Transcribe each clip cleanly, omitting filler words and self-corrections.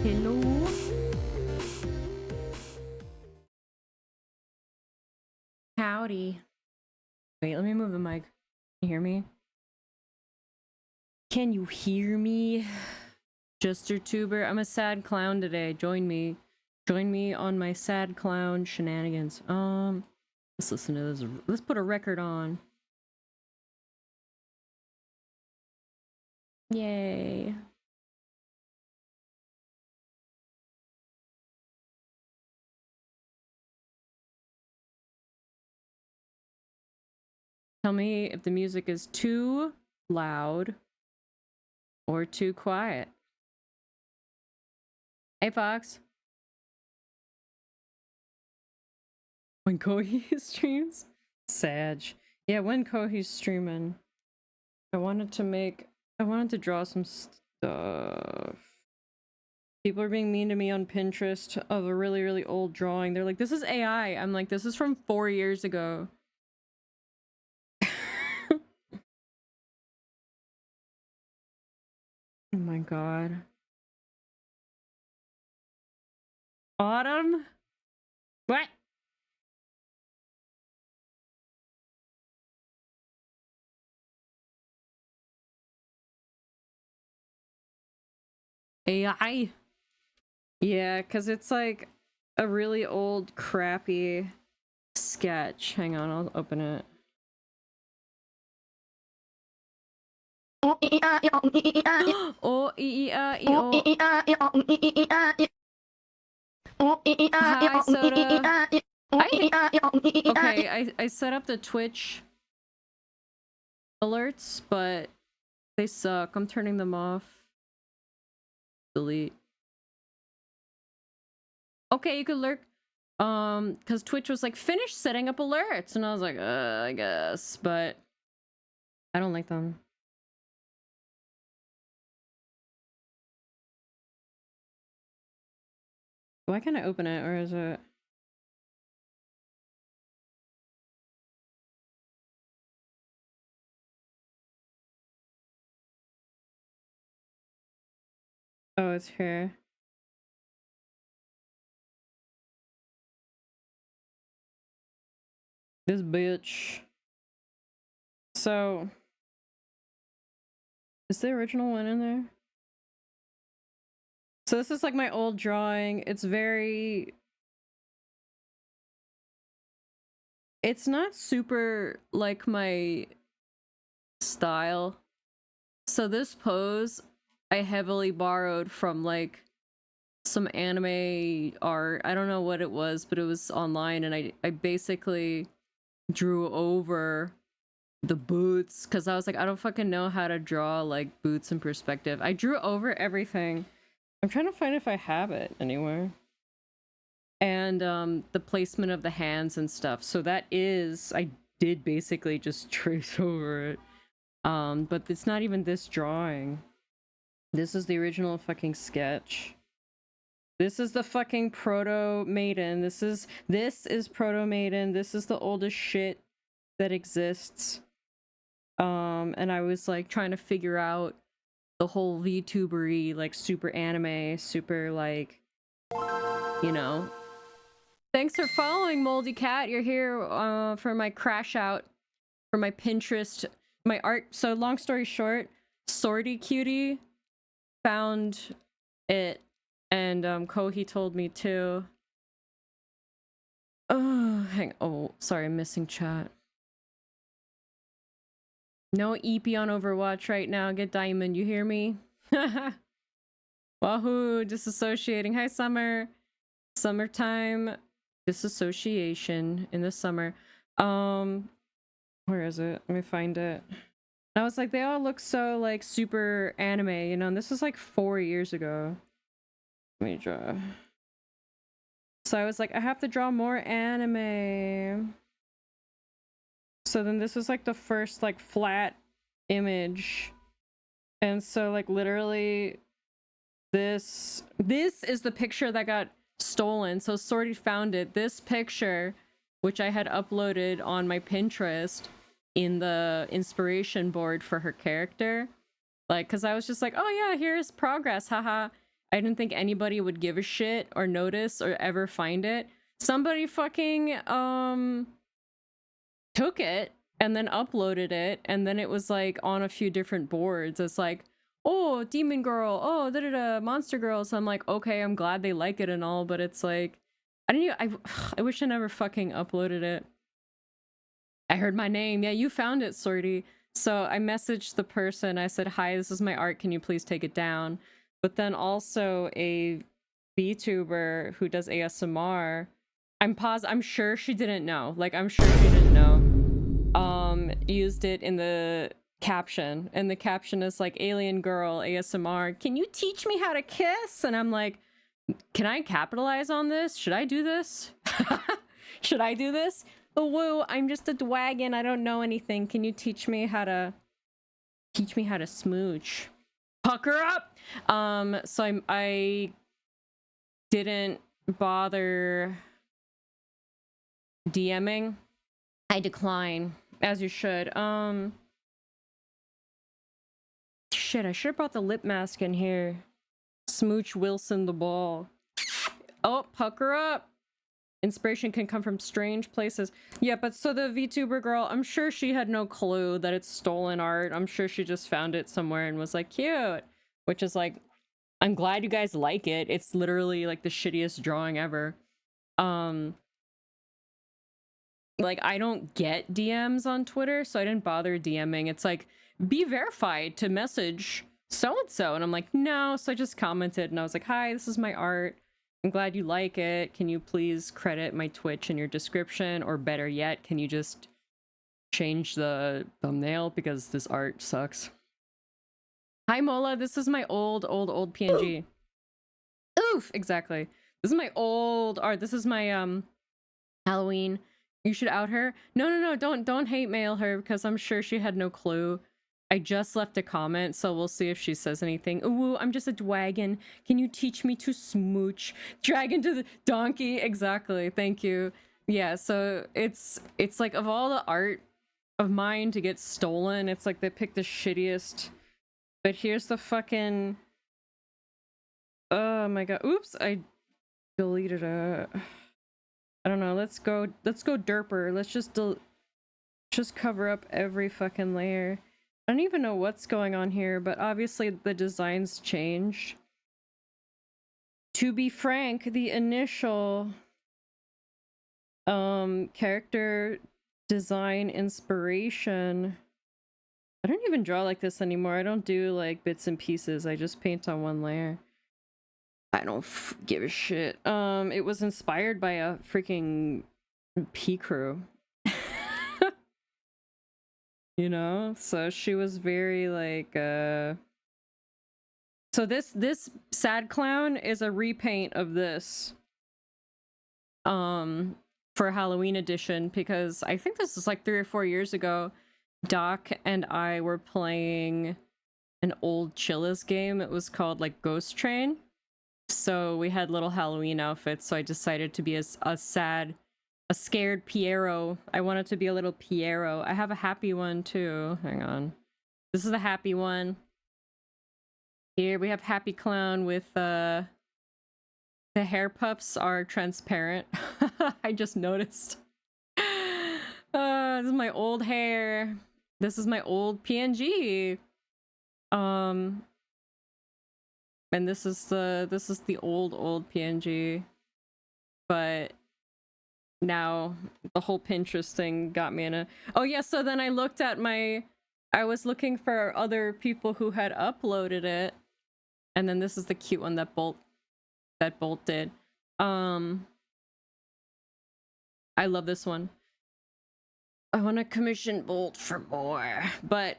Hello? Howdy. Wait, let me move the mic. Can you hear me? Can you hear me? Jester Tuber. I'm a sad clown today. Join me. Join me on my sad clown shenanigans. Let's listen to this. Let's put a record on. Yay. Tell me if the music is too loud or too quiet. Hey, Fox. When Kohi streams? Sag. Yeah, when Kohi's streaming. I wanted to draw some stuff. People are being mean to me on Pinterest of a really, really old drawing. They're like, this is AI. I'm like, this is from 4 years ago. Oh my god. Autumn? What? AI? Yeah, because it's like a really old, crappy sketch. Hang on, I'll open it. Hi, Soda. Okay, I set up the Twitch alerts, but they suck. I'm turning them off. Delete. Okay, you could lurk. Because Twitch was like, finish setting up alerts. And I was like, I guess. But I don't like them. Why can't I open it? Or is it... Oh, it's here. This bitch. So... is the original one in there? So this is like my old drawing. It's very... it's not super like my style. So this pose I heavily borrowed from like some anime art. I don't know what it was, but it was online, and I basically drew over the boots because I was like, I don't fucking know how to draw like boots in perspective. I drew over everything. I'm trying to find if I have it anywhere. And the placement of the hands and stuff. So that is, I did basically just trace over it. But it's not even this drawing. This is the original fucking sketch. This is the fucking Proto Maiden. This is Proto Maiden. This is the oldest shit that exists. And I was like trying to figure out the whole VTubery, like super anime, super like, you know. Thanks for following, Moldy Cat. You're here for my crash out, for my Pinterest, my art. So long story short, Sorty Cutie found it, and Kohi told me too. Oh, sorry, I'm missing chat. No EP on Overwatch right now. Get Diamond, you hear me? Wahoo, disassociating. Hi, Summer. Summertime disassociation in the summer. Where is it? Let me find it. I was like, they all look so like super anime, you know, and this is like 4 years ago. Let me draw. So I was like, I have to draw more anime. So then this is like the first like flat image. And so like literally this is the picture that got stolen. So Sorty found it. This picture, which I had uploaded on my Pinterest in the inspiration board for her character. Like, cause I was just like, oh yeah, here's progress, haha. I didn't think anybody would give a shit or notice or ever find it. Somebody fucking took it and then uploaded it, and then it was like on a few different boards. It's like, oh, demon girl, oh, da monster girl. So I'm like, okay, I'm glad they like it and all, but it's like, I didn't even, I wish I never fucking uploaded it. I heard my name. Yeah, you found it, Sorty. So I messaged the person. I said, hi, this is my art. Can you please take it down? But then also a VTuber who does ASMR, I'm sure she didn't know. Like, I'm sure she didn't know. Used it in the caption. And the caption is like, alien girl, ASMR, can you teach me how to kiss? And I'm like, can I capitalize on this? Should I do this? Should I do this? Oh, woo, I'm just a dwagon. I don't know anything. Can you teach me how to smooch? Pucker up! So I didn't bother DMing. I decline, as you should. Shit, I should have brought the lip mask in here. Smooch Wilson the ball. Oh, pucker up! Inspiration can come from strange places. Yeah, but so the VTuber girl, I'm sure she had no clue that it's stolen art. I'm sure she just found it somewhere and was like, cute. Which is like, I'm glad you guys like it. It's literally like the shittiest drawing ever. Like, I don't get DMs on Twitter, so I didn't bother DMing. It's like, be verified to message so-and-so. And I'm like, no. So I just commented and I was like, hi, this is my art. I'm glad you like it. Can you please credit my Twitch in your description? Or better yet, can you just change the thumbnail because this art sucks? Hi, Mola. This is my old PNG. Oof, exactly. This is my old art. This is my Halloween. You should out her. No, don't hate mail her because I'm sure she had no clue. I just left a comment, so we'll see if she says anything. Ooh, I'm just a dwagon. Can you teach me to smooch? Dragon to the donkey. Exactly. Thank you. Yeah, so it's like, of all the art of mine to get stolen, it's like they picked the shittiest. But here's the fucking... Oh my god. Oops, I deleted it. I don't know. Let's go derper. Let's just cover up every fucking layer. I don't even know what's going on here, but obviously the designs changed. To be frank, the initial character design inspiration, I don't even draw like this anymore. I don't do like bits and pieces. I just paint on one layer. I don't give a shit. It was inspired by a freaking P crew. You know? So she was very like so this sad clown is a repaint of this for Halloween edition, because I think this is like 3 or 4 years ago. Doc and I were playing an old Chillis game. It was called like Ghost Train. So we had little Halloween outfits, so I decided to be a scared Piero. I wanted to be a little Piero. I have a happy one too. Hang on. This is the happy one. Here we have Happy Clown with the hair puffs are transparent. I just noticed. This is my old hair. This is my old PNG. And this is the old PNG. But now the whole Pinterest thing got me in a... Oh yeah, so then I looked at I was looking for other people who had uploaded it. And then this is the cute one that Bolt did. I love this one. I want to commission Bolt for more, but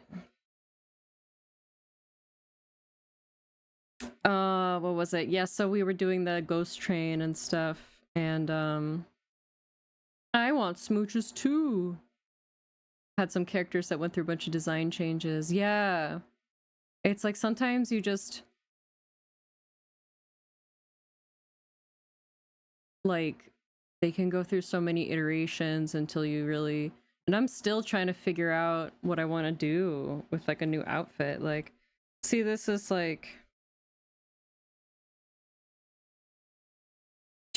what was it? Yeah, so we were doing the ghost train and stuff, and I want smooches too. Had some characters that went through a bunch of design changes. Yeah. It's like sometimes you just like they can go through so many iterations until you really... And I'm still trying to figure out what I want to do with like a new outfit. Like, see, this is like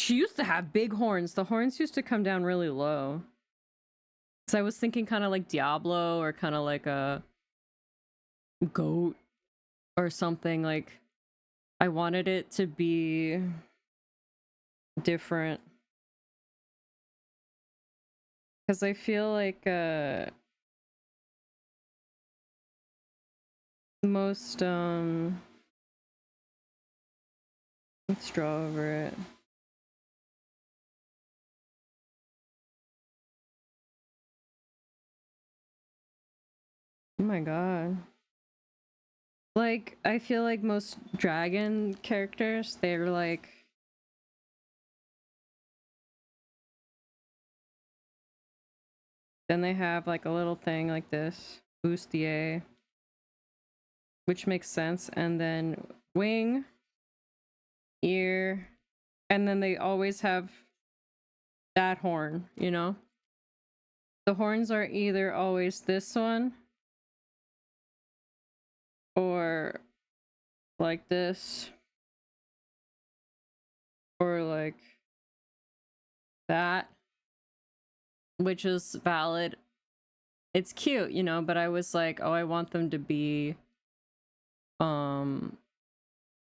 She used to have big horns. The horns used to come down really low. So I was thinking kind of like Diablo or kind of like a goat or something. Like, I wanted it to be different. Because I feel like most, let's draw over it. Oh my god. Like, I feel like most dragon characters, they're like... Then they have like a little thing like this. Bustier. Which makes sense. And then wing, ear, and then they always have that horn, you know? The horns are either always this one or like this or like that, which is valid. It's cute, you know, but I was like, oh, I want them to be a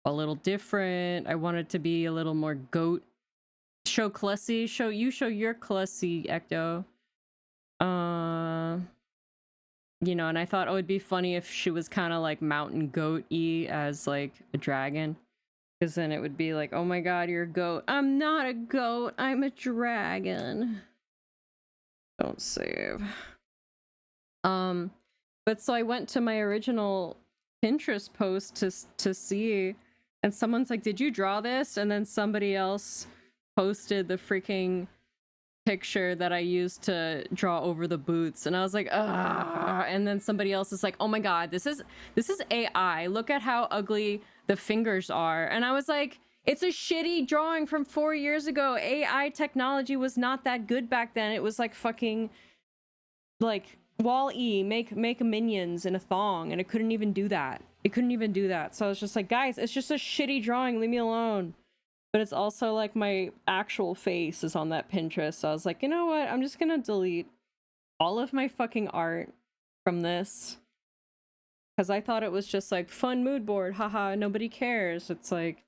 little different. I want it to be a little more goat. Show Clussy, show your Clussy, Ecto. You know, and I thought, oh, it'd be funny if she was kind of like mountain goat-y as like a dragon. Because then it would be like, oh my god, you're a goat. I'm not a goat, I'm a dragon. Don't save. But so I went to my original Pinterest post to see, and someone's like, did you draw this? And then somebody else posted the freaking picture that I used to draw over the boots, and I was like, ah. And then somebody else is like, oh my god, this is AI. Look at how ugly the fingers are. And I was like, it's a shitty drawing from 4 years ago. AI technology was not that good back then. It was like fucking like Wall-E, make minions in a thong, and it couldn't even do that. It couldn't even do that. So I was just like, guys, it's just a shitty drawing, leave me alone. But it's also like my actual face is on that Pinterest. So I was like, you know what? I'm just gonna delete all of my fucking art from this. Because I thought it was just like fun mood board. Haha, nobody cares. It's like...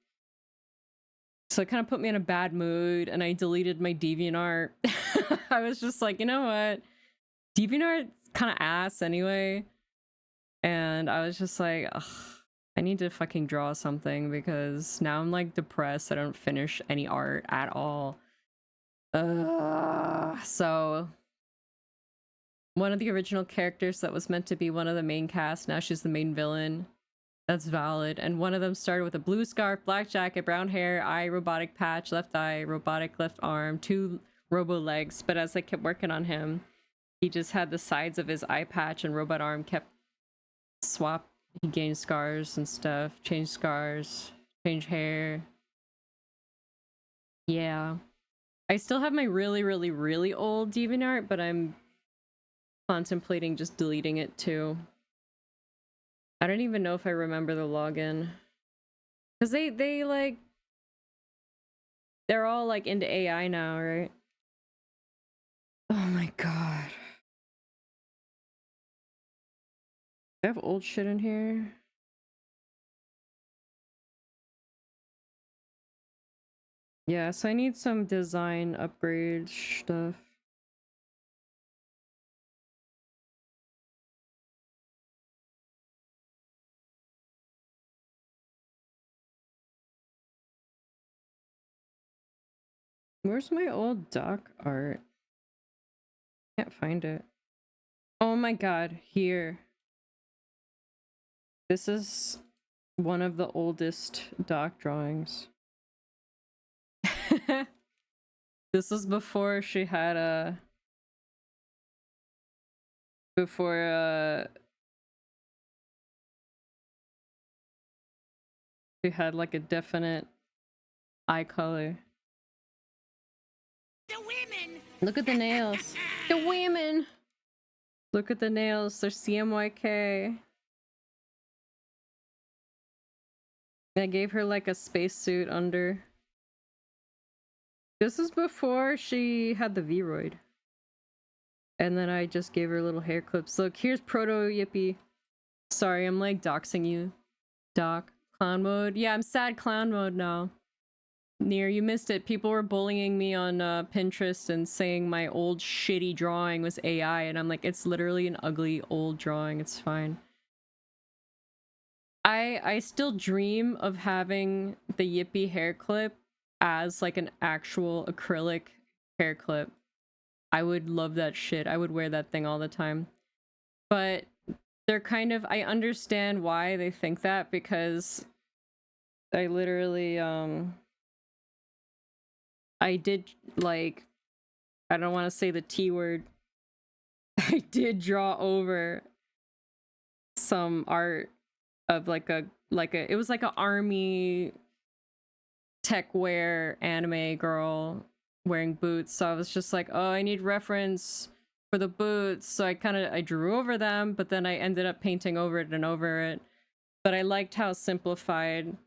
So it kind of put me in a bad mood, and I deleted my DeviantArt. I was just like, you know what? DeviantArt's kind of ass anyway. And I was just like, ugh. I need to fucking draw something because now I'm like depressed. I don't finish any art at all. So one of the original characters that was meant to be one of the main cast, now she's the main villain. That's valid. And one of them started with a blue scarf, black jacket, brown hair, eye, robotic patch, left eye, robotic left arm, 2 robo legs. But as I kept working on him, he just had the sides of his eye patch and robot arm kept swap. He gained scars and stuff, changed scars, changed hair. Yeah. I still have my really, really, really old DeviantArt, but I'm contemplating just deleting it too. I don't even know if I remember the login. Because they like... They're all like into AI now, right? Oh my god. I have old shit in here. Yeah, so I need some design upgrade stuff. Where's my old doc art? Can't find it. Oh my god, here. This is one of the oldest doc drawings. This was before she had a... she had like a definite eye color. The women! Look at the nails. The women! Look at the nails. They're CMYK. I gave her like a spacesuit under. This is before she had the V-roid. And then I just gave her little hair clips. Look, here's Proto Yippee. Sorry, I'm like doxing you. Doc. Clown mode. Yeah, I'm sad clown mode now. Near, you missed it. People were bullying me on Pinterest and saying my old shitty drawing was AI, and I'm like, it's literally an ugly old drawing. It's fine. I still dream of having the Yippee hair clip as like an actual acrylic hair clip. I would love that shit. I would wear that thing all the time. But they're kind of, I understand why they think that, because I literally I did, like, I don't want to say the T word. I did draw over some art of like a it was like an army tech wear anime girl wearing boots. So I was just like, oh, I need reference for the boots. So I drew over them, but then I ended up painting over it and over it. But I liked how simplified.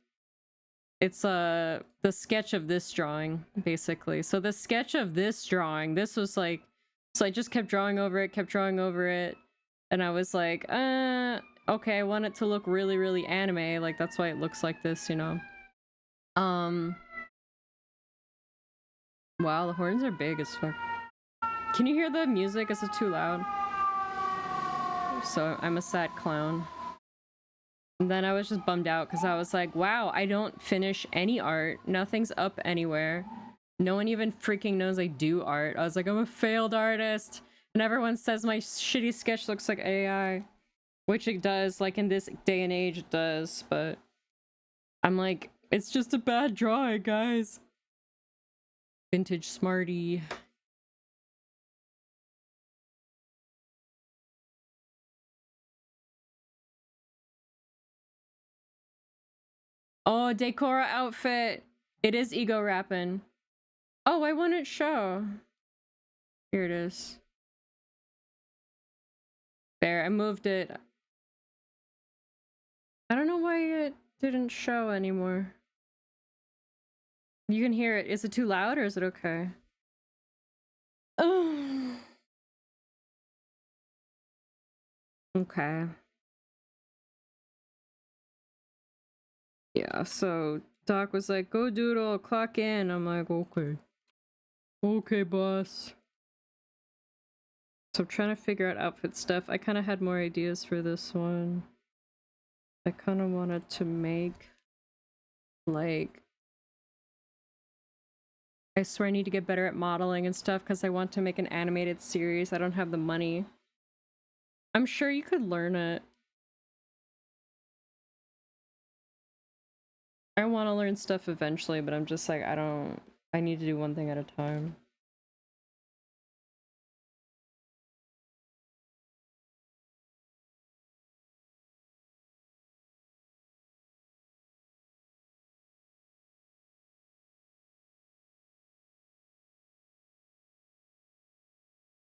It's the sketch of this drawing, basically. So the sketch of this drawing, this was like, so I just kept drawing over it, and I was like, okay, I want it to look really, really anime, like that's why it looks like this, you know. Wow, the horns are big as fuck. Can you hear the music? Is it too loud? So I'm a sad clown. And then I was just bummed out because I was like, wow, I don't finish any art. Nothing's up anywhere. No one even freaking knows I do art. I was like, I'm a failed artist. And everyone says my shitty sketch looks like AI. Which it does, like in this day and age it does, but I'm like, it's just a bad drawing, guys. Vintage Smarty. Oh, Decora outfit. It is ego rapping. Oh, I want it show. Here it is. There, I moved it. I don't know why it didn't show anymore. You can hear it. Is it too loud or is it okay? Oh. Okay. Yeah, so Doc was like, go doodle, clock in. I'm like, okay. Okay, boss. So I'm trying to figure out outfit stuff. I kind of had more ideas for this one. I kind of wanted to make, like, I swear I need to get better at modeling and stuff because I want to make an animated series. I don't have the money. I'm sure you could learn it. I want to learn stuff eventually, but I'm just like, I need to do one thing at a time.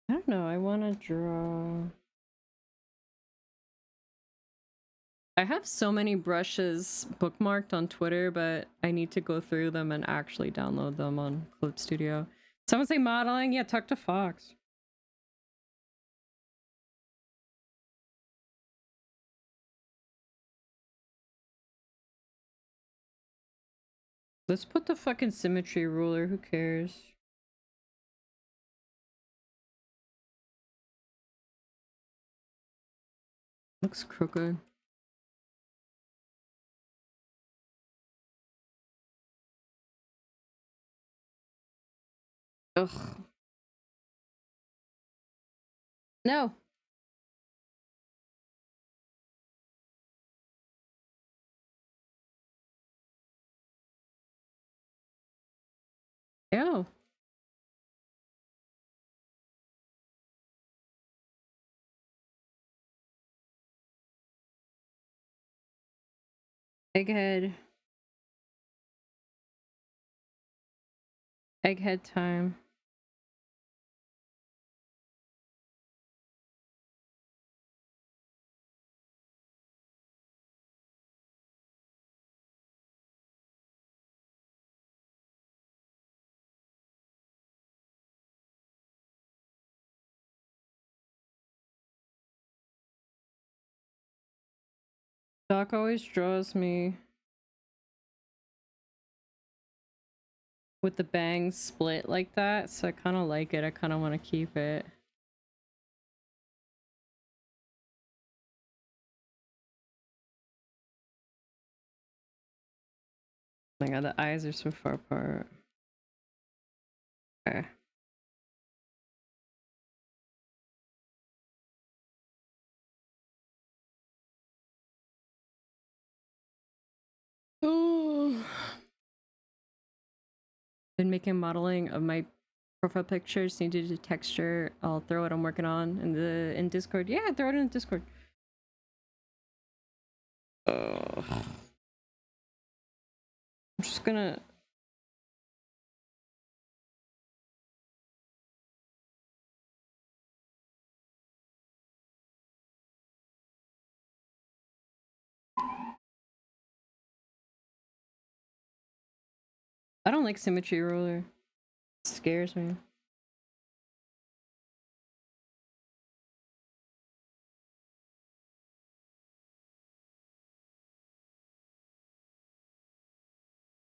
I don't know, I want to draw. I have so many brushes bookmarked on Twitter, but I need to go through them and actually download them on Clip Studio. Someone say modeling? Yeah, talk to Fox. Let's put the fucking symmetry ruler, who cares? Looks crooked. Ugh. No. Ew. Egghead. Egghead time. Doc always draws me with the bangs split like that, so I kind of like it. I kind of want to keep it. Oh my god, the eyes are so far apart. Okay. Oh. Been making modeling of my profile pictures. Need to do texture. I'll throw it. I'm working on in Discord. Yeah, throw it in Discord. I'm just gonna. I don't like symmetry roller. It scares me.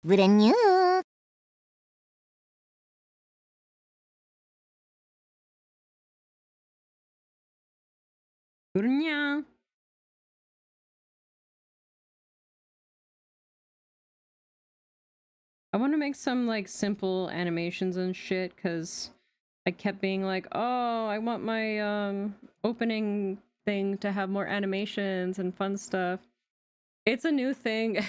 Brand new. Urnya. I want to make some like simple animations and shit because I kept being like, oh, I want my opening thing to have more animations and fun stuff. It's a new thing.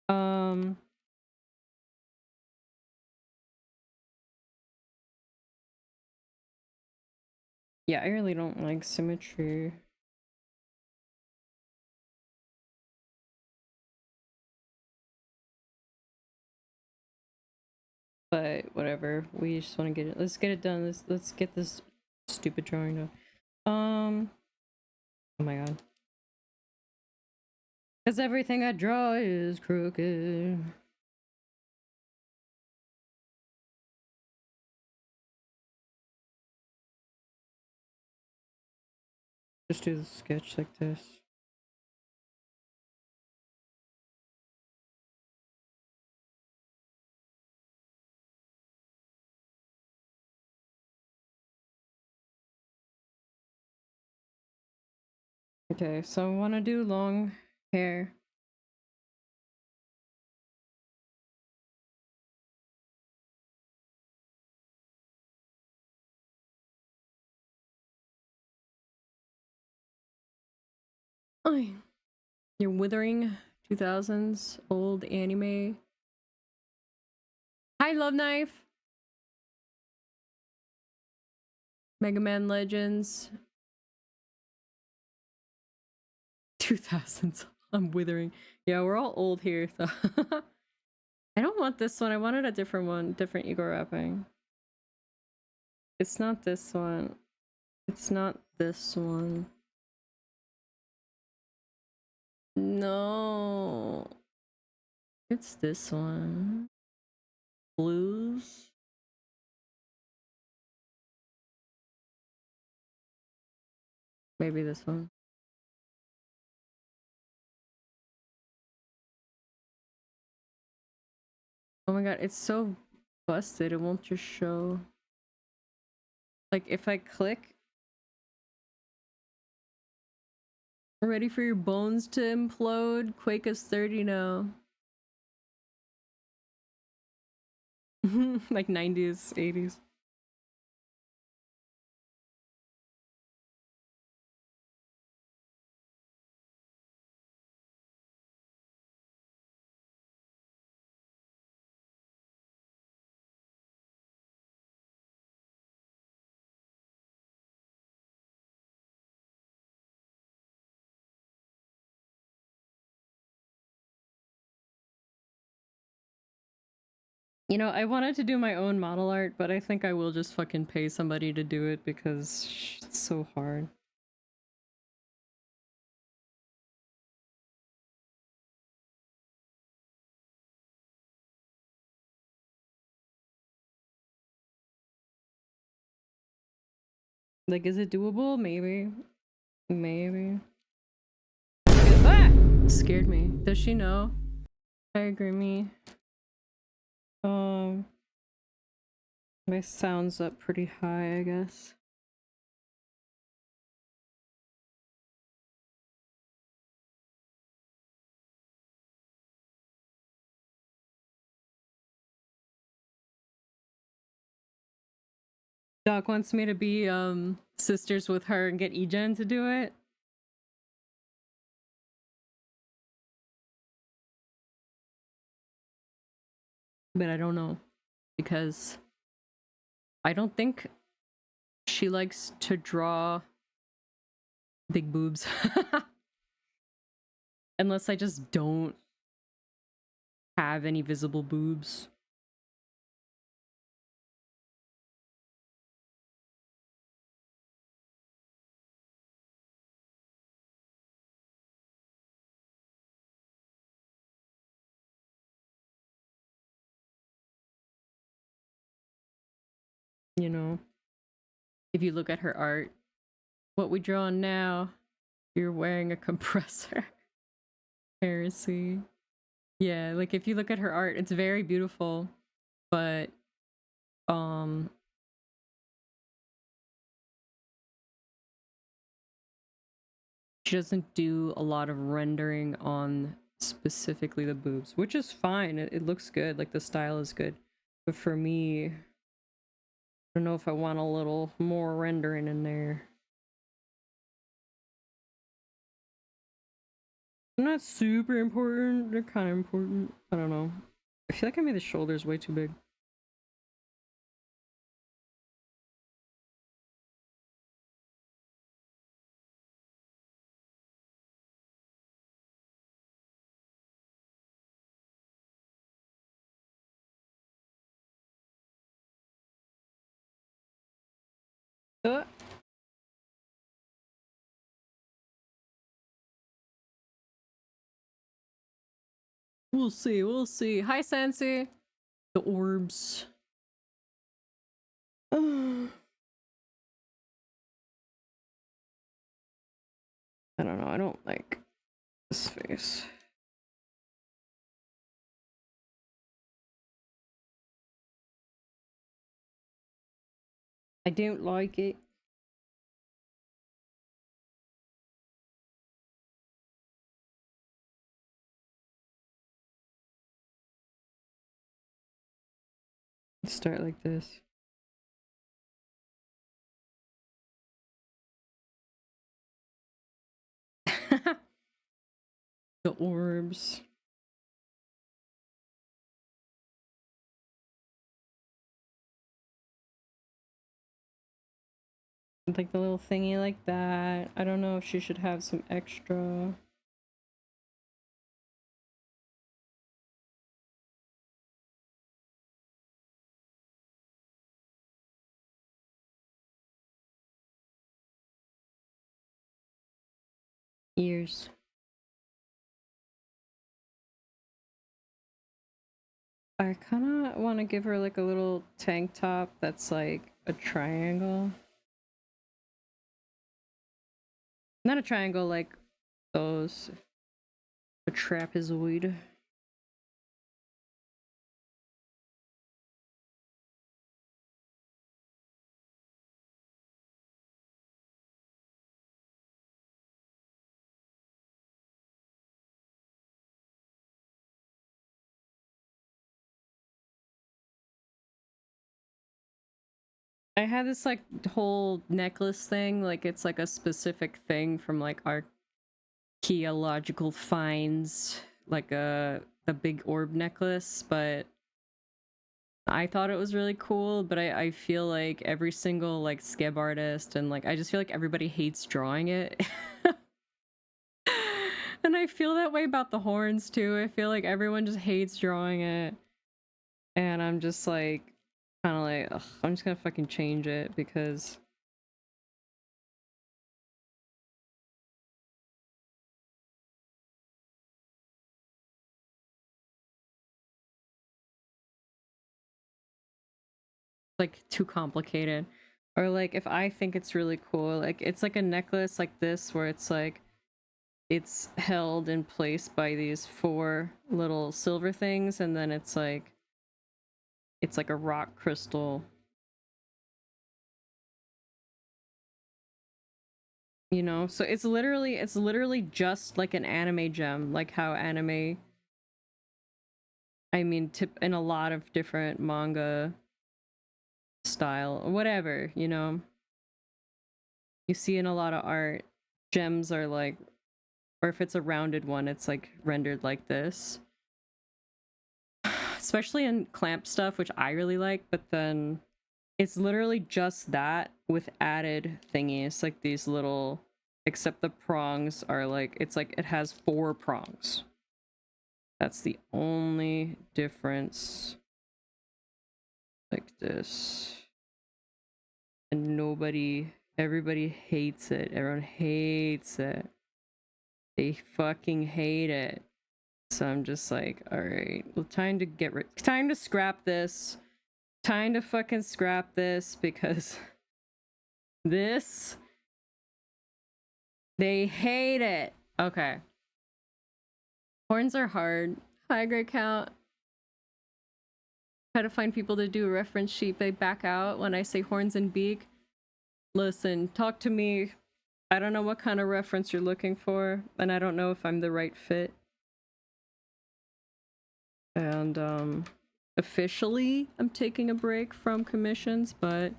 um yeah, I really don't like symmetry. But whatever, we just want to get it. Let's get it done. Let's get this stupid drawing done. Oh my god. Because everything I draw is crooked. Just do the sketch like this. Okay, so I want to do long hair. Oh, you're withering 2000s old anime. Hi, Love Knife. Mega Man Legends. 2000s. I'm withering. Yeah, we're all old here, so. I don't want this one. I wanted a different one. Different ego wrapping. It's not this one. It's not this one. No. It's this one. Blues. Maybe this one. Oh my god, it's so busted. It won't just show. Like, if I click. Ready for your bones to implode? Quake is 30 now. Like 90s, 80s. You know, I wanted to do my own model art, but I think I will just fucking pay somebody to do it because it's so hard. Like, is it doable? Maybe. Maybe. Ah! Scared me. Does she know? I agree me. My sound's up pretty high, I guess. Doc wants me to be sisters with her and get Egen to do it. But I don't know, because I don't think she likes to draw big boobs. Unless I just don't have any visible boobs. You know, if you look at her art, what we draw now, you're wearing a compressor. Heresy. Yeah, like if you look at her art, it's very beautiful, but she doesn't do a lot of rendering on specifically the boobs, which is fine. It looks good, like the style is good. But for me, I don't know if I want a little more rendering in there. They're not super important, they're kind of important. I don't know. I feel like I made the shoulders way too big. Uh, we'll see, we'll see. Hi, Sensei. The orbs. I don't know, I don't like this face. I don't like it. Let's start like this. The orbs. Like the little thingy like that. I don't know if she should have some extra. Ears. I kind of want to give her like a little tank top that's like a triangle. Not a triangle like those. A trapezoid. I had this like whole necklace thing, like it's like a specific thing from like archaeological finds, like a big orb necklace, but I thought it was really cool, but I feel like every single like skeb artist and like I just feel like everybody hates drawing it. And I feel that way about the horns too. I feel like everyone just hates drawing it. And I'm just like kind of like, ugh, I'm just gonna fucking change it because it's like too complicated. Or like if I think it's really cool, like it's like a necklace like this where it's like it's held in place by these 4 little silver things, and then it's like a rock crystal. You know, so it's literally just like an anime gem, like how anime, I mean, in a lot of different manga style or whatever, you know, you see in a lot of art, gems are like, or if it's a rounded one, it's like rendered like this. Especially in clamp stuff, which I really like, but then it's literally just that with added thingies, like these little, except the prongs are like, it's like it has 4 prongs. That's the only difference. Like this. And everybody hates it. Everyone hates it. They fucking hate it. So I'm just like, alright, well, time to scrap this. Time to fucking scrap this because this, they hate it. Okay. Horns are hard. High grade count. Try to find people to do a reference sheet. They back out when I say horns and beak. Listen, talk to me. I don't know what kind of reference you're looking for, and I don't know if I'm the right fit. And officially, I'm taking a break from commissions, but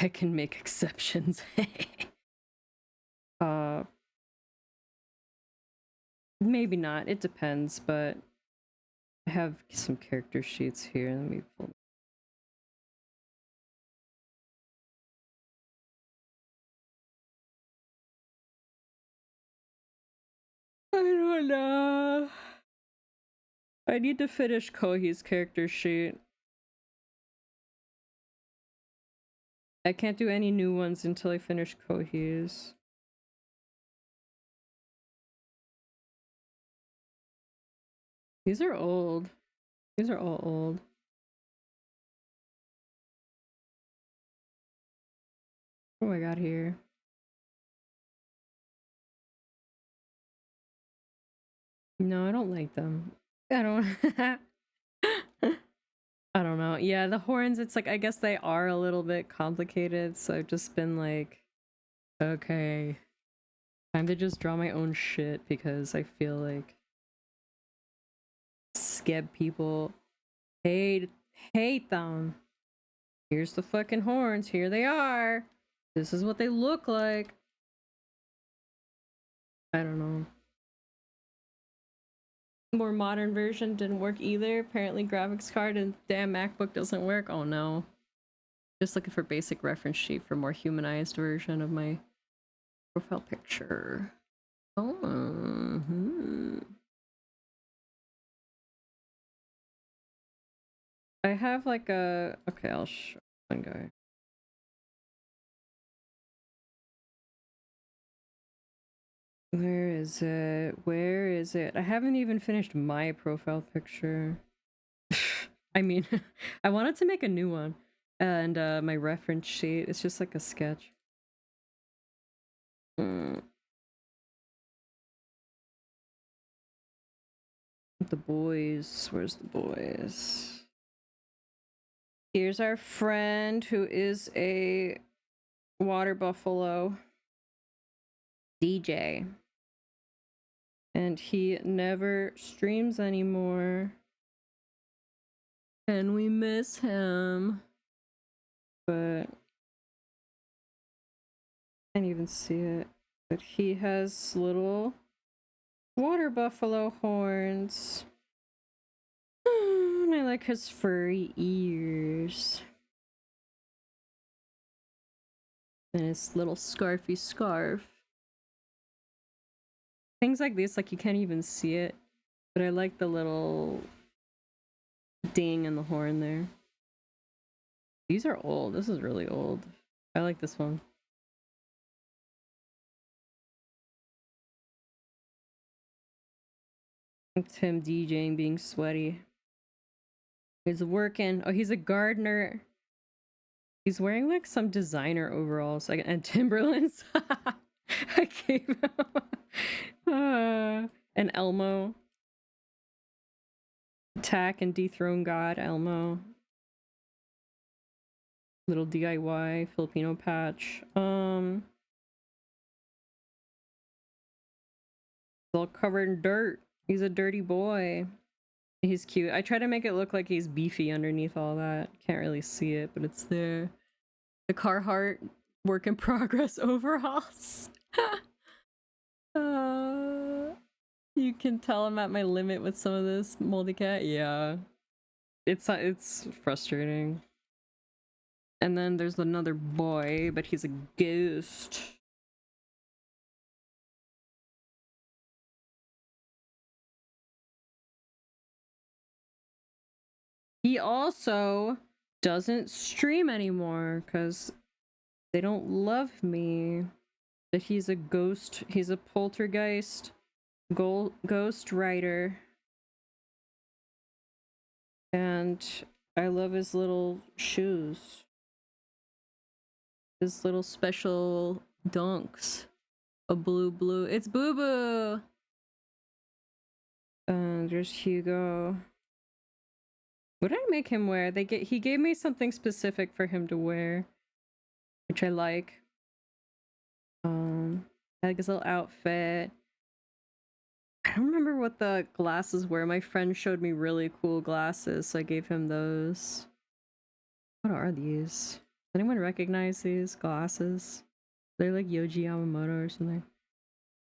I can make exceptions. Maybe not. It depends, but I have some character sheets here. Let me pull. I don't know. I need to finish Kohi's character sheet. I can't do any new ones until I finish Kohi's. These are old. These are all old. What do I got here? No, I don't like them. I don't. I don't know. Yeah, the horns, it's like, I guess they are a little bit complicated, so I've just been like, okay, time to just draw my own shit because I feel like Skeb people hate them. Here's the fucking horns. Here they are. This is what they look like. I don't know. More modern version didn't work either. Apparently graphics card and damn MacBook doesn't work. Oh no. Just looking for basic reference sheet for more humanized version of my profile picture. Oh. I have like a... Okay, I'll show one guy. Where is it? Where is it? I haven't even finished my profile picture. I mean, I wanted to make a new one. And my reference sheet, it's just like a sketch. The boys. Where's the boys? Here's our friend who is a water buffalo. DJ. And he never streams anymore. And we miss him. But I can't even see it. But he has little water buffalo horns. And I like his furry ears. And his little scarfy scarf. Things like this, like you can't even see it. But I like the little ding in the horn there. These are old. This is really old. I like this one. It's him DJing, being sweaty. He's working. Oh, he's a gardener. He's wearing like some designer overalls, like, and Timberlands. I gave him an Elmo. Attack and dethrone God, Elmo. Little DIY Filipino patch. It's all covered in dirt. He's a dirty boy. He's cute. I try to make it look like he's beefy underneath all that. Can't really see it, but it's there. The Carhartt work in progress overalls. You can tell I'm at my limit with some of this moldy cat. Yeah, it's frustrating. And then there's another boy, but he's a ghost. He also doesn't stream anymore because they don't love me. But he's a ghost. He's a poltergeist ghost writer. And I love his little shoes. His little special dunks. A blue. It's Boo Boo! There's Hugo. What did I make him wear? He gave me something specific for him to wear, which I like. I like his little outfit. I don't remember what the glasses were. My friend showed me really cool glasses, so I gave him those. What are these? Does anyone recognize these glasses? They're like Yoji Yamamoto or something.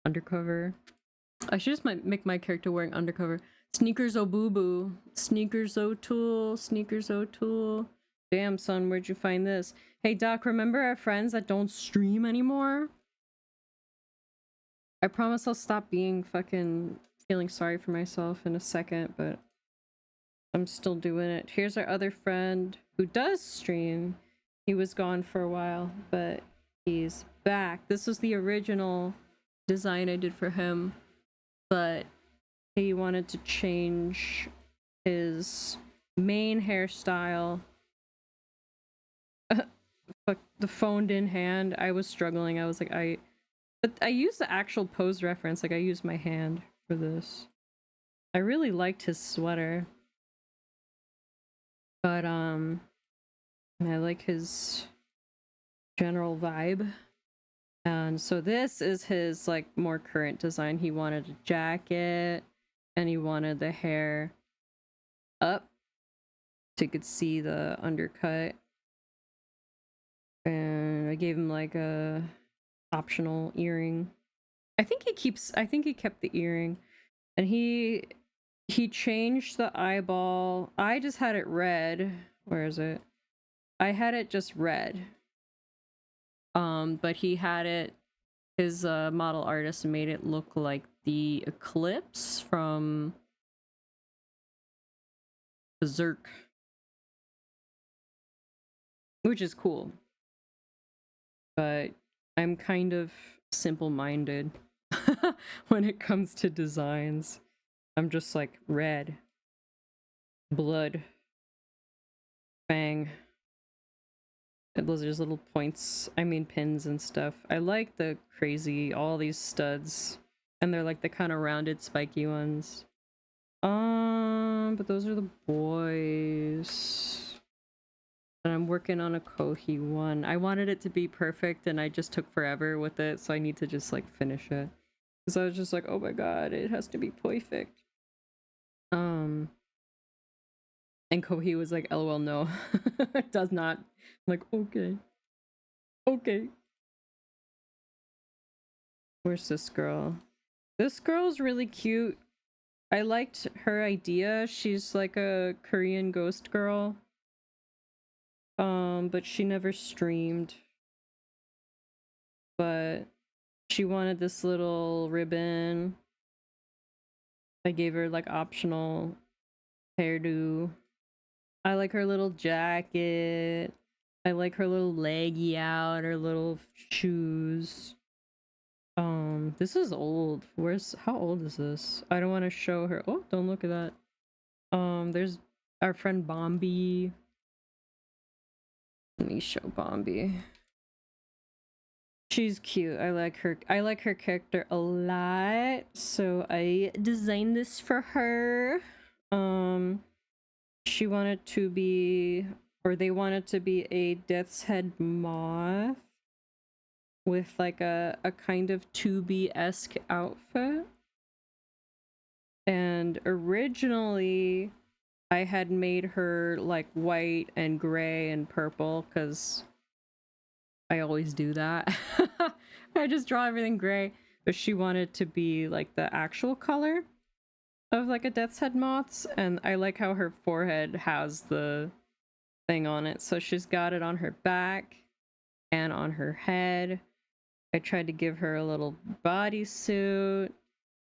Undercover. I should just make my character wearing undercover. Sneakers Boo. Sneakers O'Toole. Sneakers O'Toole. Damn, son, where'd you find this? Hey, Doc, remember our friends that don't stream anymore? I promise I'll stop being fucking feeling sorry for myself in a second, but I'm still doing it. Here's our other friend who does stream. He was gone for a while, but he's back. This was the original design I did for him, but he wanted to change his main hairstyle. Fuck, the phoned in hand. I was struggling. I was like, but I used the actual pose reference. Like, I used my hand for this. I really liked his sweater. But, I like his general vibe. And so this is his, like, more current design. He wanted a jacket, and he wanted the hair up so you could see the undercut. And I gave him, like, a optional earring. I think he kept the earring. And he changed the eyeball. I just had it red. Where is it? I had it just red. But he had it, his model artist made it look like the eclipse from Berserk. Which is cool. But I'm kind of simple-minded when it comes to designs. I'm just like red, blood, bang. And those are just little points, I mean pins and stuff. I like the crazy, all these studs. And they're like the kind of rounded spiky ones. But those are the boys. And I'm working on a Kohi one. I wanted it to be perfect and I just took forever with it, so I need to just like finish it. Because I was just like, oh my god, it has to be perfect. And Kohi was like, LOL, no. It does not. I'm like, okay. Okay. Where's this girl? This girl's really cute. I liked her idea. She's like a Korean ghost girl. But she never streamed. But she wanted this little ribbon. I gave her like optional hairdo. I like her little jacket. I like her little leggy out, her little shoes. This is old. How old is this? I don't want to show her. Oh, don't look at that. There's our friend Bombi. Let me show Bombi. She's cute. I like her. I like her character a lot. So I designed this for her. She wanted to be, or they wanted to be a death's head moth with like a kind of 2B-esque outfit. And originally I had made her like white and gray and purple because I always do that. I just draw everything gray, but she wanted to be like the actual color of like a death's head moth's, and I like how her forehead has the thing on it. So she's got it on her back and on her head. I tried to give her a little bodysuit,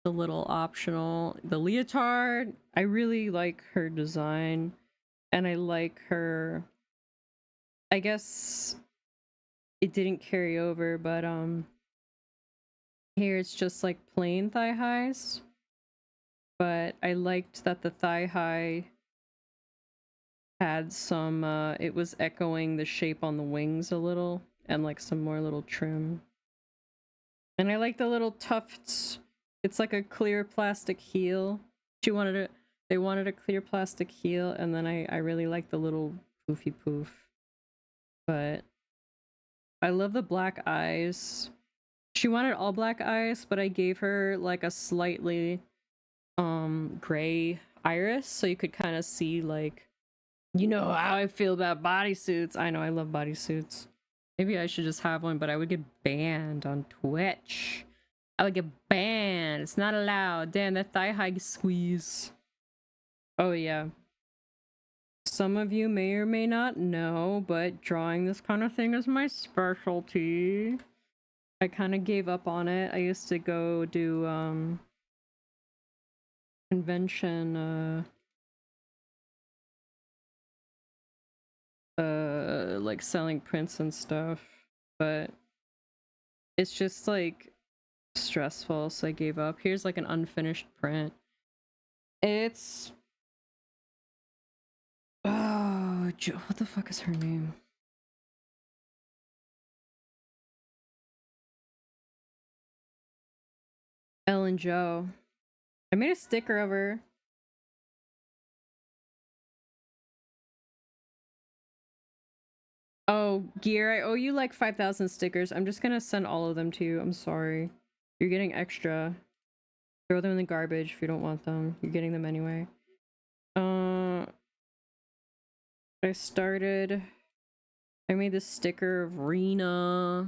the little optional, the leotard. I really like her design, and I like her, I guess it didn't carry over, but here it's just like plain thigh highs. But I liked that the thigh high had some it was echoing the shape on the wings a little, and like some more little trim. And I like the little tufts. It's like a clear plastic heel. They wanted a clear plastic heel, and then I really like the little poofy poof. But I love the black eyes. She wanted all black eyes, but I gave her like a slightly gray iris, so you could kind of see, like, you know how I feel about bodysuits. I know I love bodysuits. Maybe I should just have one, but I would get banned on Twitch. I would get banned. It's not allowed. Damn, that thigh high squeeze. Oh yeah. Some of you may or may not know, but drawing this kind of thing is my specialty. I kind of gave up on it. I used to go do convention like selling prints and stuff, but it's just like stressful, so I gave up. Here's like an unfinished print. It's what the fuck is her name? Ellen Joe. I made a sticker of her. Oh, Gear, I owe you like 5,000 stickers. I'm just gonna send all of them to you. I'm sorry. You're getting extra. Throw them in the garbage if you don't want them. You're getting them anyway. I made this sticker of Rena,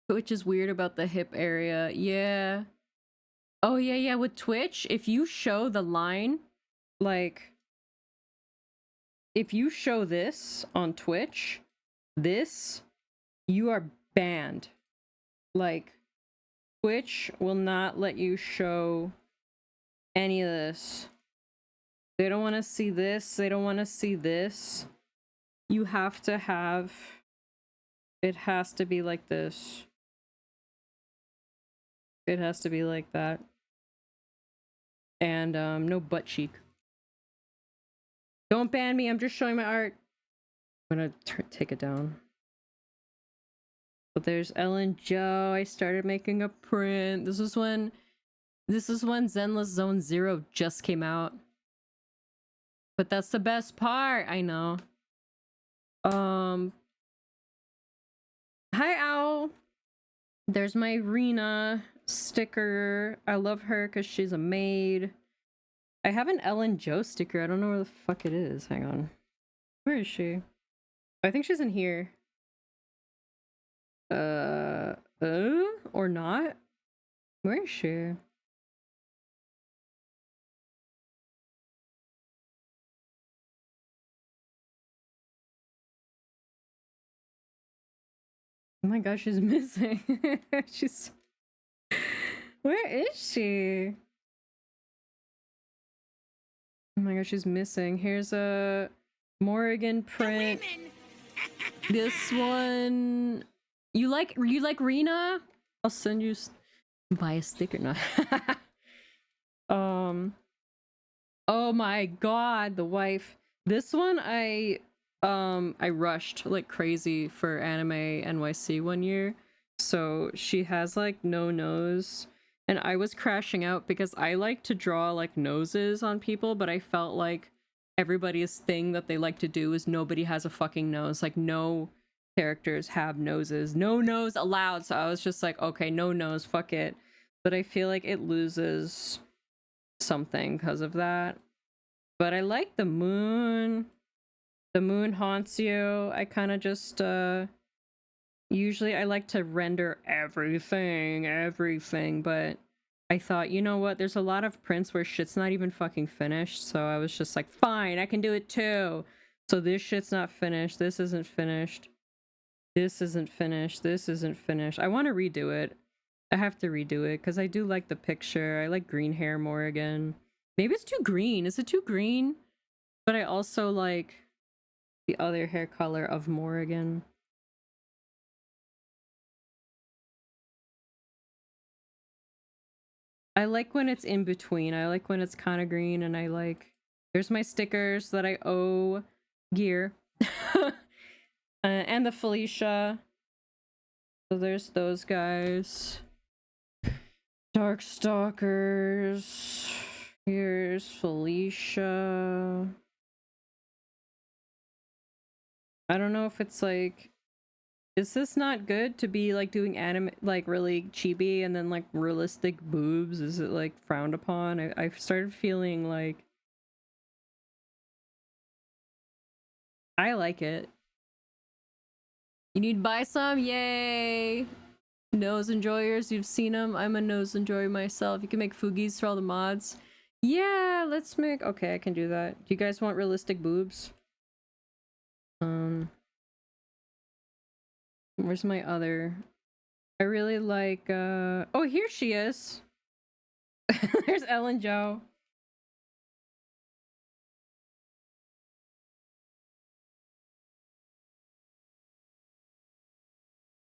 which is weird about the hip area. Yeah. Oh, yeah. With Twitch, if you show the line, like, if you show this on Twitch, you are banned. Like, Twitch will not let you show any of this. They don't want to see this. They don't want to see this. You have to have... It has to be like this. It has to be like that. And no butt cheek. Don't ban me, I'm just showing my art. I'm gonna take it down. But there's Ellen Joe. I started making a print. This is when Zenless Zone Zero just came out. But that's the best part, I know. Hi Owl. There's my Rena sticker. I love her because she's a maid. I have an Ellen Joe sticker. I don't know where the fuck it is. Hang on. Where is she? I think she's in here. Or not? Where is she? Oh my gosh, she's missing. She's... Where is she? Oh my gosh, she's missing. Here's a Morrigan print. This one... You like Rena? I'll send you... Buy a sticker now. Oh my god, the wife. This one I I rushed like crazy for Anime NYC one year. So she has like no nose. And I was crashing out because I like to draw like noses on people, but I felt like everybody's thing that they like to do is nobody has a fucking nose. Like no characters have noses. No nose allowed. So I was just like, okay, no nose, fuck it. But I feel like it loses something because of that. But I like the moon. The moon haunts you. I kind of just usually I like to render everything, but I thought, you know what, there's a lot of prints where shit's not even fucking finished, so I was just like, fine, I can do it too. So this shit's not finished, this isn't finished, this isn't finished, this isn't finished. I want to redo it. I have to redo it because I do like the picture. I like green hair more again. Maybe it's too green. Is it too green? But I also like the other hair color of Morrigan. I like when it's in between. I like when it's kind of green, and I like... There's my stickers that I owe Gear. And the Felicia. So there's those guys. Darkstalkers. Here's Felicia. I don't know if it's like... Is this not good to be like doing anime, like really chibi and then like realistic boobs? Is it like frowned upon? I've started feeling like I like it. You need to buy some? Yay! Nose enjoyers, you've seen them. I'm a nose enjoyer myself. You can make fugis for all the mods. Yeah, let's make... Okay, I can do that. Do you guys want realistic boobs? Where's my other... I really like, Oh, here she is! There's Ellen Jo.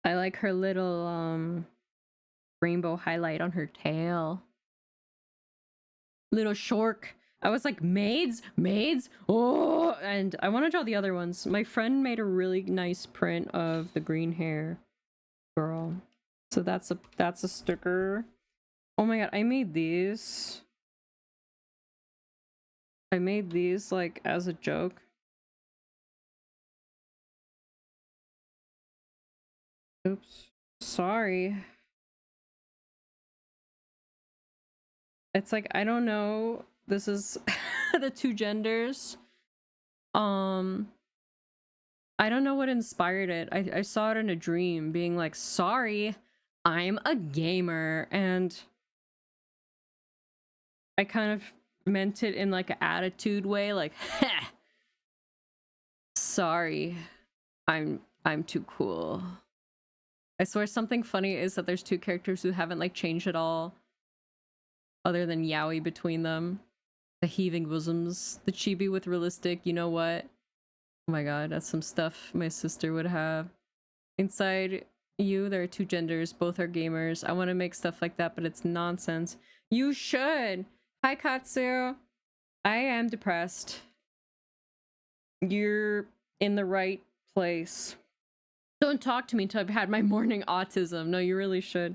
I like her little, rainbow highlight on her tail. Little shork. I was like, maids? Maids? Oh! And I want to draw the other ones. My friend made a really nice print of the green hair girl. So that's a sticker. Oh my god, I made these. I made these like as a joke. Oops. Sorry. It's like, I don't know. This is the two genders. I don't know what inspired it. I saw it in a dream being like, sorry, I'm a gamer. And I kind of meant it in like an attitude way, like, heh, sorry, I'm too cool. I swear something funny is that there's two characters who haven't like changed at all other than yaoi between them. The heaving bosoms, the chibi with realistic, you know what? Oh my god, that's some stuff my sister would have. Inside you, there are two genders, both are gamers. I want to make stuff like that, but it's nonsense. You should! Hi, Katsu! I am depressed. You're in the right place. Don't talk to me until I've had my morning autism. No, you really should.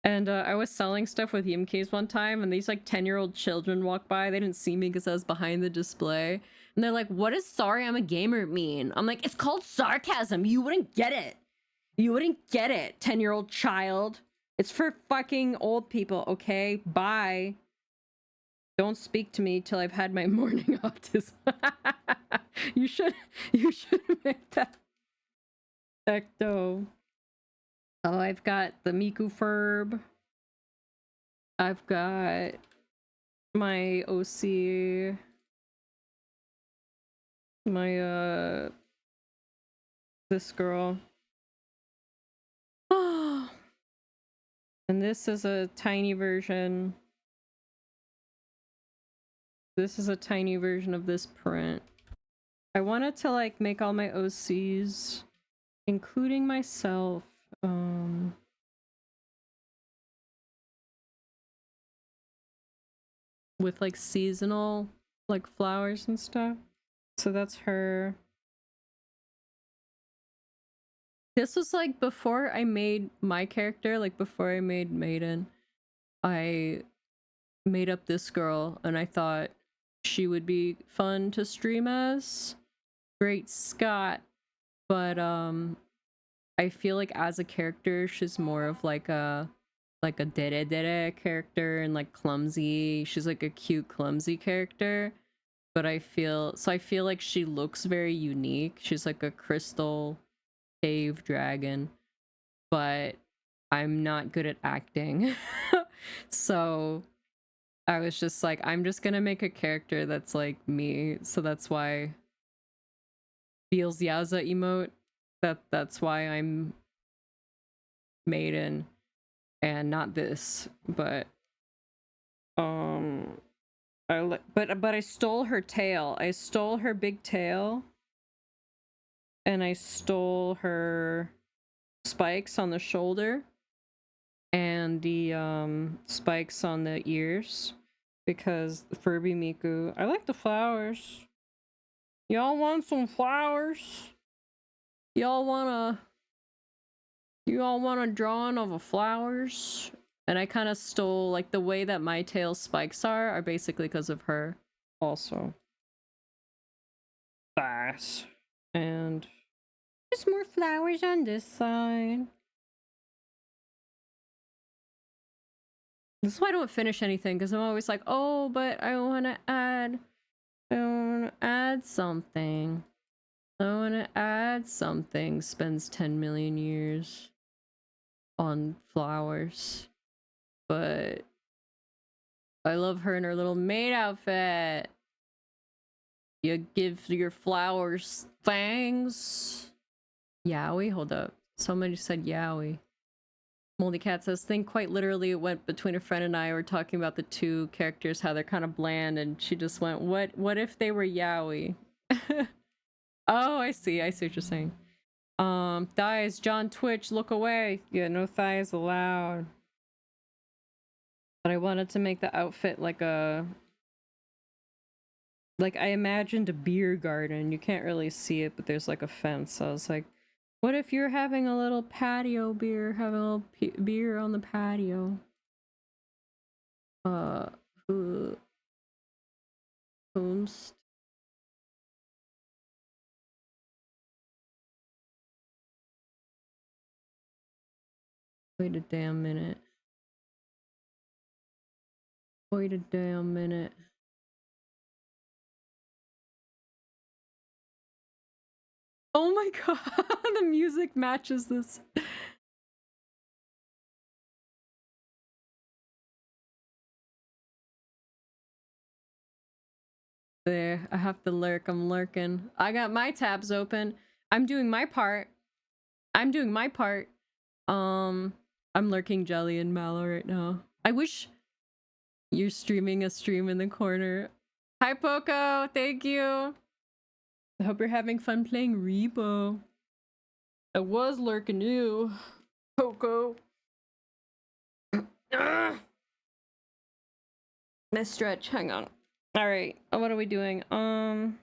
And I was selling stuff with Yimcase one time, and these like 10-year-old children walked by. They didn't see me because I was behind the display. And they're like, what does sorry I'm a gamer mean? I'm like, it's called sarcasm. You wouldn't get it. You wouldn't get it, 10-year-old child. It's for fucking old people, okay? Bye. Don't speak to me till I've had my morning autism. you should make that. Ecto. Oh, I've got the Miku Ferb. I've got my OC. My, this girl. Oh. And this is a tiny version. This is a tiny version of this print. I wanted to like make all my OCs, including myself. With like seasonal like flowers and stuff. So that's her. This was like before I made my character, like before I made Maiden, I made up this girl and I thought she would be fun to stream as. Great Scott. But I feel like as a character, she's more of like a dere dere character and like clumsy. She's like a cute clumsy character. But I feel like she looks very unique. She's like a crystal cave dragon, but I'm not good at acting. So I was just like, I'm just gonna make a character that's like me. So that's why feels Yaza emote. That's why I'm Maiden and not this. But but I stole her tail. I stole her big tail. And I stole her spikes on the shoulder and the spikes on the ears because Furby Miku. I like the flowers. Y'all want some flowers? Y'all want a drawing of a flowers? And I kind of stole like the way that my tail spikes are basically because of her also. Bass. And there's more flowers on this side. This is why I don't finish anything, because I'm always like, oh, but I want to add something. I want to add something. Spends 10 million years on flowers. But I love her in her little maid outfit. You give your flowers fangs. Yowie? Hold up. Somebody said yowie. Moldy Cat says, think quite literally it went between a friend and I were talking about the two characters, how they're kind of bland, and she just went, what if they were yaoi? Oh, I see what you're saying. Thighs, John Twitch, look away. Yeah, no thighs allowed. But I wanted to make the outfit like I imagined a beer garden. You can't really see it, but there's like a fence. So I was like, what if you're having a little patio beer, having a little beer on the patio? Whomst. Wait a damn minute. Wait a damn minute. Oh my god, the music matches this. There, I have to lurk. I'm lurking. I got my tabs open. I'm doing my part. I'm lurking Jelly and Mallow right now. I wish you're streaming a stream in the corner. Hi, Poco. Thank you. I hope you're having fun playing Rebo. I was lurking you, Poco. My stretch. Hang on. All right. What are we doing? Oh,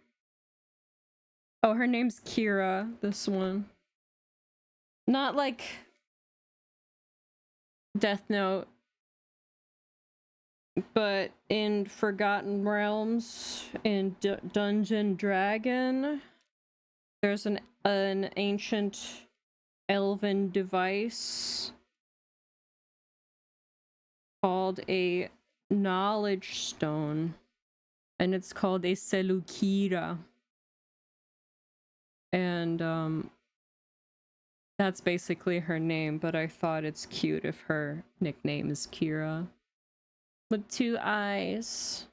her name's Kira. This one. Not like Death Note, but in Forgotten Realms, in Dungeon Dragon, there's an ancient elven device called a knowledge stone, and it's called a Selukira. And that's basically her name, but I thought it's cute if her nickname is Kira. With 2 eyes.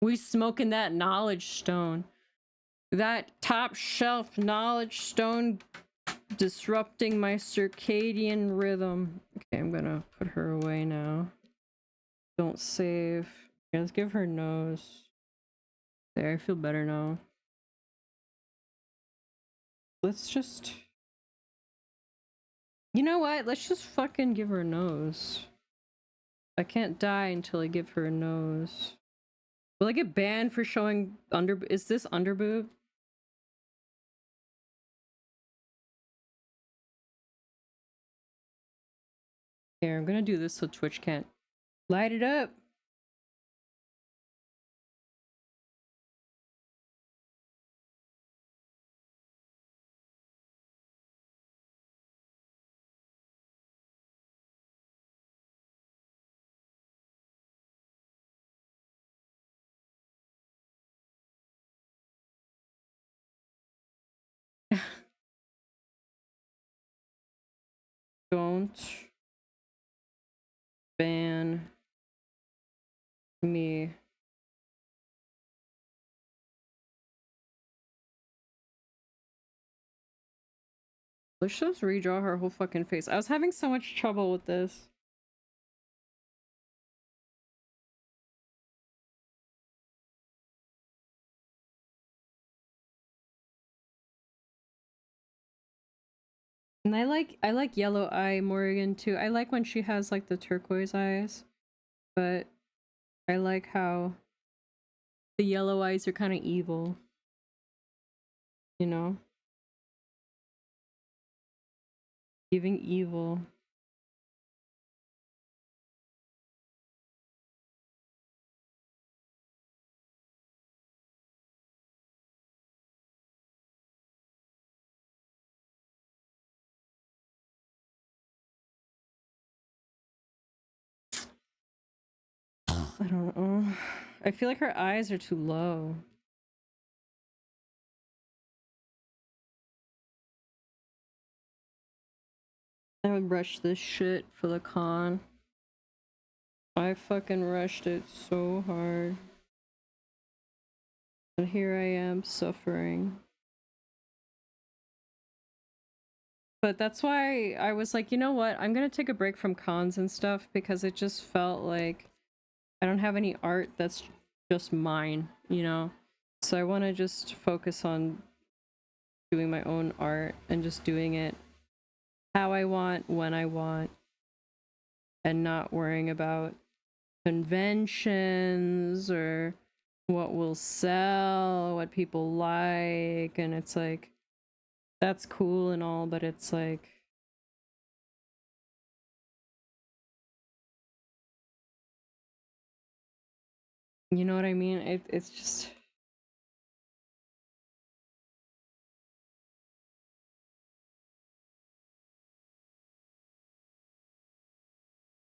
We smoking that knowledge stone. That top shelf knowledge stone disrupting my circadian rhythm. Okay, I'm gonna put her away now. Don't save. Let's give her nose. There, I feel better now. Let's just... You know what? Let's just fucking give her a nose. I can't die until I give her a nose. Will I get banned for showing under... Is this underboob? Here, I'm gonna do this so Twitch can't light it up. Don't ban me. Let's just redraw her whole fucking face. I was having so much trouble with this. And I like Yellow Eye Morrigan too. I like when she has like the turquoise eyes, but I like how the yellow eyes are kind of evil. You know? Giving evil. I don't know. I feel like her eyes are too low. I would rush this shit for the con. I fucking rushed it so hard. And here I am suffering. But that's why I was like, you know what? I'm gonna take a break from cons and stuff because it just felt like I don't have any art that's just mine, you know? So I want to just focus on doing my own art and just doing it how I want, when I want, and not worrying about conventions or what will sell, what people like. And it's like, that's cool and all, but it's like, you know what I mean? It's just...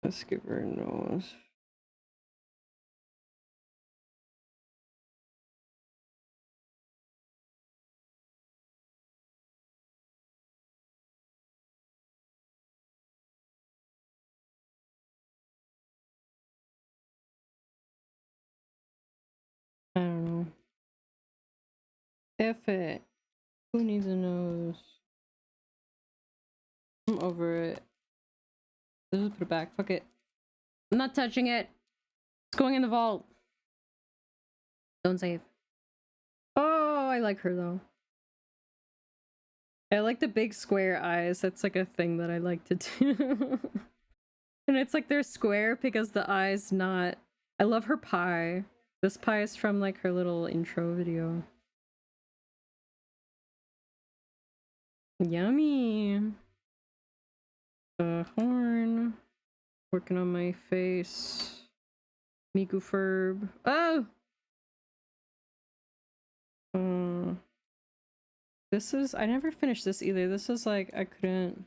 Let's give her a nose. I don't know. F it. Who needs a nose? I'm over it. Let's just put it back. Fuck it. I'm not touching it. It's going in the vault. Don't save. Oh, I like her though. I like the big square eyes. That's like a thing that I like to do. And it's like they're square because the eye's not... I love her pie. This pie is from like her little intro video. Yummy. Horn. Working on my face. Miku Ferb. Oh! This is... I never finished this either. This is like... I couldn't...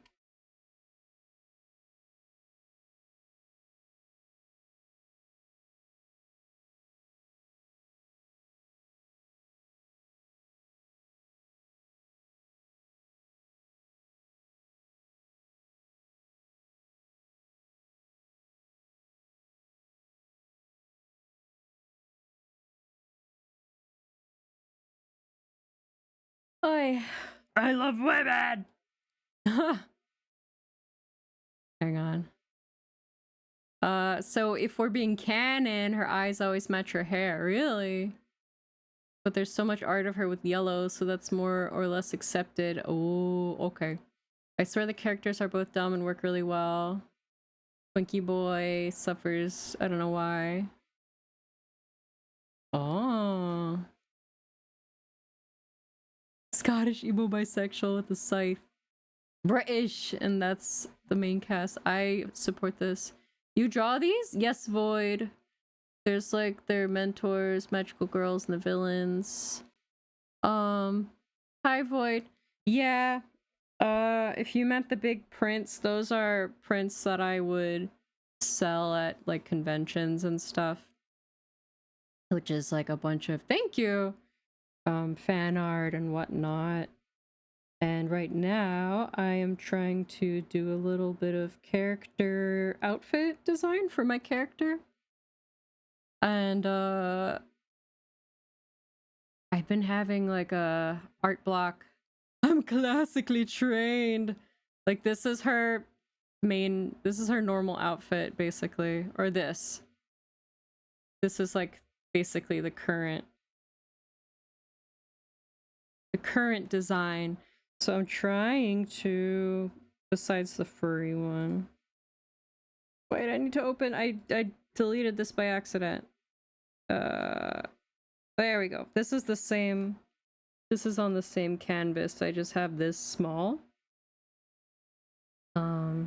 I love women! Hang on. So if we're being canon, her eyes always match her hair. Really? But there's so much art of her with yellow, so that's more or less accepted. Oh, okay. I swear the characters are both dumb and work really well. Twinkie Boy suffers, I don't know why. Oh. Scottish emo bisexual with a scythe. British, and that's the main cast. I support this. You draw these? Yes, Void. There's like their mentors, magical girls, and the villains. Hi Void. Yeah. If you meant the big prints, those are prints that I would sell at like conventions and stuff. Which is like a bunch of thank you, fan art and whatnot. And right now, I am trying to do a little bit of character outfit design for my character. And I've been having like a art block. I'm classically trained. Like this is her normal outfit basically, or this. This is like basically the current design. So I'm trying to, besides the furry one. Wait, I need to open, I deleted this by accident. There we go. This is the same, this is on the same canvas. I just have this small. So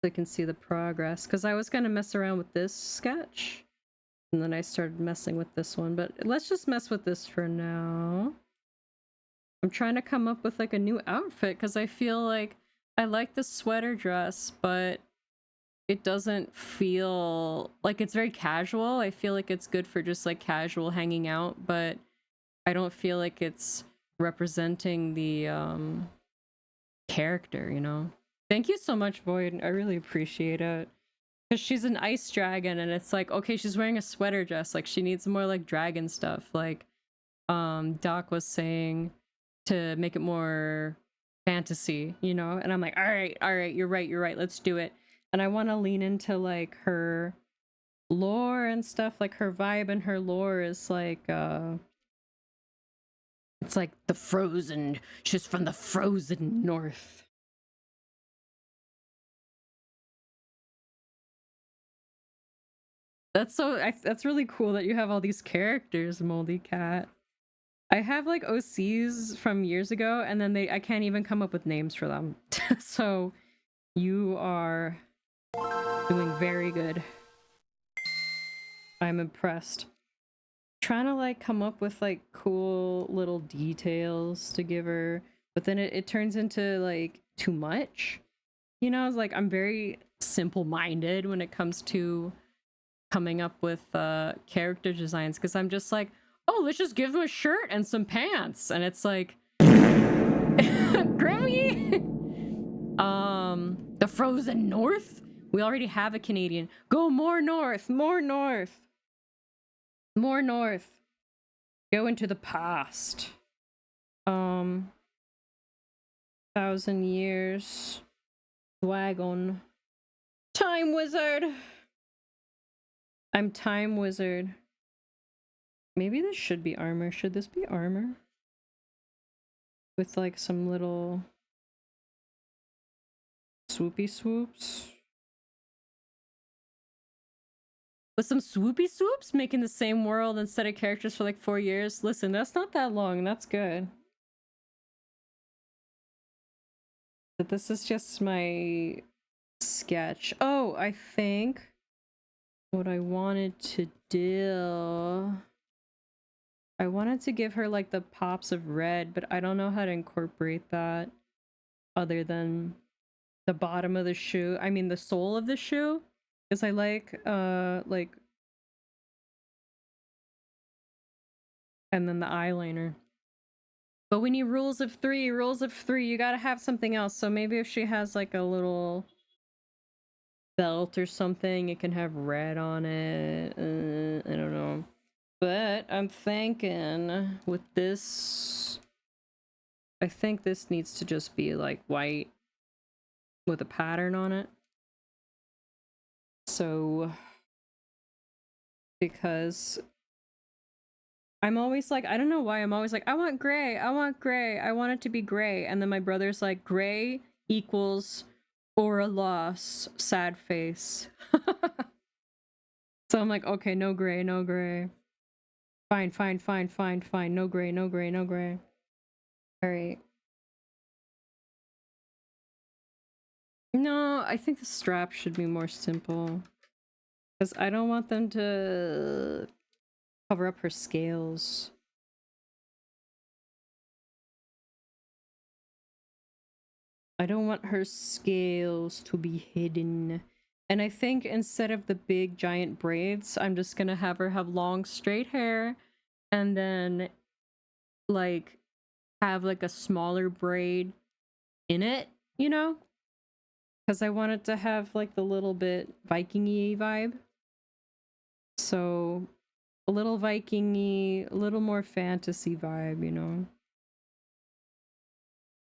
I can see the progress. Because I was gonna mess around with this sketch. And then I started messing with this one. But let's just mess with this for now. I'm trying to come up with like a new outfit because I feel like I like the sweater dress, but it doesn't feel like it's very casual. I feel like it's good for just like casual hanging out, but I don't feel like it's representing the character, you know? Thank you so much, Void. I really appreciate it. Because she's an ice dragon and it's like, okay, she's wearing a sweater dress. Like she needs more like dragon stuff. Like Doc was saying, to make it more fantasy, you know? And I'm like, all right, you're right, let's do it. And I want to lean into like her lore and stuff, like her vibe and her lore is like it's like the frozen, she's from the frozen north. That's really cool that you have all these characters, Moldy Cat. I have like OCs from years ago and then I can't even come up with names for them. So you are doing very good. I'm impressed. Trying to like come up with like cool little details to give her, but then it turns into like too much. You know, it's like I'm very simple-minded when it comes to coming up with character designs because I'm just like, oh, let's just give him a shirt and some pants. And it's like Grammy. The frozen north? We already have a Canadian. Go more north, more north. More north. Go into the past. 1,000 years. Wagon. Time wizard. I'm time wizard. Maybe this should be armor. Should this be armor? With like some little swoopy swoops. With some swoopy swoops, making the same world instead of characters for like 4 years. Listen, that's not that long. That's good. But this is just my sketch. Oh, I think what I wanted to do, I wanted to give her like the pops of red, but I don't know how to incorporate that other than the bottom of the shoe. I mean the sole of the shoe. Because I like and then the eyeliner. But we need rules of 3, rules of 3. You gotta have something else. So maybe if she has like a little belt or something, it can have red on it. I don't know. But I'm thinking with this, I think this needs to just be like white with a pattern on it. So, because I'm always like, I don't know why, I'm always like, I want gray, I want gray, I want it to be gray. And then my brother's like, gray equals or a loss, sad face. So I'm like, okay, no gray, no gray. Fine, fine, fine, fine, fine. No gray, no gray, no gray. All right. No, I think the strap should be more simple. Because I don't want them to cover up her scales. I don't want her scales to be hidden. And I think instead of the big giant braids, I'm just gonna have her have long straight hair and then like have like a smaller braid in it, you know? Because I want it to have like the little bit Viking-y vibe. So a little Viking-y, a little more fantasy vibe, you know?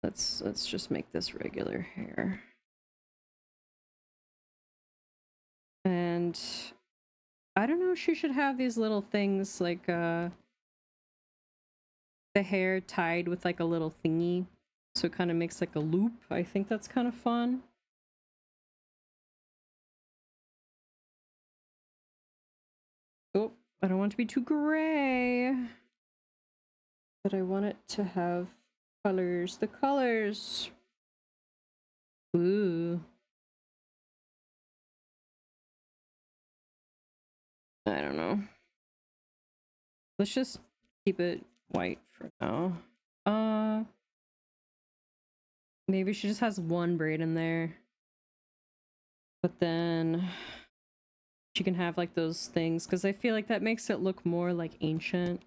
Let's just make this regular hair. And I don't know, she should have these little things like the hair tied with like a little thingy. So it kind of makes like a loop. I think that's kind of fun. Oh, I don't want it to be too gray. But I want it to have colors. The colors. Ooh. I don't know. Let's just keep it white for now. Maybe she just has one braid in there. But then she can have like those things, because I feel like that makes it look more like ancient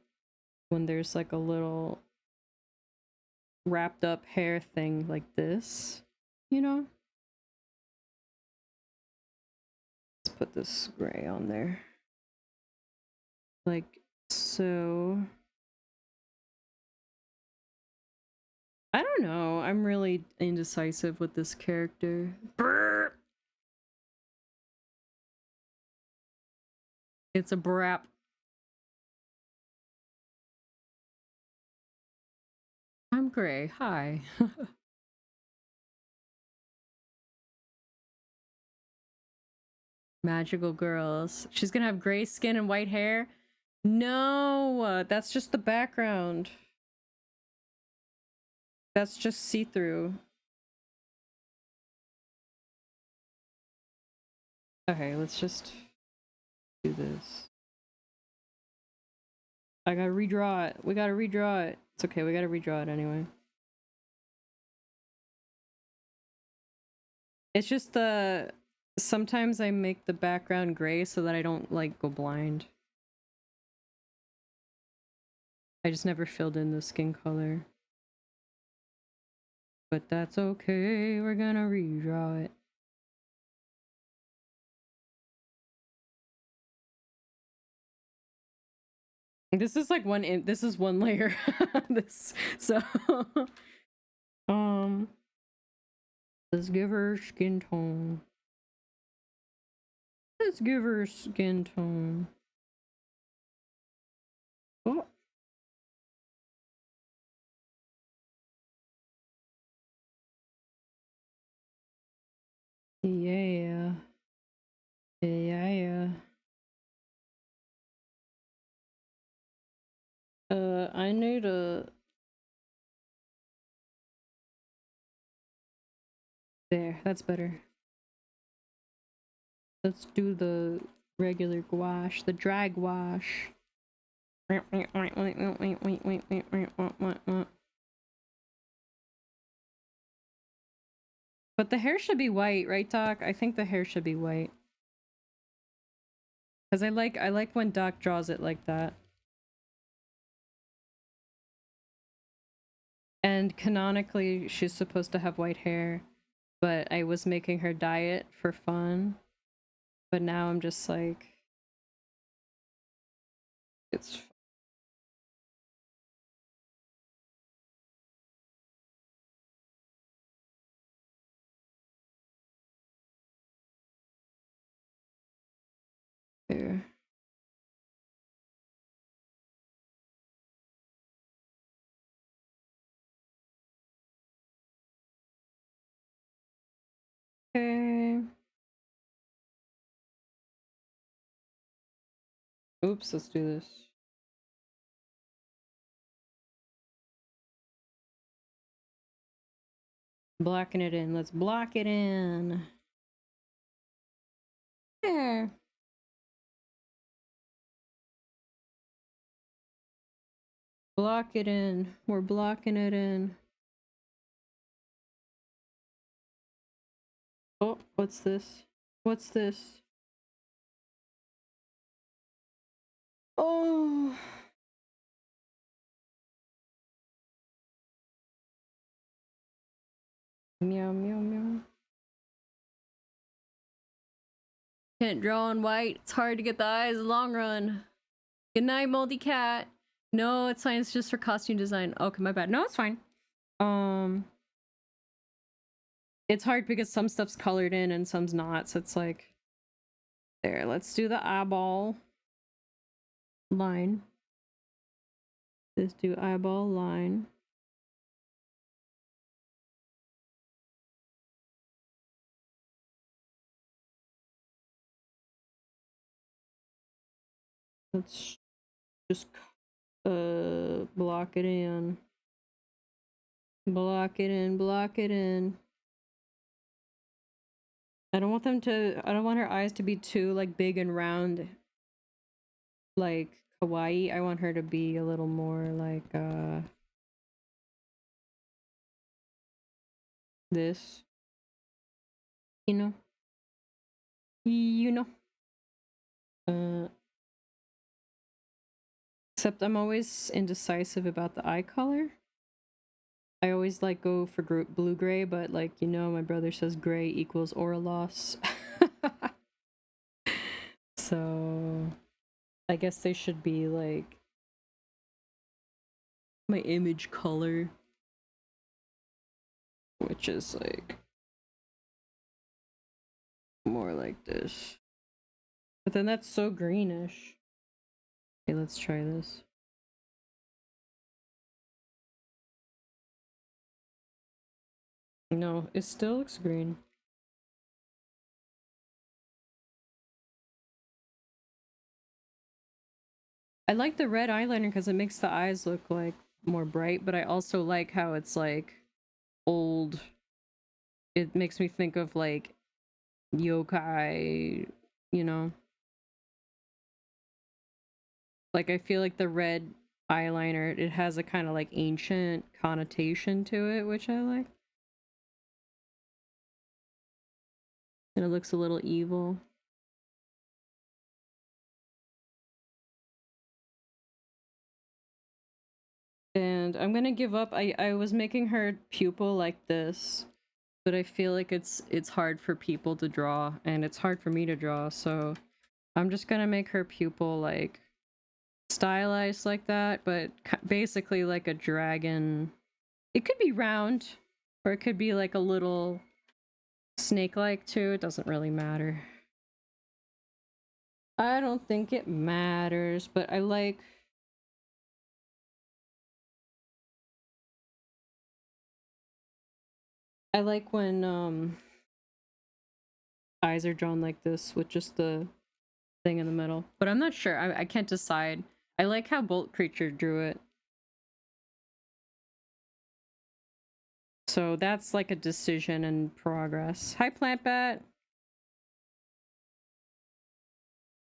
when there's like a little wrapped up hair thing like this, you know? Let's put this gray on there. Like so. I don't know. I'm really indecisive with this character. Brr! It's a brap. I'm gray. Hi. Magical girls. She's gonna have gray skin and white hair? No, that's just the background. That's just see-through. Okay, let's just do this. I gotta redraw it. We gotta redraw it. It's okay, we gotta redraw it anyway. It's just the... Sometimes I make the background gray so that I don't, like, go blind. I just never filled in the skin color. But that's okay, we're gonna redraw it. This is like this is one layer. This, so... Let's give her skin tone. Let's give her skin tone. Oh. Yeah. Yeah. I need a... There, that's better. Let's do the regular gouache, the drag wash. But the hair should be white, right, Doc? I think the hair should be white. Because I like when Doc draws it like that. And canonically, she's supposed to have white hair, but I was making her dye it for fun. But now I'm just like, it's... There. Okay. Oops, let's do this. Blocking it in. Let's block it in. There. Block it in. We're blocking it in. Oh, what's this? What's this? Oh. Meow, meow, meow. Can't draw on white. It's hard to get the eyes in the long run. Good night, moldy cat. No, it's fine. It's just for costume design. Okay, my bad. No, it's fine. It's hard because some stuff's colored in and some's not, so it's like... There, let's do the eyeball line. Let's do eyeball line. Let's just block it in. Block it in, block it in. I don't want her eyes to be too like big and round like kawaii. I want her to be a little more like this. You know? You know. Except I'm always indecisive about the eye color. I always like go for blue-gray, but like, you know, my brother says gray equals aura loss. So I guess they should be like my image color, which is like more like this. But then that's so greenish. Okay, let's try this. No, it still looks green. I like the red eyeliner because it makes the eyes look like more bright, but I also like how it's like old. It makes me think of like yokai, you know? Like I feel like the red eyeliner, it has a kind of like ancient connotation to it, which I like. And it looks a little evil. And I'm gonna give up. I was making her pupil like this, but I feel like it's hard for people to draw, and it's hard for me to draw, so I'm just gonna make her pupil like stylized like that, but basically like a dragon. It could be round, or it could be like a little snake-like too. It doesn't really matter. I don't think it matters, but I like when eyes are drawn like this with just the thing in the middle. But I'm not sure. I can't decide. I like how Bolt Creature drew it. So that's like a decision in progress. Hi, Plant Bat.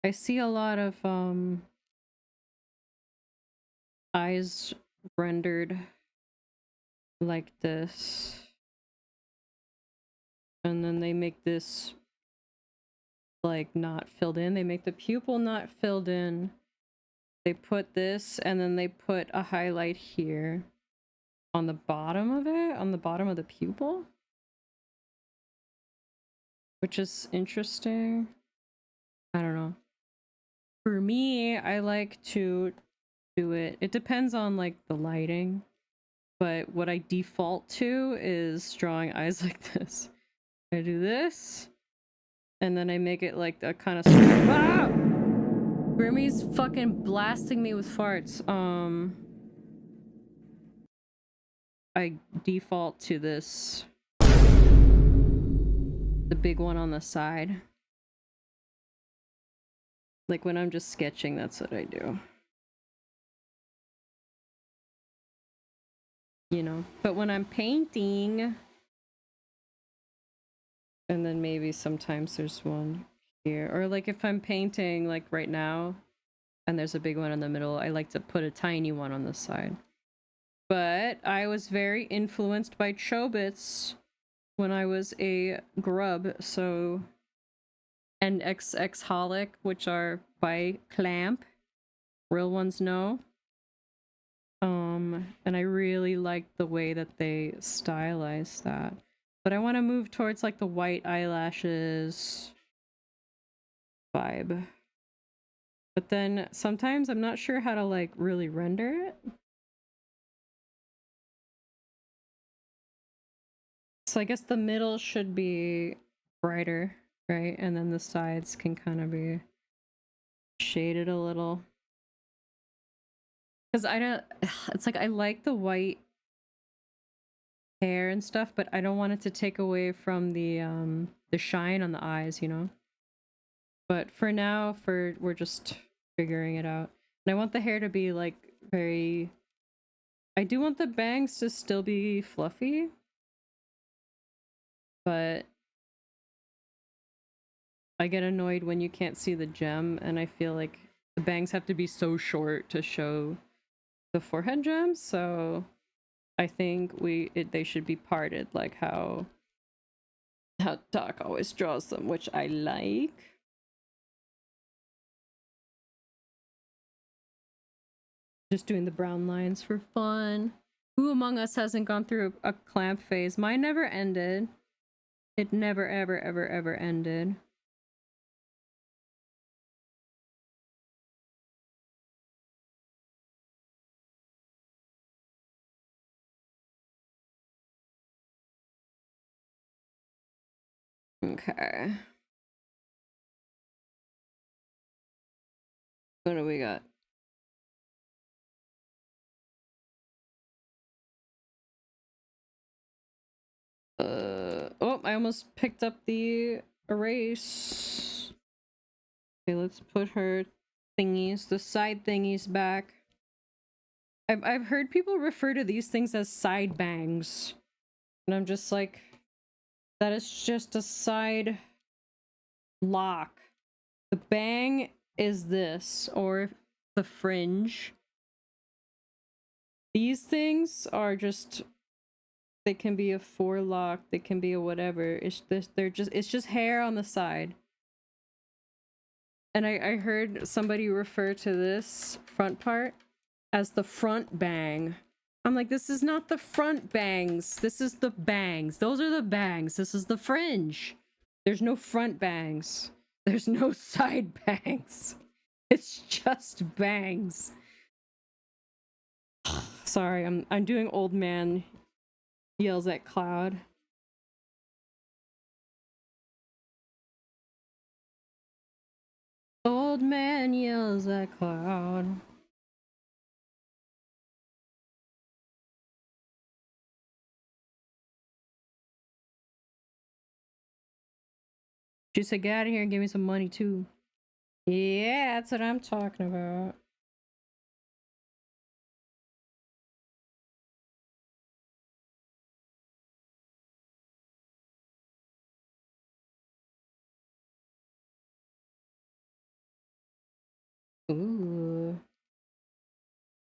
I see a lot of eyes rendered like this. And then they make this like not filled in. They make the pupil not filled in. They put this and then they put a highlight here on the bottom of it, on the bottom of the pupil. Which is interesting. I don't know. For me, I like to do it. It depends on like the lighting. But what I default to is drawing eyes like this. I do this. And then I make it like a kind of... Ah! Grimmy's fucking blasting me with farts. I default to this. The big one on the side. Like when I'm just sketching, that's what I do. You know, but when I'm painting, And then maybe sometimes there's one here. Or like if I'm painting like right now and there's a big one in the middle, I like to put a tiny one on the side. But I was very influenced by Chobits when I was a grub, so and XX-holic, which are by Clamp. Real ones know. And I really like the way that they stylize that. But I want to move towards like the white eyelashes vibe. But then sometimes I'm not sure how to like really render it. So I guess the middle should be brighter, right? And then the sides can kind of be shaded a little. Because I don't, it's like I like the white hair and stuff, but I don't want it to take away from the shine on the eyes, you know? But for now, we're just figuring it out. And I want the hair to be like very, I do want the bangs to still be fluffy, but I get annoyed when you can't see the gem, and I feel like the bangs have to be so short to show the forehead gem, so I think they should be parted like how Doc always draws them, which I like. Just doing the brown lines for fun. Who among us hasn't gone through a clamp phase? Mine never ended. It never, ever, ever, ever ended. Okay. What do we got? Oh, I almost picked up the erase. Okay, let's put her thingies, the side thingies back. I've heard people refer to these things as side bangs. And I'm just like, that is just a side lock. The bang is this, or the fringe. These things are just, they can be a forelock, they can be a whatever. It's just hair on the side. And I heard somebody refer to this front part as the front bang. I'm like, this is not the front bangs. This is the bangs. Those are the bangs. This is the fringe. There's no front bangs. There's no side bangs. It's just bangs. Sorry, I'm doing old man yells at cloud. Old man yells at cloud. She said, get out of here and give me some money too. Yeah, that's what I'm talking about. Ooh.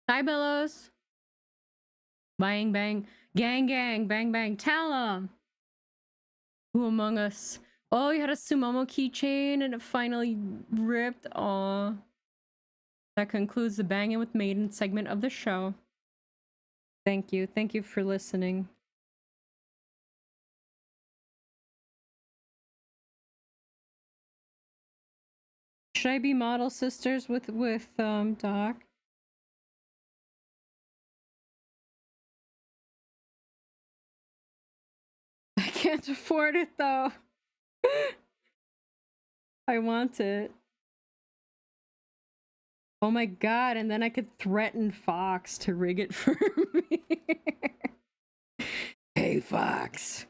Hi, Billows. Bang, bang. Gang, gang. Bang, bang. Tell 'em. Who among us? Oh, you had a Sumomo keychain and it finally ripped. Aw. That concludes the Bangin' with Maiden segment of the show. Thank you. Thank you for listening. Should I be model sisters with Doc? I can't afford it though. I want it. Oh my god, and then I could threaten Fox to rig it for me. Hey, Fox.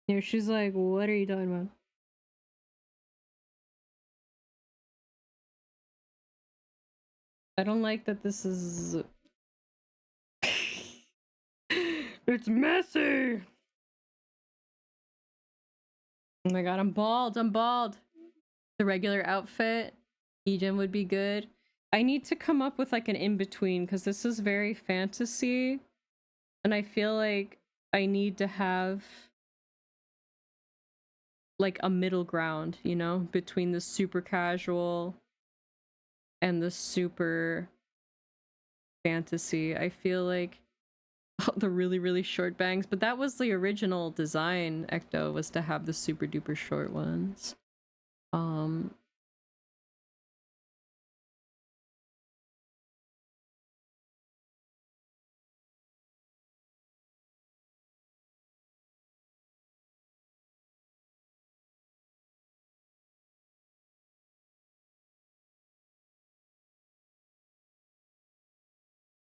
You know, she's like, what are you talking about? I don't like that this is... It's messy! Oh my god, I'm bald, I'm bald! The regular outfit, Ejin would be good. I need to come up with like an in-between, because this is very fantasy, and I feel like I need to have like a middle ground, you know, between the super casual and the super fantasy. I feel like the really, really short bangs, but that was the original design, Ecto, was to have the super duper short ones.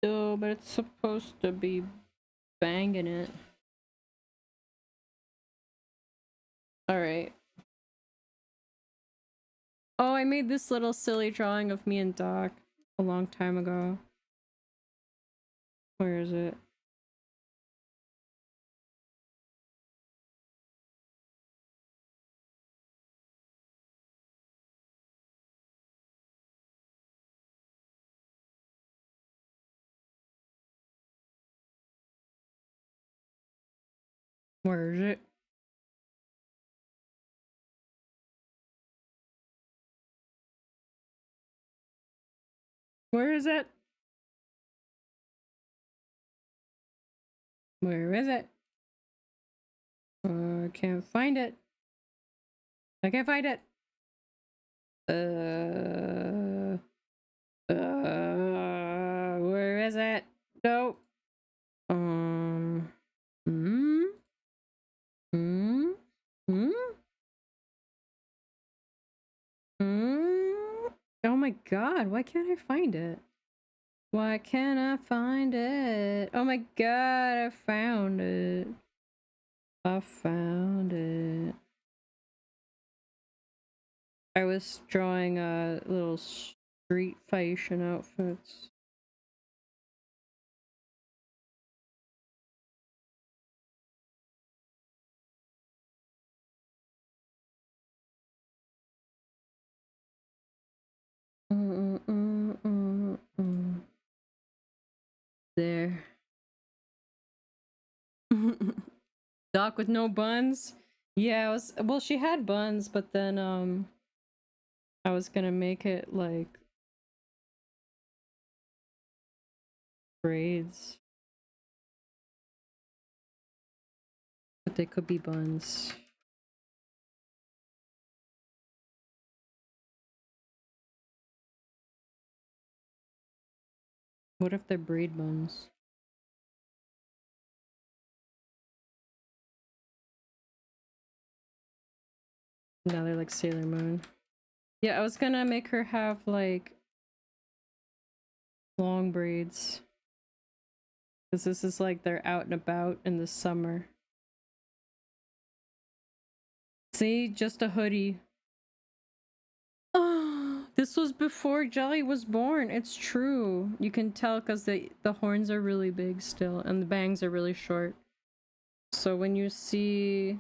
Oh, but it's supposed to be banging it. Alright. Oh, I made this little silly drawing of me and Doc a long time ago. Where is it? Where is it? Where is it? Where is it? I can't find it. I can't find it. Where is it? No. Hmm. Hmm. Hmm. Hmm. Oh my god, why can't I find it? Why can't I find it? Oh my god, I found it. I found it. I was drawing little street fashion outfits. There. Doc with no buns? Yeah, well, she had buns, but then I was gonna make it like braids. But they could be buns. What if they're braid buns? Now they're like Sailor Moon. Yeah, I was gonna make her have like long braids. Because this is like they're out and about in the summer. See, just a hoodie. Oh, this was before Jelly was born. It's true. You can tell because the horns are really big still and the bangs are really short. So when you see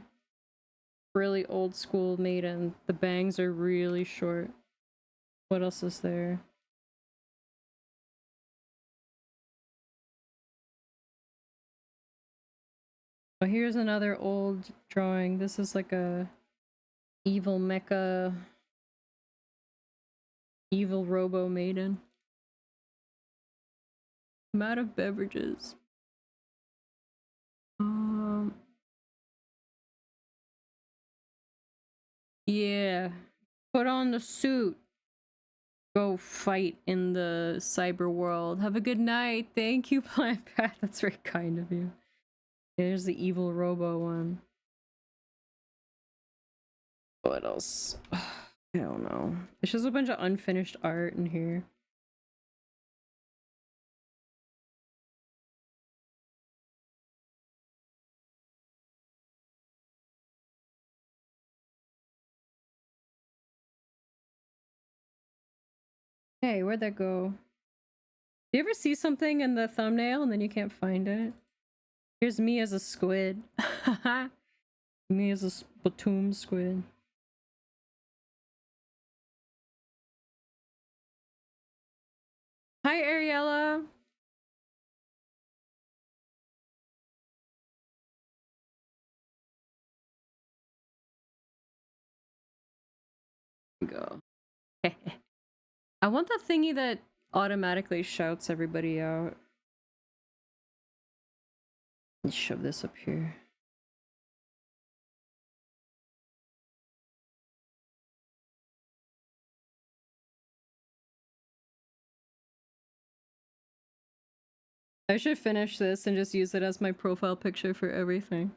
really old school maiden, the bangs are really short. What else is there? Oh, here's another old drawing. This is like a evil mecha, evil robo maiden. I'm out of beverages. Yeah. Put on the suit. Go fight in the cyber world. Have a good night. Thank you, Plant Pat. That's very kind of you. There's the evil robo one. What else? I don't know. It's just a bunch of unfinished art in here. Hey, where'd that go? Do you ever see something in the thumbnail and then you can't find it? Here's me as a squid. Me as a Splatoon squid. Hi, Ariella. Go. I want the thingy that automatically shouts everybody out. Let's shove this up here. I should finish this and just use it as my profile picture for everything.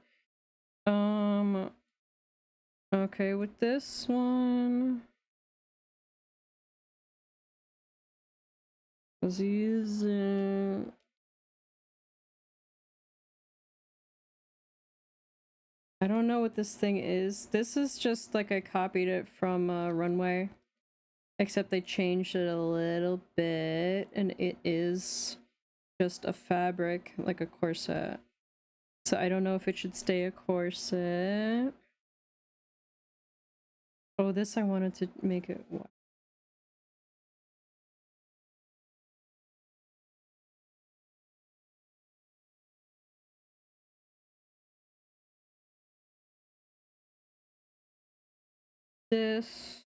Okay, with this one, I was using. I don't know what this thing is. This is just like I copied it from Runway, except they changed it a little bit, and it is just a fabric, like a corset. So I don't know if it should stay a corset. Oh, this I wanted to make it what? This,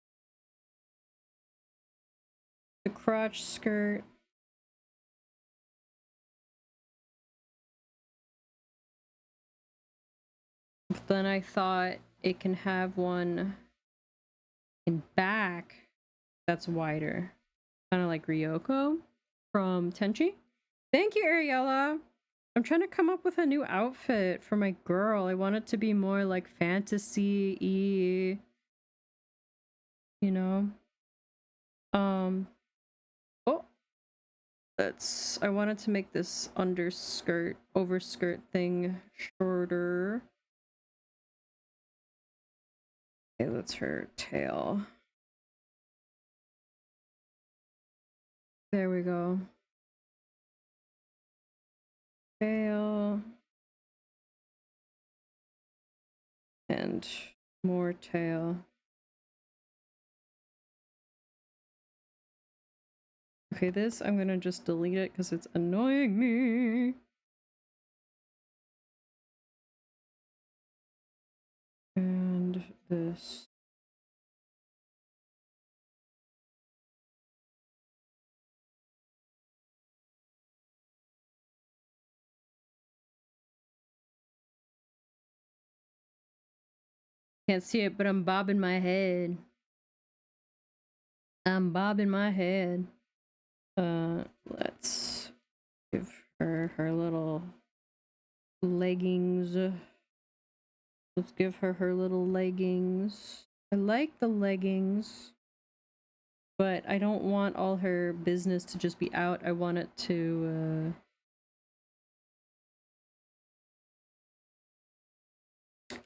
the crotch skirt. But then I thought it can have one in back that's wider. Kind of like Ryoko from Tenchi. Thank you, Ariella. I'm trying to come up with a new outfit for my girl. I want it to be more like fantasy-y, you know? Oh, I wanted to make this overskirt thing shorter. Okay, that's her tail. There we go. Tail. And more tail. Okay, this I'm gonna just delete it because it's annoying me. And this. Can't see it, but I'm bobbing my head. I'm bobbing my head. Let's give her her little leggings. Let's give her her little leggings. I like the leggings, but I don't want all her business to just be out. I want it to,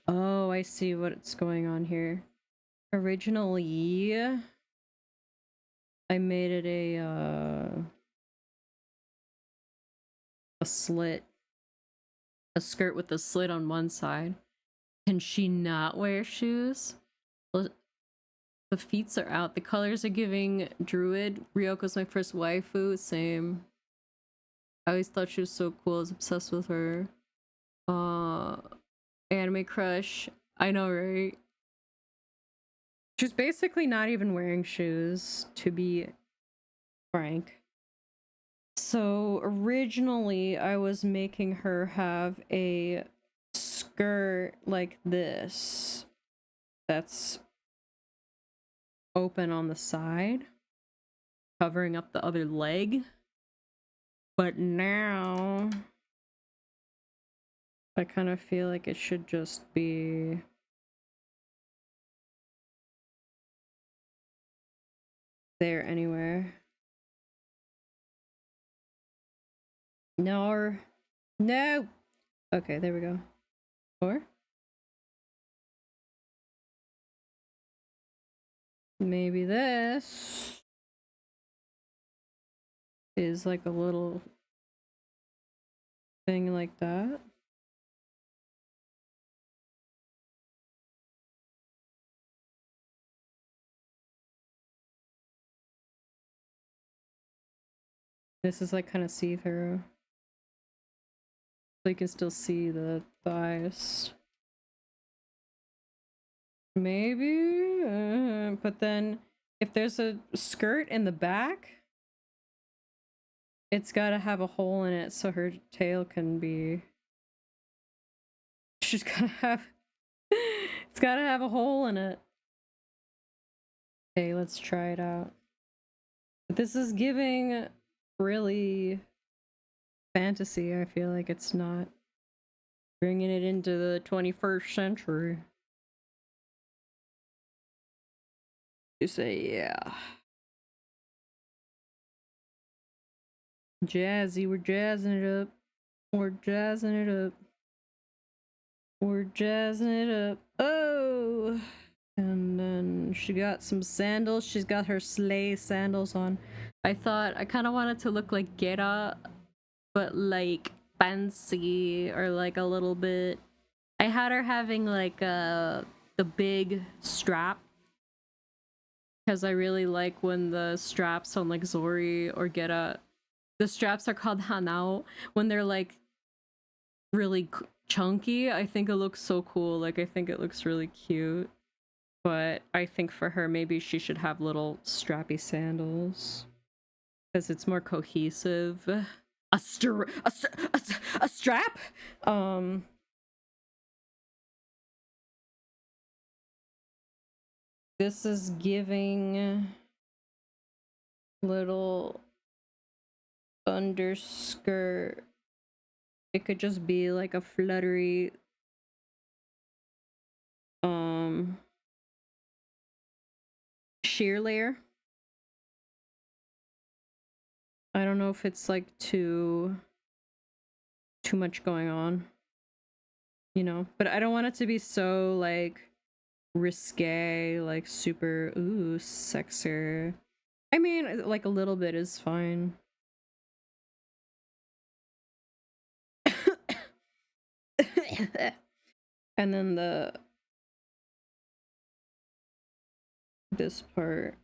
Oh, I see what's going on here. Originally, I made it a slit. A skirt with a slit on one side. Can she not wear shoes? Well, the feets are out. The colors are giving druid. Ryoko's my first waifu. Same. I always thought she was so cool. I was obsessed with her. Anime crush. I know, right? She's basically not even wearing shoes, to be frank. So originally I was making her have a skirt like this that's open on the side, covering up the other leg. But now I kind of feel like it should just be there anywhere. No. No. Okay, there we go. Or maybe this. is like a little thing like that. This is like kind of see-through. So you can still see the thighs. Maybe, but then if there's a skirt in the back, it's gotta have a hole in it so her tail can be. She's gotta have. It's gotta have a hole in it. Okay, let's try it out. But this is giving really fantasy. I feel like it's not bringing it into the 21st century. You say, yeah. Jazzy, we're jazzing it up. We're jazzing it up. We're jazzing it up. Oh! And then she got some sandals. She's got her sleigh sandals on. I thought I kind of wanted to look like Gera, but like fancy or like a little bit. I had her having like the big strap because I really like when the straps on like Zori or Gera, the straps are called Hanao, when they're like really chunky. I think it looks so cool. Like I think it looks really cute. But I think for her, maybe she should have little strappy sandals because it's more cohesive. A strap. This is giving little underskirt. It could just be like a fluttery sheer layer. I don't know if it's like too much going on, you know, but I don't want it to be so like risque, like super sexy. I mean, like a little bit is fine. And then this part.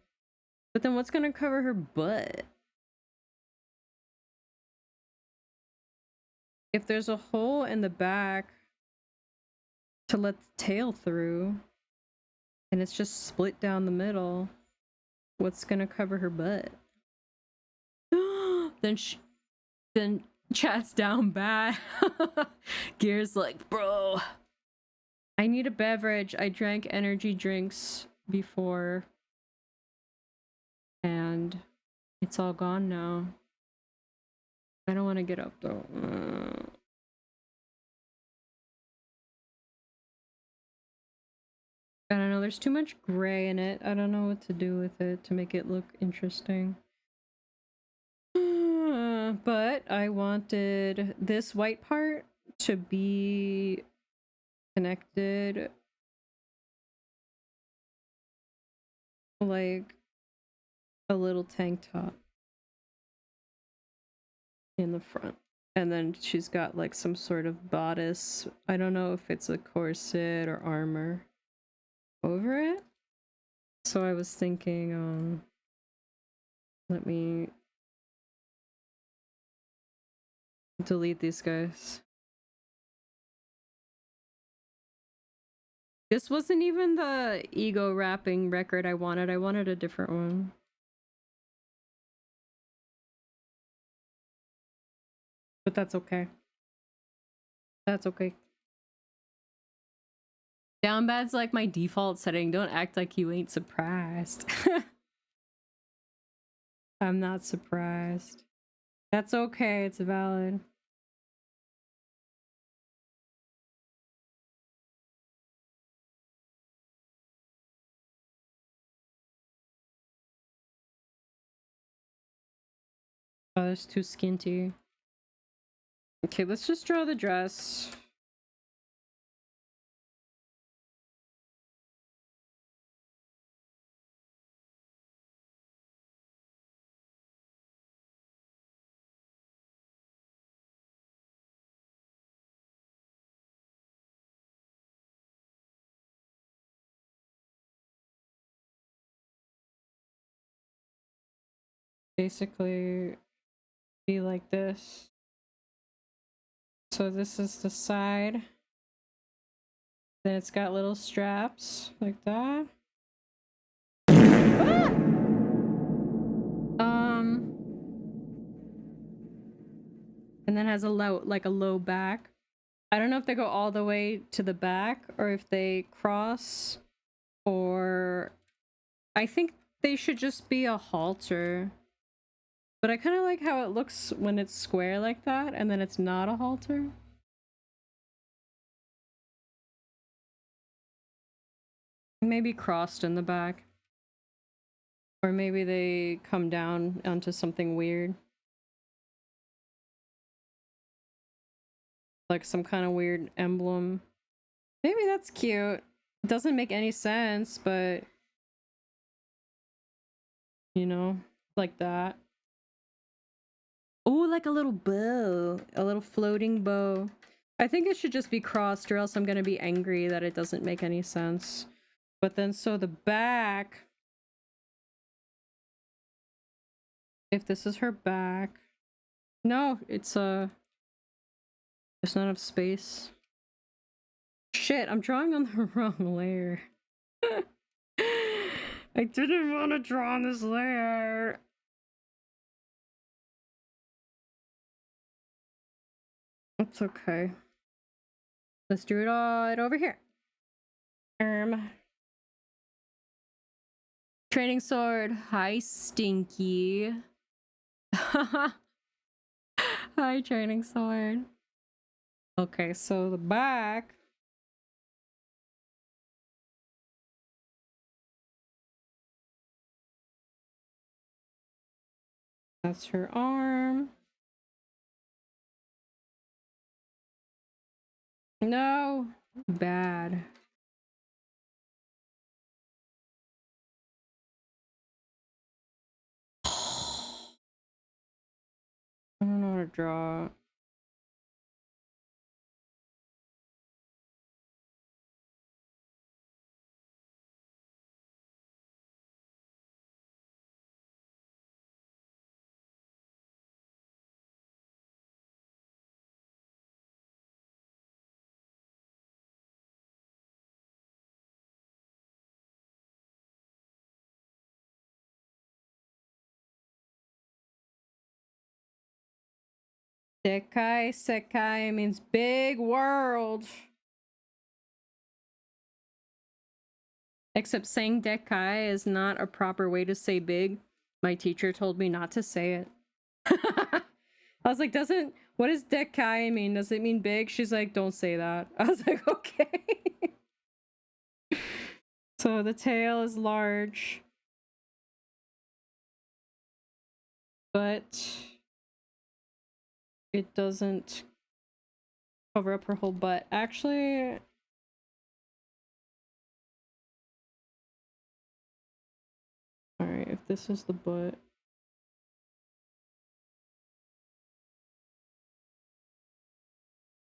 But then what's gonna cover her butt? If there's a hole in the back to let the tail through, and it's just split down the middle, what's gonna cover her butt? Then chat's down bad. Gear's like, bro, I need a beverage. I drank energy drinks before and it's all gone now. I don't want to get up though. I don't know, there's too much gray in it. I don't know what to do with it to make it look interesting. But I wanted this white part to be connected like a little tank top in the front. And then she's got like some sort of bodice. I don't know if it's a corset or armor over it. So I was thinking, let me delete these guys. This wasn't even the ego wrapping record I wanted. I wanted a different one. But that's okay. That's okay. Down bad's like my default setting. Don't act like you ain't surprised. I'm not surprised. That's okay. It's valid. Oh, that's too skinty. Okay, let's just draw the dress. basically be like this. So this is the side. Then it's got little straps like that. Ah! And then has a low back. I don't know if they go all the way to the back or if they cross, or I think they should just be a halter. But I kind of like how it looks when it's square like that and then it's not a halter. Maybe crossed in the back. Or maybe they come down onto something weird. Like some kind of weird emblem. Maybe that's cute. It doesn't make any sense, but you know, like that. Oh, like a little bow. A little floating bow. I think it should just be crossed or else I'm gonna be angry that it doesn't make any sense. But then so the back, if this is her back, no, it's there's not enough space. Shit, I'm drawing on the wrong layer. I didn't want to draw on this layer. It's okay. Let's do it all over here. Training sword. Hi, Stinky. Hi, training sword. Okay, so the back. That's her arm. No. Bad. I don't know how to draw. Sekai, Sekai means big world. Except saying Dekai is not a proper way to say big. My teacher told me not to say it. I was like, what does Dekai mean? Does it mean big? She's like, don't say that. I was like, okay. So the tail is large. But it doesn't cover up her whole butt. Actually, alright, if this is the butt.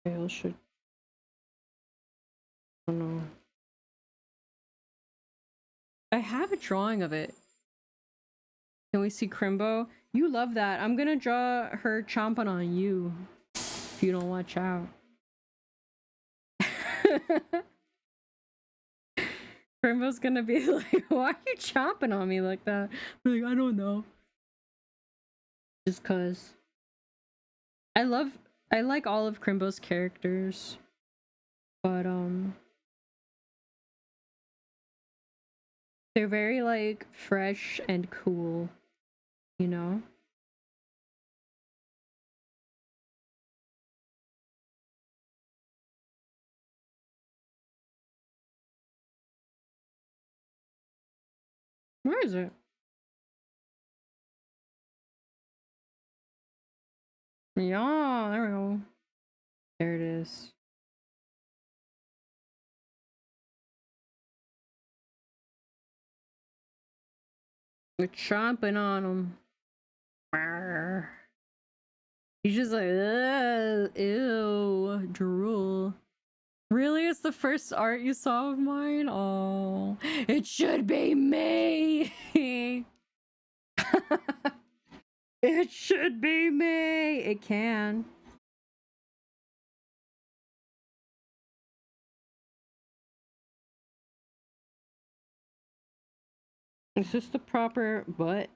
Tail should. I don't know. I have a drawing of it. Can we see Crimbo? You love that. I'm gonna draw her chomping on you if you don't watch out. Crimbo's gonna be like, why are you chomping on me like that? I'm like, I don't know. Just cause. I like all of Crimbo's characters. But they're very like fresh and cool, you know? Where is it? Yeah, there we go. There it is. We're chomping on him. He's just like, ugh, ew, drool. Really? It's the first art you saw of mine? Oh, it should be me. It should be me. It can. Is this the proper butt?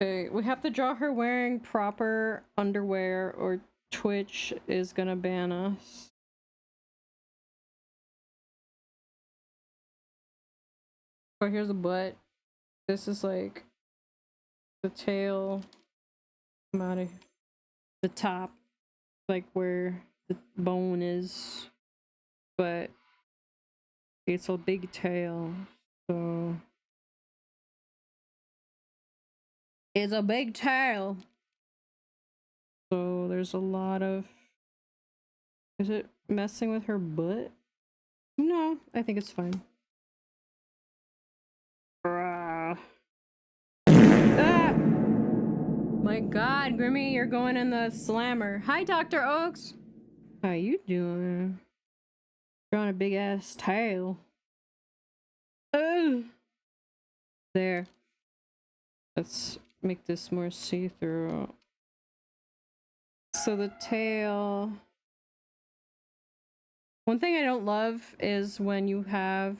Okay, we have to draw her wearing proper underwear or Twitch is gonna ban us. Oh, here's the butt. This is like the tail. I'm out of the top, like where the bone is, but it's a big tail, so it's a big tail. So there's a lot of. Is it messing with her butt? No, I think it's fine. Ah! My God, Grimmy, you're going in the slammer. Hi, Dr. Oaks. How you doing? Drawing a big ass tail. Ugh. There. Let's make this more see-through. So the tail. One thing I don't love is when you have.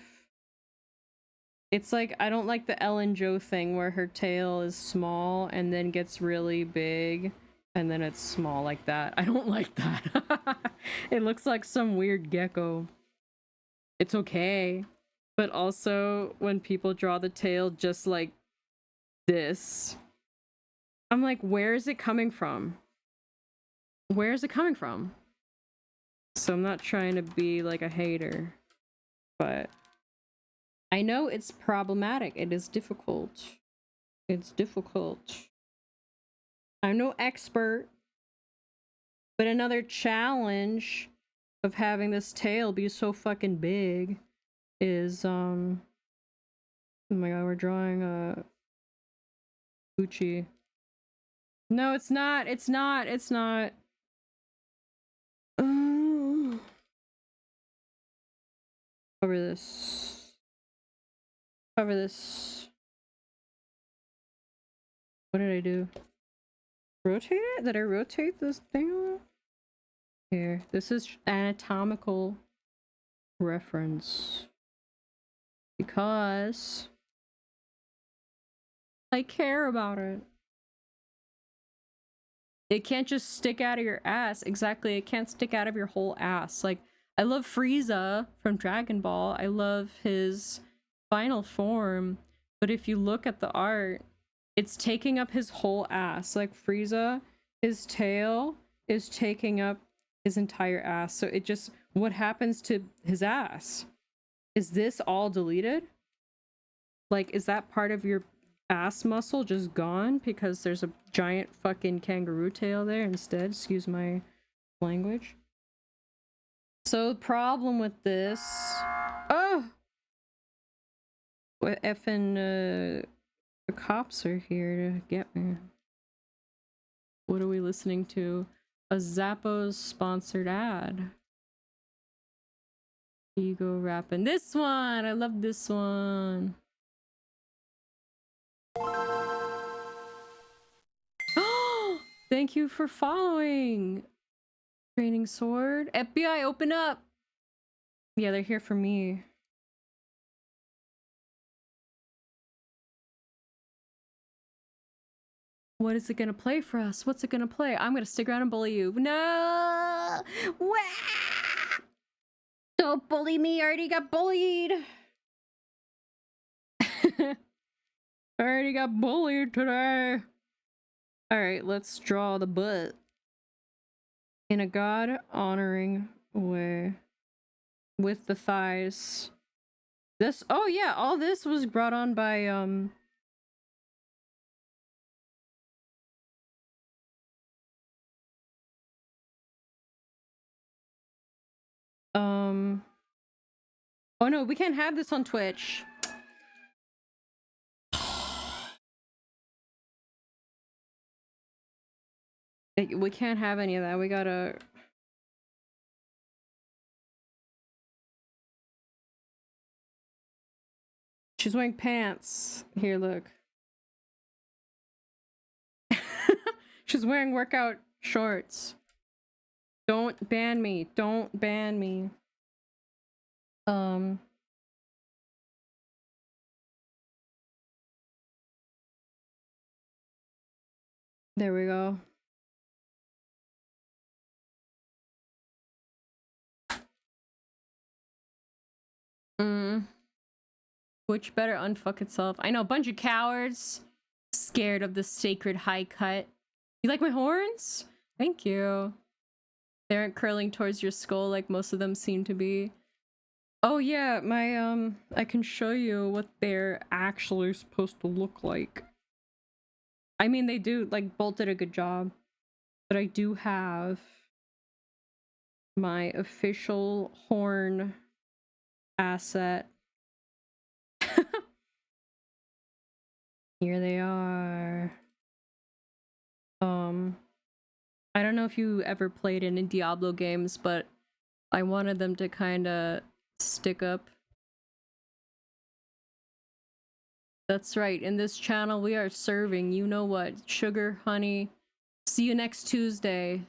It's like, I don't like the Ellen Jo thing where her tail is small and then gets really big and then it's small like that. I don't like that. It looks like some weird gecko. It's okay. But also, when people draw the tail just like this, I'm like, where is it coming from? Where is it coming from? So I'm not trying to be like a hater, but I know it's problematic. It is difficult. It's difficult. I'm no expert, but another challenge of having this tail be so fucking big is oh my God, we're drawing a Gucci. No, it's not. It's not. It's not. Cover this. Cover this. What did I do? Rotate it? Did I rotate this thing? Here. This is anatomical reference. Because I care about it. It can't just stick out of your ass. Exactly. It can't stick out of your whole ass. Like, I love Frieza from Dragon Ball. I love his final form. But if you look at the art, it's taking up his whole ass. Like Frieza, his tail is taking up his entire ass. So it just, what happens to his ass? Is this all deleted? Like, is that part of your ass muscle just gone because there's a giant fucking kangaroo tail there instead? Excuse my language. So the problem with this, oh, what effing the cops are here to get me. What are we listening to? A Zappos sponsored ad. Ego rapping. This one, I love this one. Thank you for following. Training sword. FBI, open up. Yeah, they're here for me. What is it gonna play for us? What's it gonna play? I'm gonna stick around and bully you. No! Wah! Don't bully me. I already got bullied. I already got bullied today. Alright, let's draw the butt in a God-honoring way. With the thighs. This, oh yeah, all this was brought on by, oh no, we can't have this on Twitch. We can't have any of that. We gotta... She's wearing pants. Here, look. She's wearing workout shorts. Don't ban me. Don't ban me. There we go. Which better unfuck itself? I know, a bunch of cowards. Scared of the sacred high cut. You like my horns? Thank you. They aren't curling towards your skull like most of them seem to be. Oh yeah, my I can show you what they're actually supposed to look like. I mean, they do, like, Bolt did a good job. But I do have my official horn asset. Here they are. I don't know if you ever played any Diablo games, but I wanted them to kind of stick up. That's right, in this channel we are serving, you know what, sugar, honey. See you next Tuesday.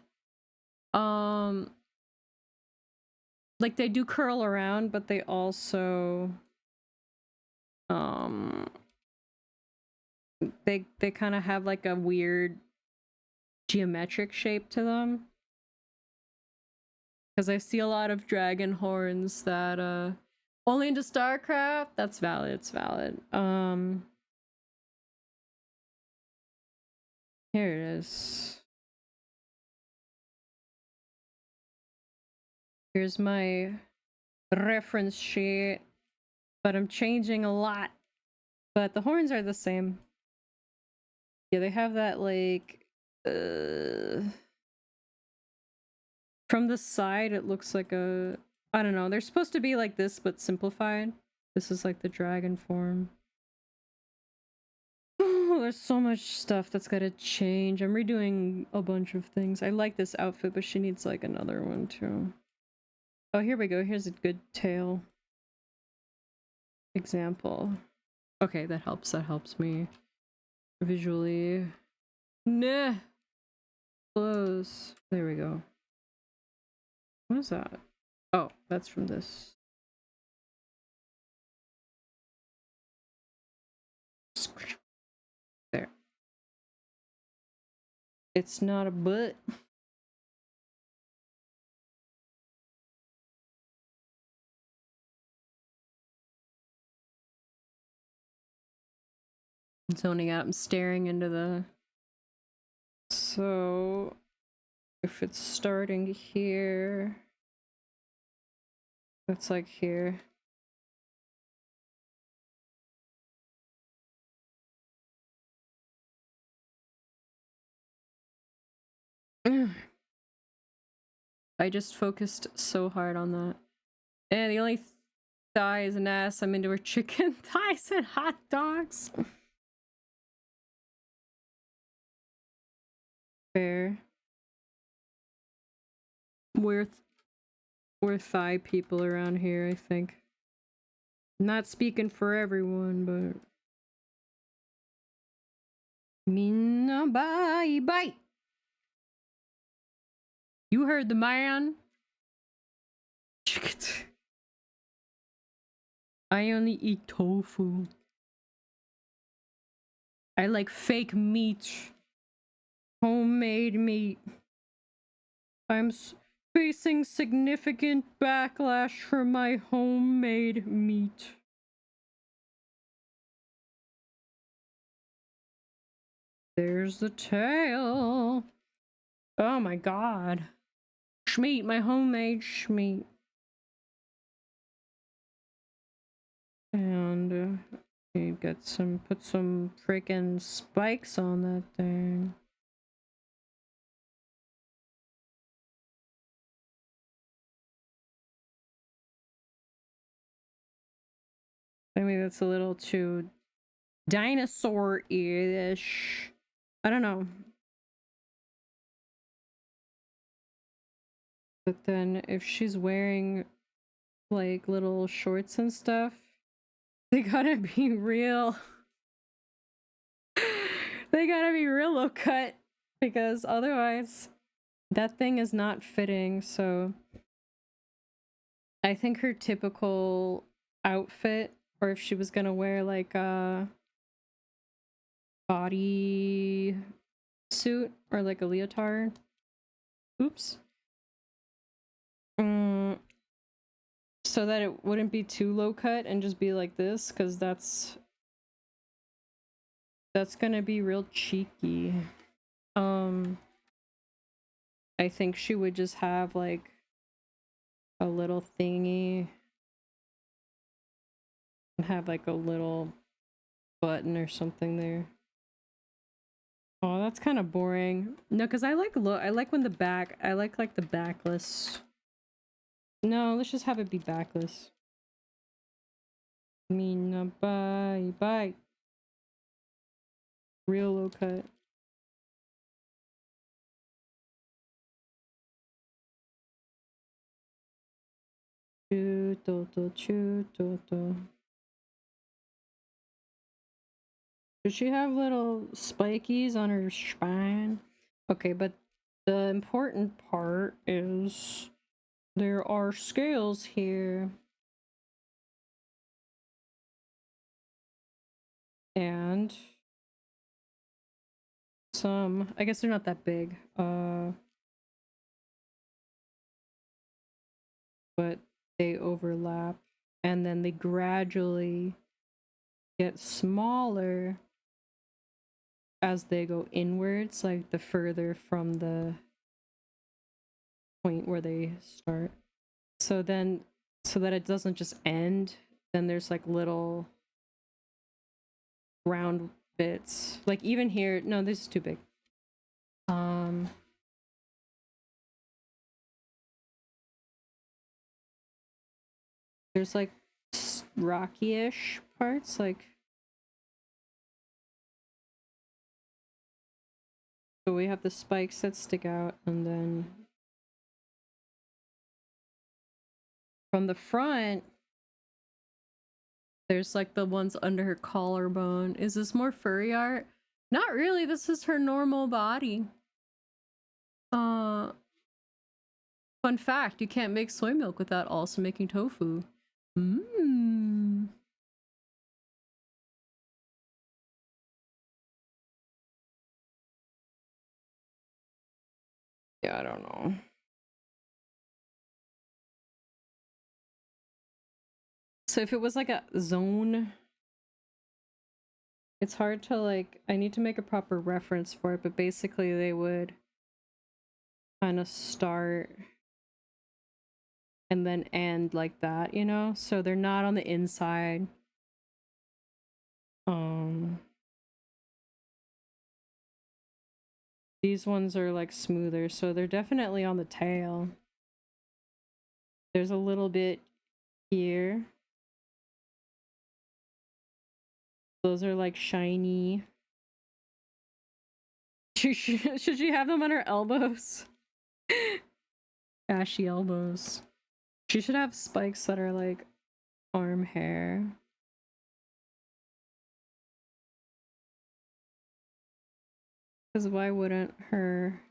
Like, they do curl around, but they also they kind of have like a weird geometric shape to them. Because I see a lot of dragon horns that only into StarCraft. That's valid, it's valid. Here it is. Here's my reference sheet, but I'm changing a lot. But the horns are the same. Yeah, they have that, like, from the side it looks like a, I don't know, they're supposed to be like this but simplified. This is like the dragon form. Oh, there's so much stuff that's gotta change. I'm redoing a bunch of things. I like this outfit, but she needs like another one too. Oh, here we go. Here's a good tail example. Okay, that helps. That helps me visually. Nah. Close. There we go. What is that? Oh, that's from this. There. It's not a butt. I'm zoning out. I'm staring into the... So... if it's starting here... it's like here. I just focused so hard on that. And the only thigh is an ass. I'm into her chicken thighs and hot dogs. Fair. We're thigh people around here, I think. Not speaking for everyone, but... Mina bye bye. You heard the man. I only eat tofu. I like fake meat. Homemade meat. I'm facing significant backlash for my homemade meat. There's the tail. Oh my god. Schmeat, my homemade schmeat. And you got put some freaking spikes on that thing. I mean, that's a little too dinosaur-ish. I don't know. But then if she's wearing like little shorts and stuff, they gotta be real. They gotta be real low cut. because otherwise that thing is not fitting. So I think her typical outfit, or if she was gonna wear like a body suit or like a leotard, oops, so that it wouldn't be too low cut and just be like this, because that's gonna be real cheeky. I think she would just have like a little thingy and have like a little button or something there. Oh, that's kind of boring. No, because I like when the back, I like the backless. No, let's just have it be backless. Mina, bye. Real low cut. Chutoto. Does she have little spikies on her spine? Okay, but the important part is there are scales here. And some, I guess they're not that big. But they overlap, and then they gradually get smaller as they go inwards, like the further from the point where they start. So then, so that it doesn't just end, then there's like little round bits. Like even here, no, this is too big. There's like rocky-ish parts, like. So we have the spikes that stick out, and then from the front, there's like the ones under her collarbone. Is this more furry art? Not really, this is her normal body. Fun fact, you can't make soy milk without also making tofu. Yeah, I don't know. So if it was like a zone, it's hard to like, I need to make a proper reference for it, but basically they would kind of start and then end like that, you know? So they're not on the inside. These ones are like smoother, so they're definitely on the tail. There's a little bit here. Those are like shiny. Should she have them on her elbows? Ashy elbows. She should have spikes that are like arm hair. Because why wouldn't her...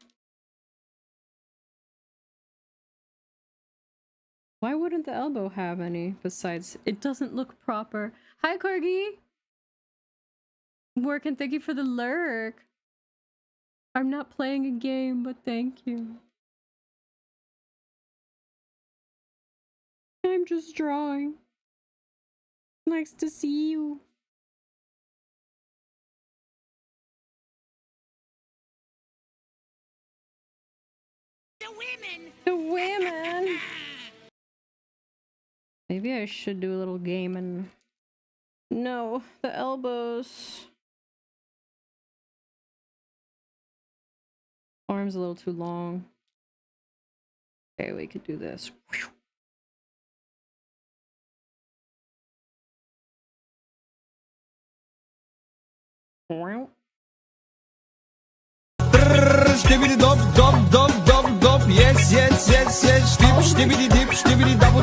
Why wouldn't the elbow have any? Besides, it doesn't look proper. Hi, Corgi! Working, thank you for the lurk. I'm not playing a game, but thank you. I'm just drawing. Nice to see you. The women! Maybe I should do a little gaming. No, the elbows. Arm's a little too long. Okay, we could do this. Stibidi dop dop dop dop dop yes yes yes yes stibidi dip stibidi double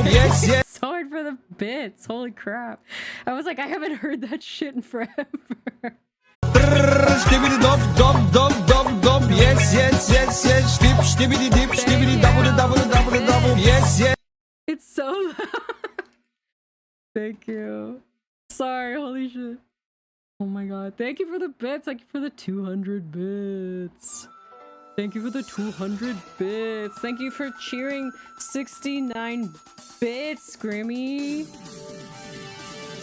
yes yes. It's hard for the bits. Holy crap! I was like, I haven't heard that shit in forever. Stibidi dop dop dop dop dop. Yes yes yes yes. Stibidi dip stibidi double double double double. Yes yes. It's so loud. Thank you. Sorry, holy shit. Oh my god. Thank you for the bits. Thank you for the 200 bits. Thank you for the 200 bits. Thank you for cheering 69 bits, Grimmy.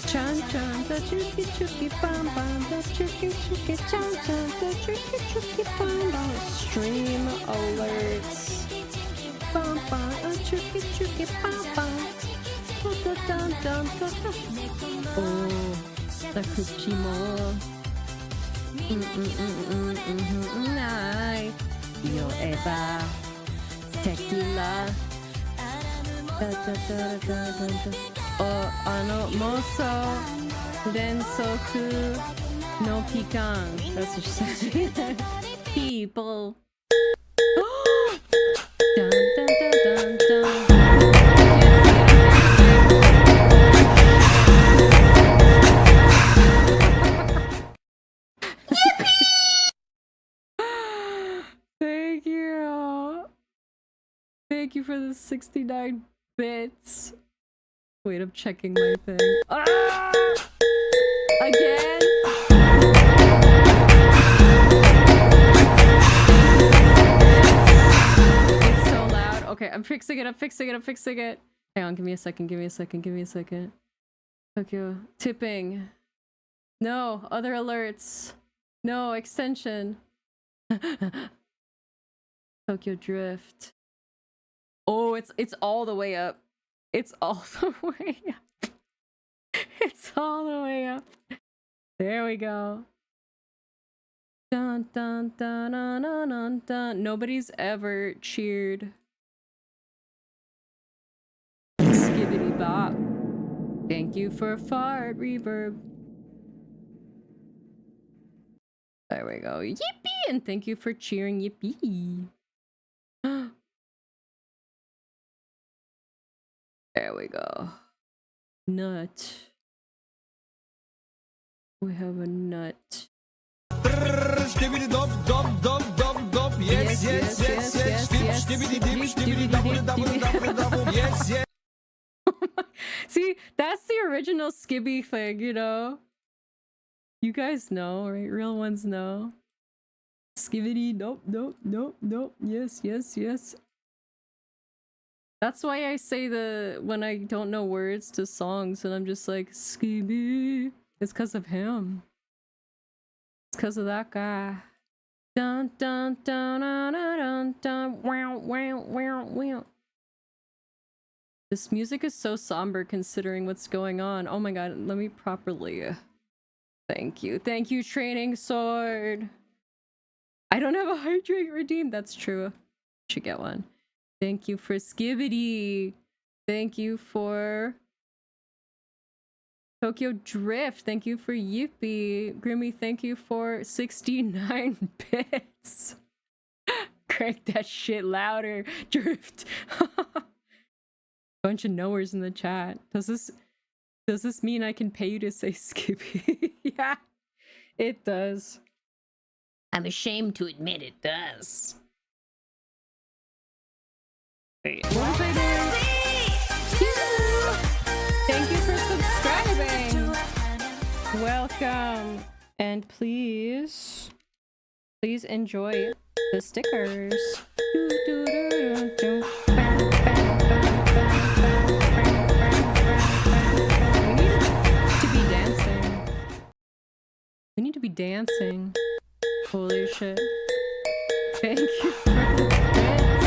Chan chan, the chuki chuki bam bam, the chuki chuki chan chan, the chuki chuki bam bam. Stream alerts. Bam bam, a chuki chuki bam bam. Dun dun dun dun. Oh, the kuchimo. Night. Yo Eva. Tequila. Da da da da da da. Moso Rensoku no Pikan. That's what she said. People. Dun, dun, dun, dun, dun. Thank you. Thank you for the 69 bits. Wait, I'm checking my thing. Ah! Again? It's so loud. Okay, I'm fixing it. I'm fixing it. I'm fixing it. Hang on, give me a second. Give me a second. Give me a second. Tokyo. Tipping. No. Other alerts. No. Extension. Tokyo Drift. Oh, it's all the way up. It's all the way up. It's all the way up. There we go. Dun dun dun dun dun dun dun. Nobody's ever cheered Skibbity Bop. Thank you for fart reverb. There we go. Yippee! And thank you for cheering Yippee. There we go. Nut. We have a nut. Stibidi dop dop dop dop dop. Yes yes yes yes. Stibidi dip stibidi double double double double. Yes yes. See, that's the original Skibby thing, you know? You guys know, right? Real ones know. Skibbity, nope, nope, nope, nope. Yes, yes, yes. That's why I say when I don't know words to songs and I'm just like, Skibby. It's because of him. It's because of that guy. Dun dun dun dun dun dun dun. Wow, wow, wow, wow. This music is so somber considering what's going on. Oh my god, let me properly. Thank you. Thank you, Training Sword. I don't have a hydrate redeem. That's true. Should get one. Thank you for Skibbity. Thank you for Tokyo Drift. Thank you for Yippee. Grimmy, thank you for 69 bits. Crank that shit louder. Drift. Bunch of knowers in the chat. Does this mean I can pay you to say Skippy? Yeah, it does. I'm ashamed to admit it does. Wait, what was I doing? Thank you for subscribing. Welcome. And please enjoy the stickers. We need to be dancing. Holy shit. Thank you for the bits.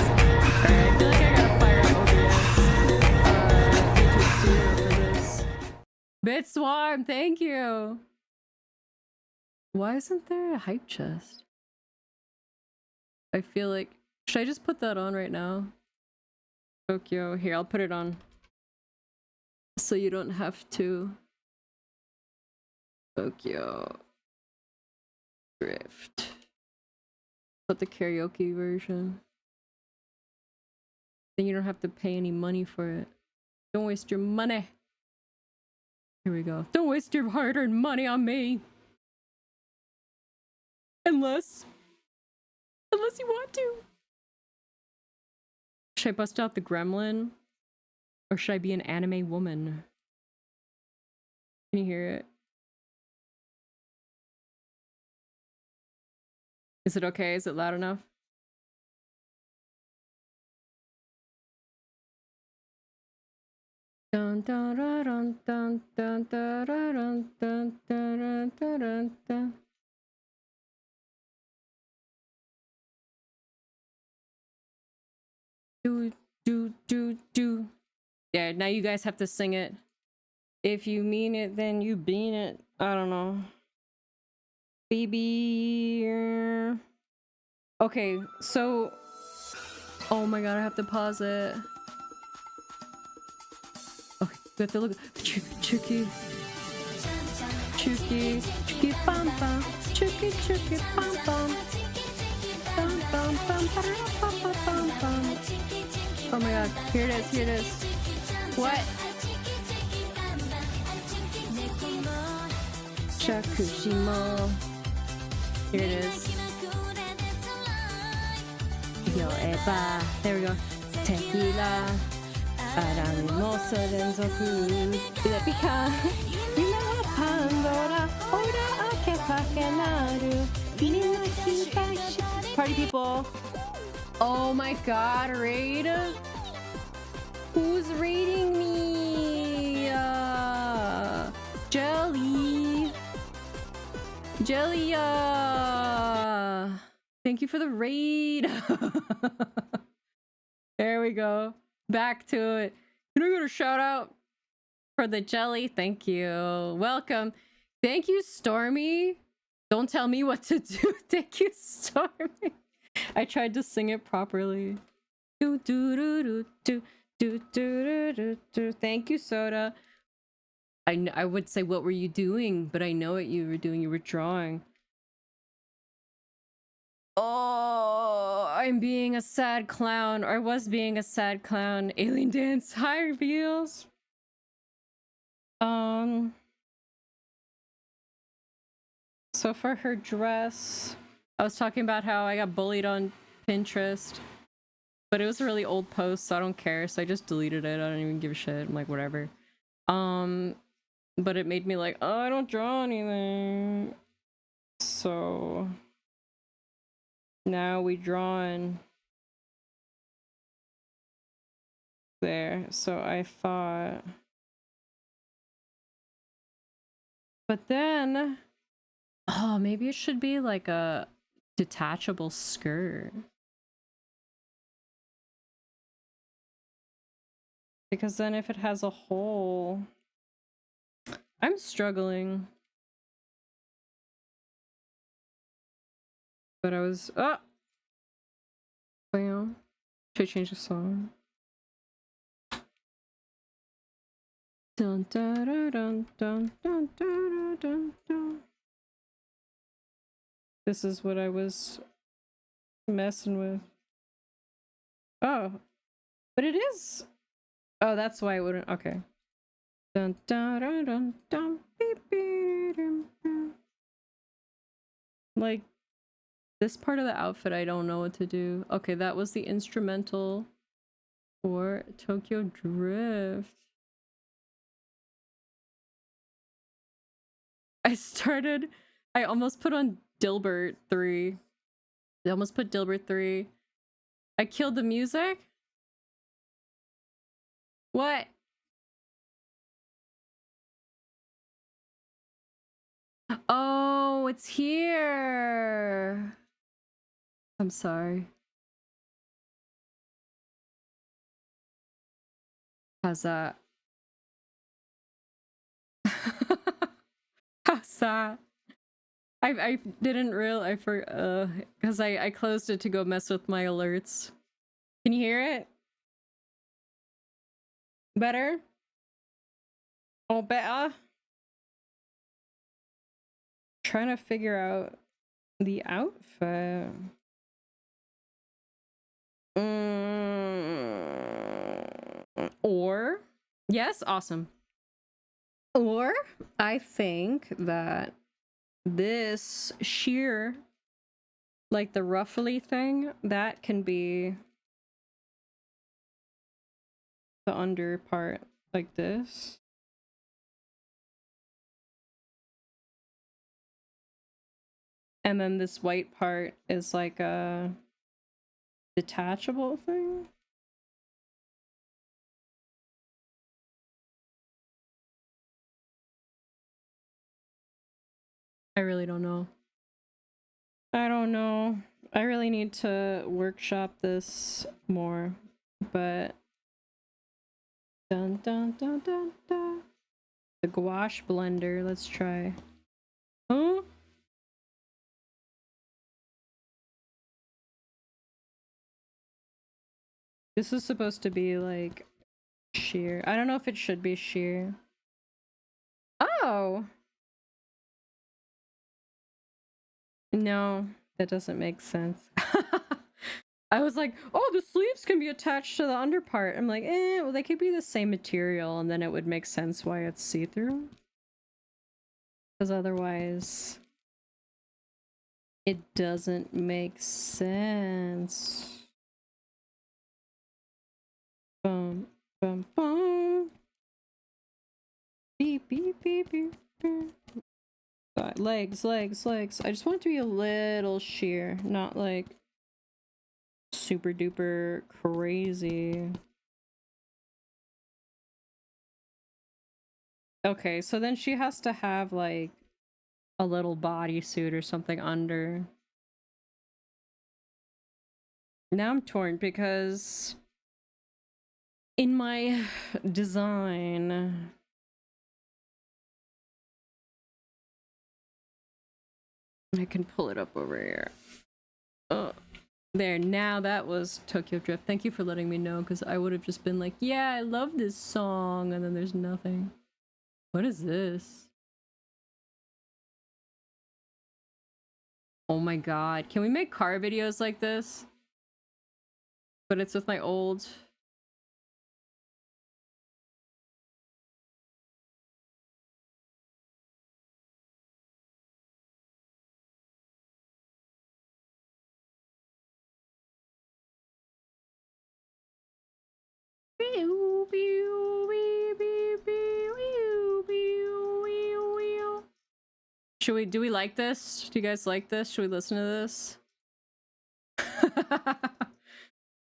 Alright, I feel like I gotta fire up OBS. YouTube Studio for this. Bit Swarm, thank you! Why isn't there a hype chest? I feel like... Should I just put that on right now? Tokyo. Here, I'll put it on. So you don't have to... Tokyo... Drift. But the karaoke version. Then you don't have to pay any money for it. Don't waste your money. Here we go. Don't waste your hard-earned money on me. Unless you want to. Should I bust out the gremlin? Or should I be an anime woman? Can you hear it? Is it okay? Is it loud enough? Dun dun dun dun dun dun dun dun dun dun dun. Do. Yeah, now you guys have to sing it. If you mean it, then you mean it. I don't know. Baby. Okay, so. Oh my god, I have to pause it. Okay, we have to look. Chucky. Bum bum. Chucky bum bum. Bum bum bum bum bum. Oh my god, here it is. What? Shakushimo. Here it is. Yo Eva. There we go. Tequila. Hermoso renzoku. Lepika. Yuna Pandora. Ora ake pakenaru. Party people. Oh my god, raid? Who's raiding me? Jelly. Thank you for the raid. There we go. Back to it. Can I get a shout out for the jelly? Thank you. Welcome. Thank you, Stormy. Don't tell me what to do. Thank you, Stormy. I tried to sing it properly. Do do do do do do do do do. Thank you, Soda. I would say, what were you doing? But I know what you were doing. You were drawing. Oh, I'm being a sad clown. Or I was being a sad clown. Alien dance. Hi, reveals. So for her dress, I was talking about how I got bullied on Pinterest, but it was a really old post, so I don't care. So I just deleted it. I don't even give a shit. I'm like, whatever. But it made me like, oh, I don't draw anything. So now we drawn there. So I thought, but then, oh, maybe it should be like a detachable skirt. Because then if it has a hole, I'm struggling. But I was, bam. Should I change the song? Dun dun dun dun dun dun dun dun dun. This is what I was messing with. Oh, but it is. Oh, that's why it wouldn't. Okay. Dun dun dun dun dun. Beep, beep, dum, dum. Like this part of the outfit, I don't know what to do. Okay, that was the instrumental for Tokyo Drift. I almost put on Dilbert 3. I almost put Dilbert 3. I killed the music? What? Oh, it's here. I'm sorry. How's that? How's that? I didn't real because I closed it to go mess with my alerts. Can you hear it? Better? Oh, better? Trying to figure out the outfit. Or yes, awesome. Or I think that this sheer like the ruffly thing, that can be the under part, like this. And then this white part is like a detachable thing. I really don't know. I don't know. I really need to workshop this more, but dun dun dun dun dun. The gouache blender, let's try. Huh? This is supposed to be like sheer. I don't know if it should be sheer. Oh! No, that doesn't make sense. I was like, oh, the sleeves can be attached to the under part. I'm like, well, they could be the same material, and then it would make sense why it's see-through. Because otherwise, it doesn't make sense. Bum, bum, bum. Beep, beep, beep, beep, beep. God, legs, legs, legs. I just want it to be a little sheer, not like super duper crazy. Okay, so then she has to have like a little bodysuit or something under. Now I'm torn because in my design, I can pull it up over here. Oh, there. Now that was Tokyo Drift. Thank you for letting me know, because I would have just been like, yeah, I love this song, and then there's nothing. What is this? Oh my god. Can we make car videos like this? But it's with my old... Do we like this? Do you guys like this? Should we listen to this?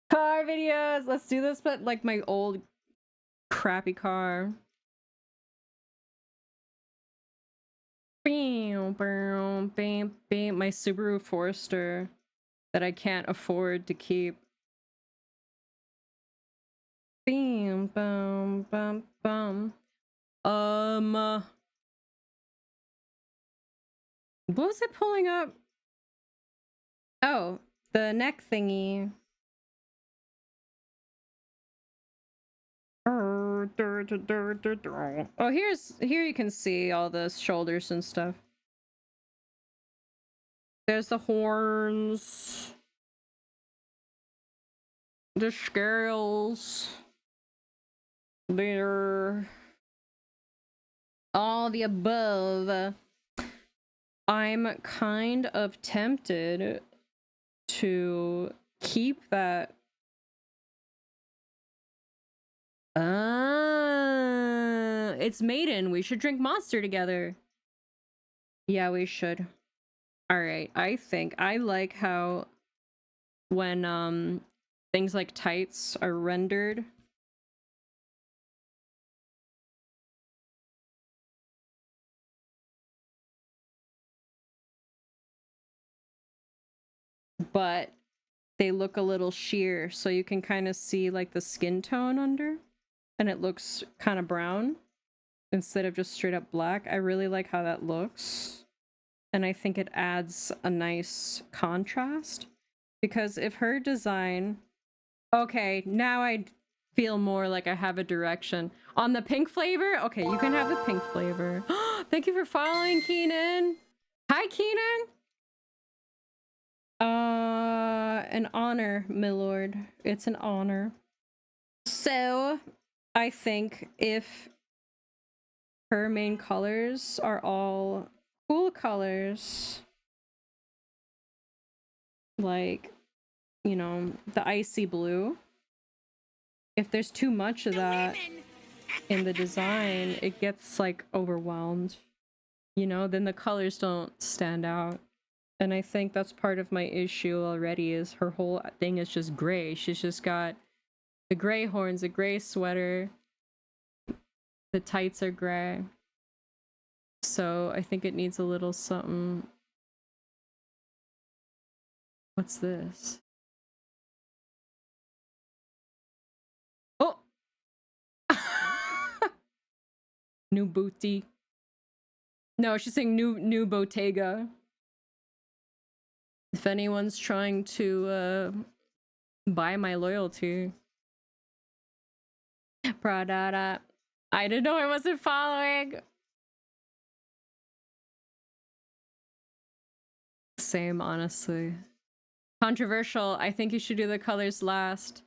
Car videos! Let's do this, but like my old crappy car. Bam, bam, bam, bam. My Subaru Forester that I can't afford to keep. Bam, bam, bam, bam. What was it pulling up? Oh, the neck thingy. Oh, here you can see all the shoulders and stuff. There's the horns. The scales. There. All the above. I'm kind of tempted to keep that. It's Maiden. We should drink Monster together. Yeah, we should. Alright, I think I like how when things like tights are rendered. But they look a little sheer, so you can kind of see like the skin tone under, and it looks kind of brown instead of just straight up black. I really like how that looks, and I think it adds a nice contrast, because if her design... Okay, now I feel more like I have a direction. On the pink flavor? Okay, you can have the pink flavor. Thank you for following, Keenan. Hi, Keenan. An honor, my lord. It's an honor. So, I think if her main colors are all cool colors, like, you know, the icy blue. If there's too much of that in the design, it gets like overwhelmed. You know, then the colors don't stand out. And I think that's part of my issue already, is her whole thing is just gray. She's just got the gray horns, a gray sweater. The tights are gray. So I think it needs a little something. What's this? Oh! New booty. No, she's saying new Bottega. If anyone's trying to buy my loyalty. Pradada. I didn't know I wasn't following. Same, honestly. Controversial. I think you should do the colors last.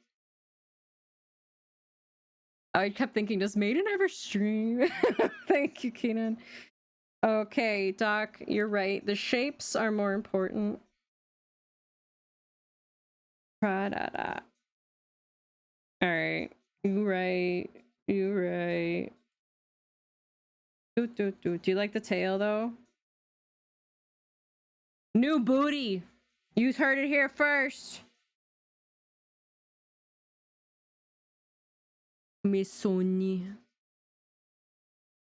I kept thinking, does Maiden ever stream? Thank you, Keenan. Okay, Doc, you're right. The shapes are more important. Alright. You right. You right. Do you like the tail, though? New booty! You heard it here first! Mi sogni.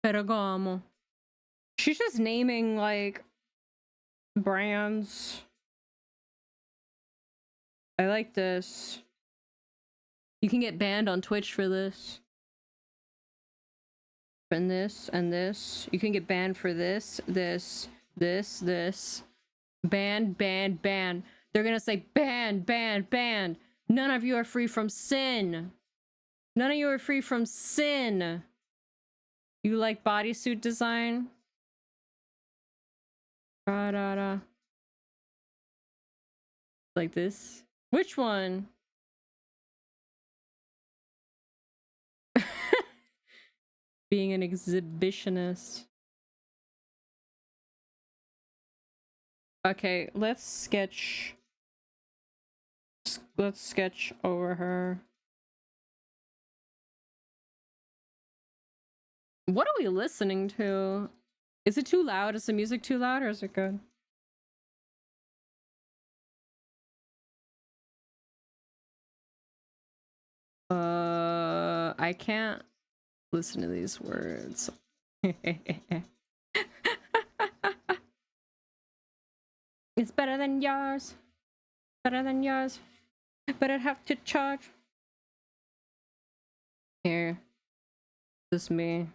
Ferragamo. She's just naming, like, brands. I like this. You can get banned on Twitch for this. And this, and this. You can get banned for this. Ban. They're gonna say ban. None of you are free from sin. None of you are free from sin. You like bodysuit design? Like this? Which one? Being an exhibitionist. Okay, let's sketch over her. What are we listening to? Is it too loud? Is the music too loud, or is it good? I can't listen to these words. It's better than yours. Better than yours. But I'd have to charge. Here. This is me.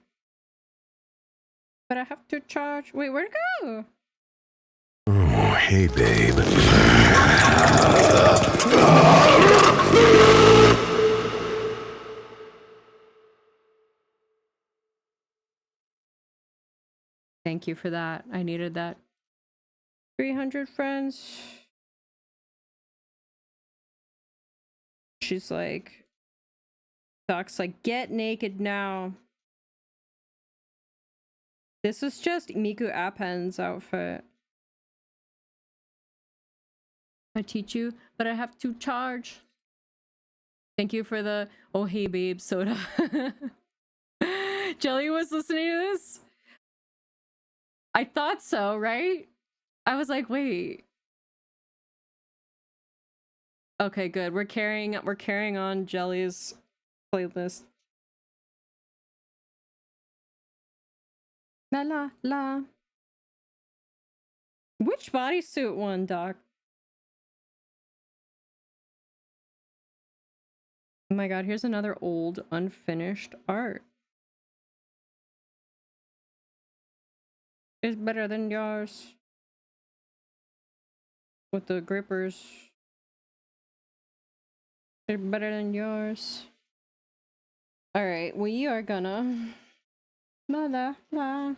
But I have to charge. Wait, where'd it go? Oh, hey, babe. Thank you for that. I needed that. 300 friends. She's like... Doc's like, get naked now. This is just Miku Appen's outfit. I teach you, but I have to charge. Thank you for the oh hey babe soda. Jelly was listening to this? I thought so, right? I was like, wait. Okay, good. We're carrying on Jelly's playlist. La la la. Which bodysuit one, Doc? Oh my god, here's another old, unfinished art. It's better than yours. With the grippers. They're better than yours. Alright, we are gonna... La la la.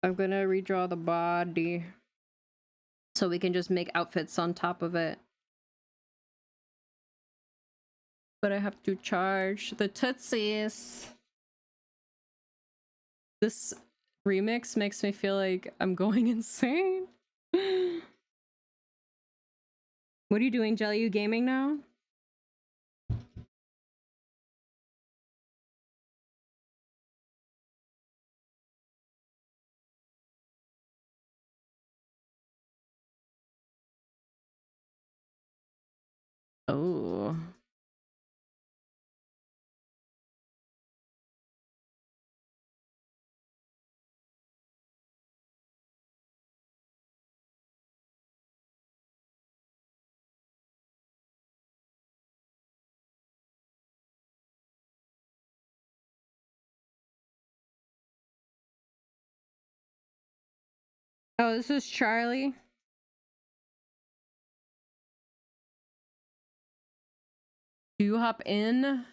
I'm gonna redraw the body. So we can just make outfits on top of it. but I have to charge the Tootsies. This remix makes me feel like I'm going insane. What are you doing, Jelly? You gaming now? Oh. Oh, this is Charlie. Do you hop in?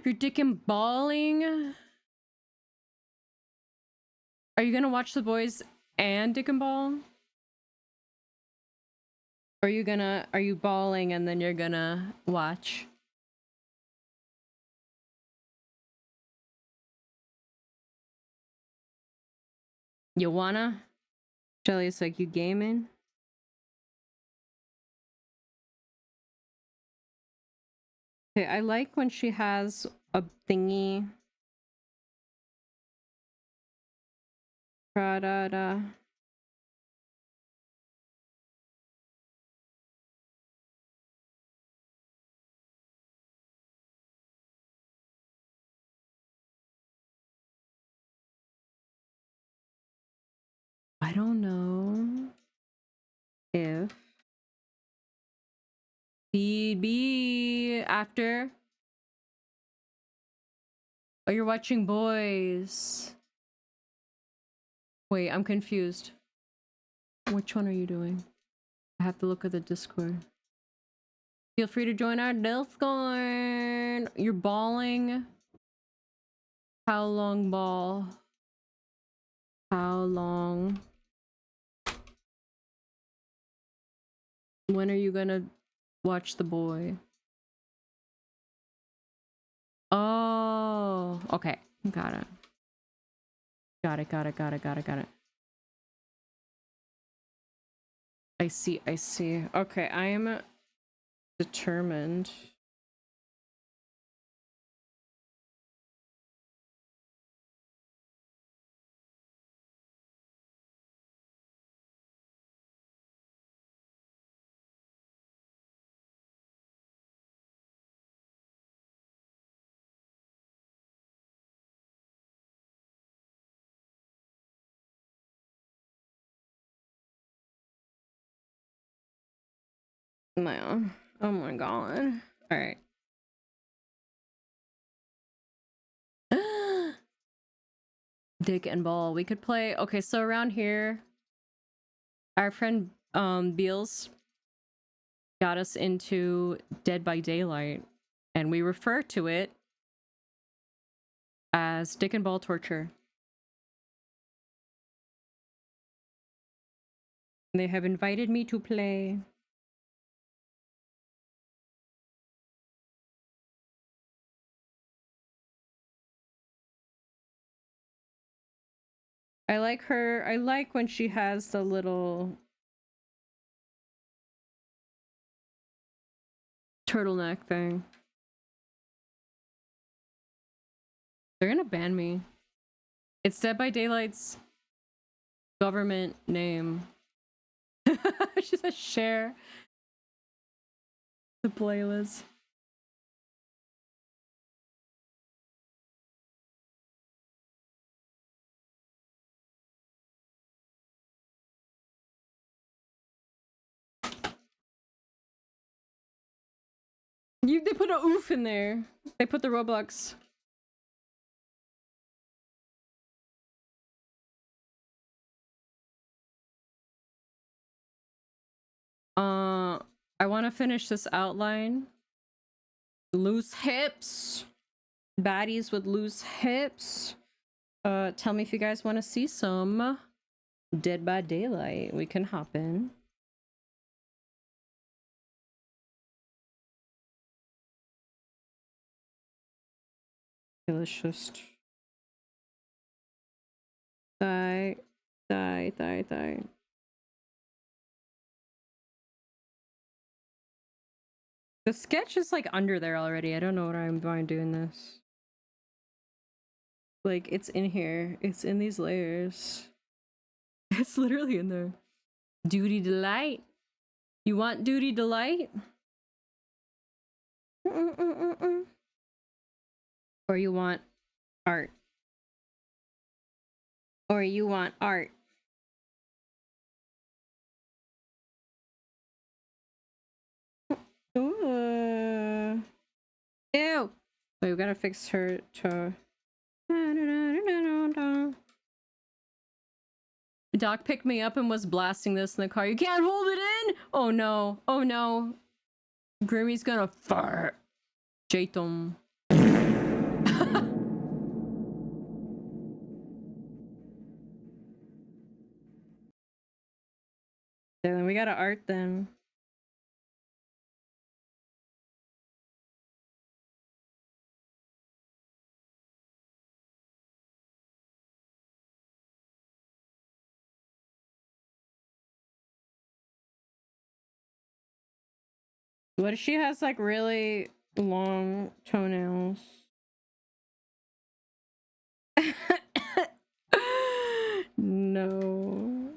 You're dick and balling. Are you gonna watch The Boys and Dick and Ball? Or are you balling and then you're gonna watch? You wanna? Jelly's like, you gaming? Okay, I like when she has a thingy. Da-da-da. I don't know if BB after. Oh, you're watching Boys. Wait, I'm confused. Which one are you doing? I have to look at the Discord. Feel free to join our Discord. You're balling. How long ball? How long? When are you gonna watch The Boy? Oh, okay. Got it. Got it. I see. Okay, I am determined. Oh my god. Alright. Dick and ball. We could play. Okay, so around here, our friend Beals got us into Dead by Daylight, and we refer to it as dick and ball torture. They have invited me to play. I like her. I like when she has the little turtleneck thing. They're gonna ban me. It's Dead by Daylight's government name. She says share the playlist. They put a oof in there. They put the Roblox. I want to finish this outline. Loose hips. Baddies with loose hips. Tell me if you guys want to see some Dead by Daylight. We can hop in. Okay, let's just die. The sketch is like under there already. I don't know what I'm going to do in this. Like, it's in here. It's in these layers. It's literally in there. Duty delight. You want duty delight? Or you want art? Or you want art? Ooh. Ew. Wait, we gotta fix her to. Doc picked me up and was blasting this in the car. You can't hold it in! Oh no. Oh no. Grimmy's gonna fart. Jatum. Then we gotta art then. What if she has like really long toenails? No.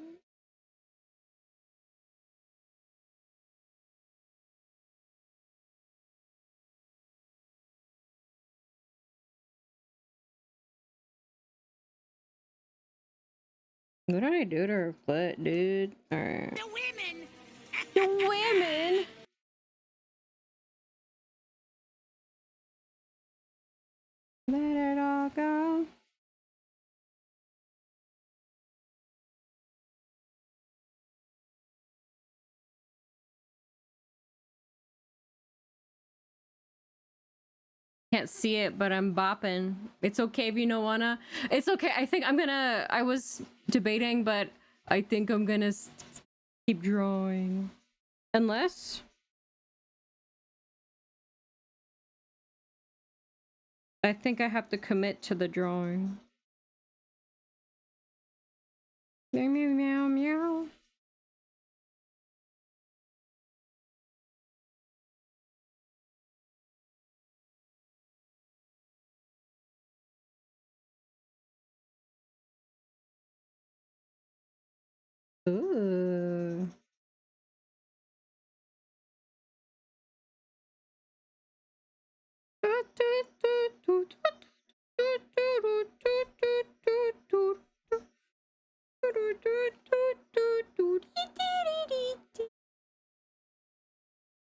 What did I do to her foot, dude? Alright. The women! The women! Let it all go. Can't see it, but I'm bopping. It's okay if you don't wanna. It's okay. I think I'm gonna. I was debating, but I think I'm gonna keep drawing. Unless. I think I have to commit to the drawing. Meow, meow, meow, meow. Ooh.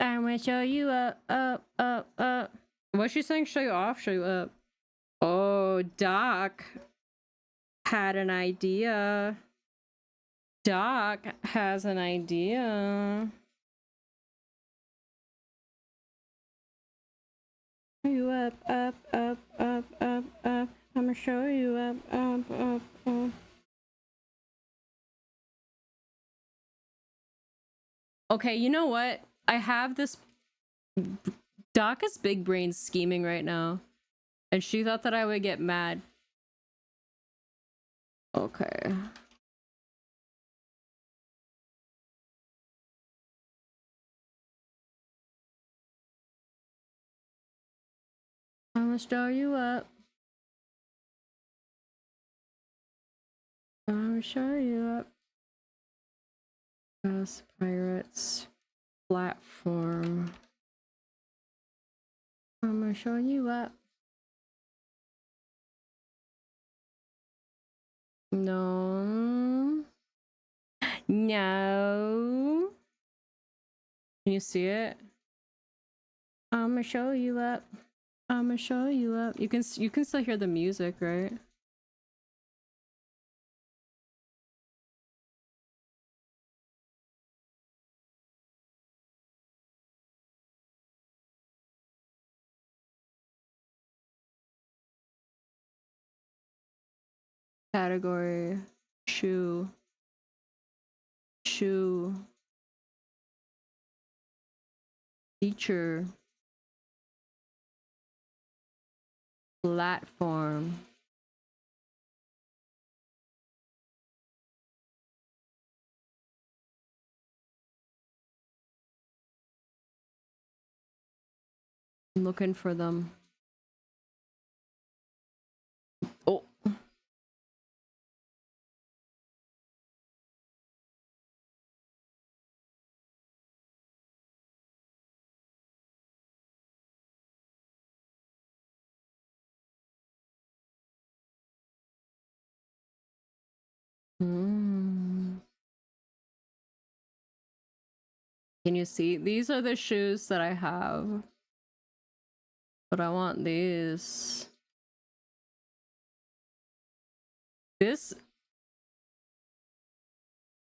I'm gonna show you up. What's she saying? Show you off, show you up. Oh, Doc had an idea. Doc has an idea. Show you up. I'm gonna show you up. Okay, you know what? I have this. Doc is big brain scheming right now. And she thought that I would get mad. Okay. I'm gonna show you up. I'm gonna show you up. Us Pirates platform. I'm gonna show you up. No. No. Can you see it? I'm gonna show you up. I'm gonna show you up. You can still hear the music, right? Category shoe. Teacher. Platform. I'm looking for them. Oh. Mm. Can you see? These are the shoes that I have. But I want these. This.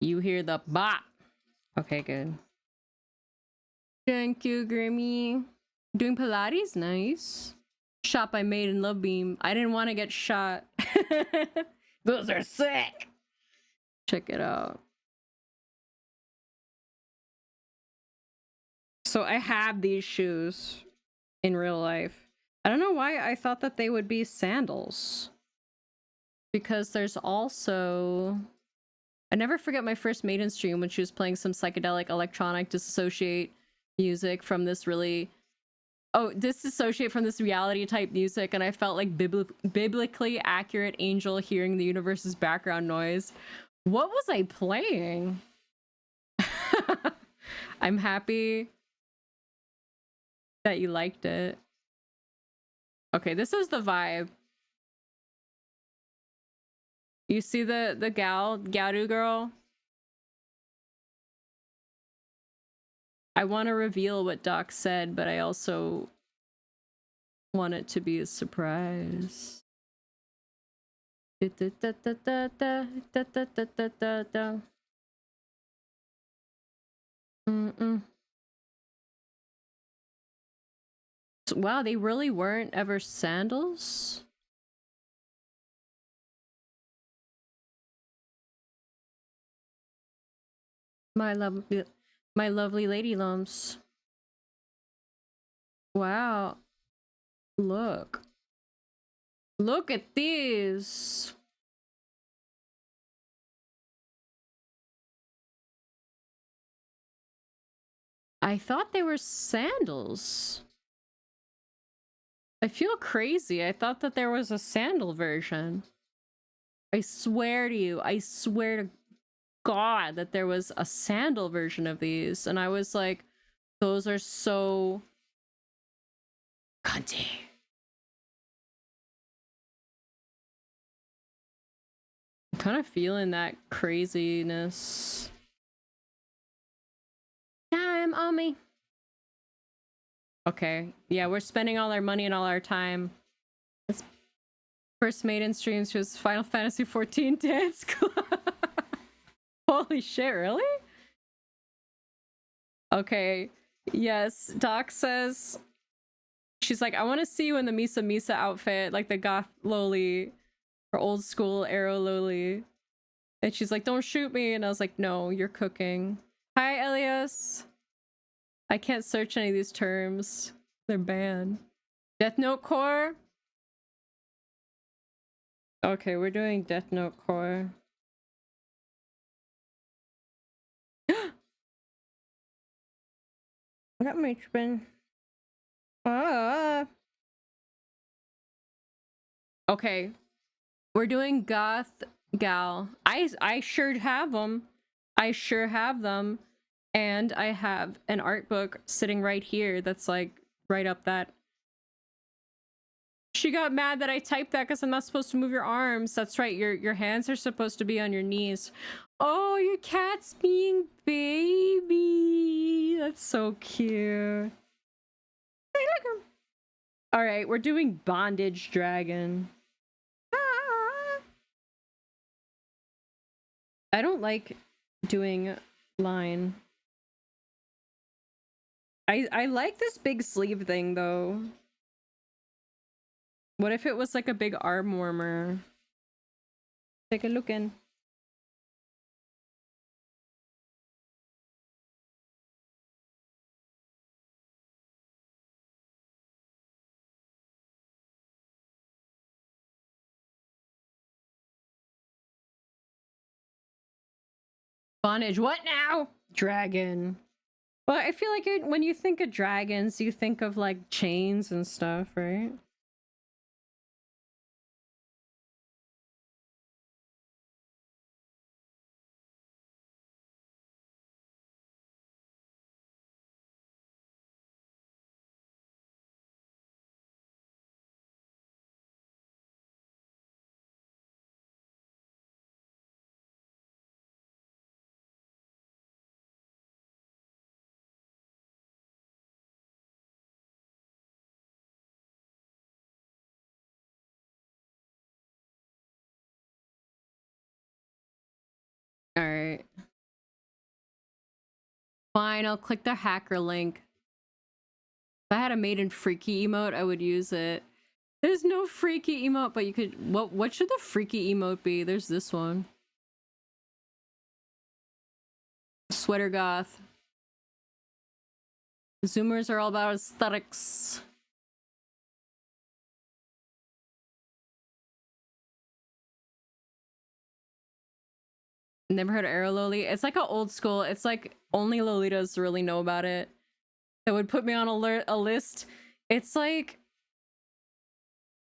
You hear the bop. Okay, good. Thank you, Grimmy. Doing Pilates? Nice. Shot by Made in Love Beam. I didn't want to get shot. Those are sick. Check it out. So I have these shoes in real life. I don't know why I thought that they would be sandals. Because there's also... I never forget my first Maiden stream when she was playing some psychedelic electronic dissociate music from this really... Oh, disassociate from this reality type music, and I felt like biblically accurate angel hearing the universe's background noise. What was I playing? I'm happy that you liked it. Okay, this is the vibe. You see the Garu girl? I want to reveal what Doc said, but I also want it to be a surprise. Wow, they really weren't ever sandals? My lovely lady lumps. Wow. Look. Look at these. I thought they were sandals. I feel crazy. I thought that there was a sandal version. I swear to you, I swear to God that there was a sandal version of these. And I was like, those are so cunty. I'm kind of feeling that craziness. Time on me. Okay, yeah, we're spending all our money and all our time. This first maiden streams was Final Fantasy 14 Dance Club. Holy shit, really? Okay, yes, Doc says, she's like, I want to see you in the Misa Misa outfit, like the goth loli, or old school arrow loli. And she's like, don't shoot me. And I was like, no, you're cooking. Hi, Elias. I can't search any of these terms. They're banned. Death Note Core? Okay, we're doing Death Note Core. What up, Matron? Ah. Okay, we're doing Goth Gal. I sure have them. I sure have them. And I have an art book sitting right here that's like right up that. She got mad that I typed that because I'm not supposed to move your arms. That's right, your hands are supposed to be on your knees. Oh, your cat's being baby. That's so cute. Hey, look. All right, we're doing Bondage Dragon. Ah. I don't like doing line. I like this big sleeve thing though. What if it was like a big arm warmer? Take a look in. Bondage. What now? Dragon. Well, I feel like when you think of dragons, you think of like chains and stuff, right? All right. Fine, I'll click the hacker link. If I had a maiden freaky emote, I would use it. There's no freaky emote, but you could... What should the freaky emote be? There's this one. Sweater goth. Zoomers are all about aesthetics. Never heard of Arrow Loli. It's like an old school. It's like only Lolitas really know about it. That would put me on a list. It's like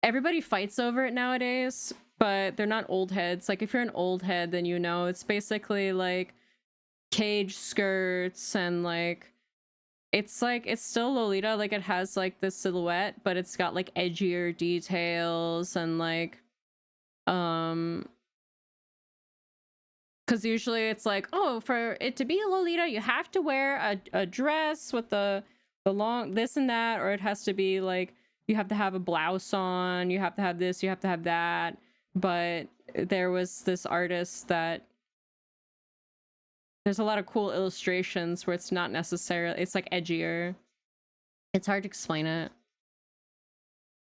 everybody fights over it nowadays, but they're not old heads. Like if you're an old head, then you know it's basically like cage skirts and like it's still Lolita. Like it has like the silhouette, but it's got like edgier details and like because usually it's like, oh, for it to be a Lolita, you have to wear a dress with the long this and that, or it has to be like you have to have a blouse on, you have to have this, you have to have that. But there was this artist that there's a lot of cool illustrations where it's not necessarily, it's like edgier. It's hard to explain it.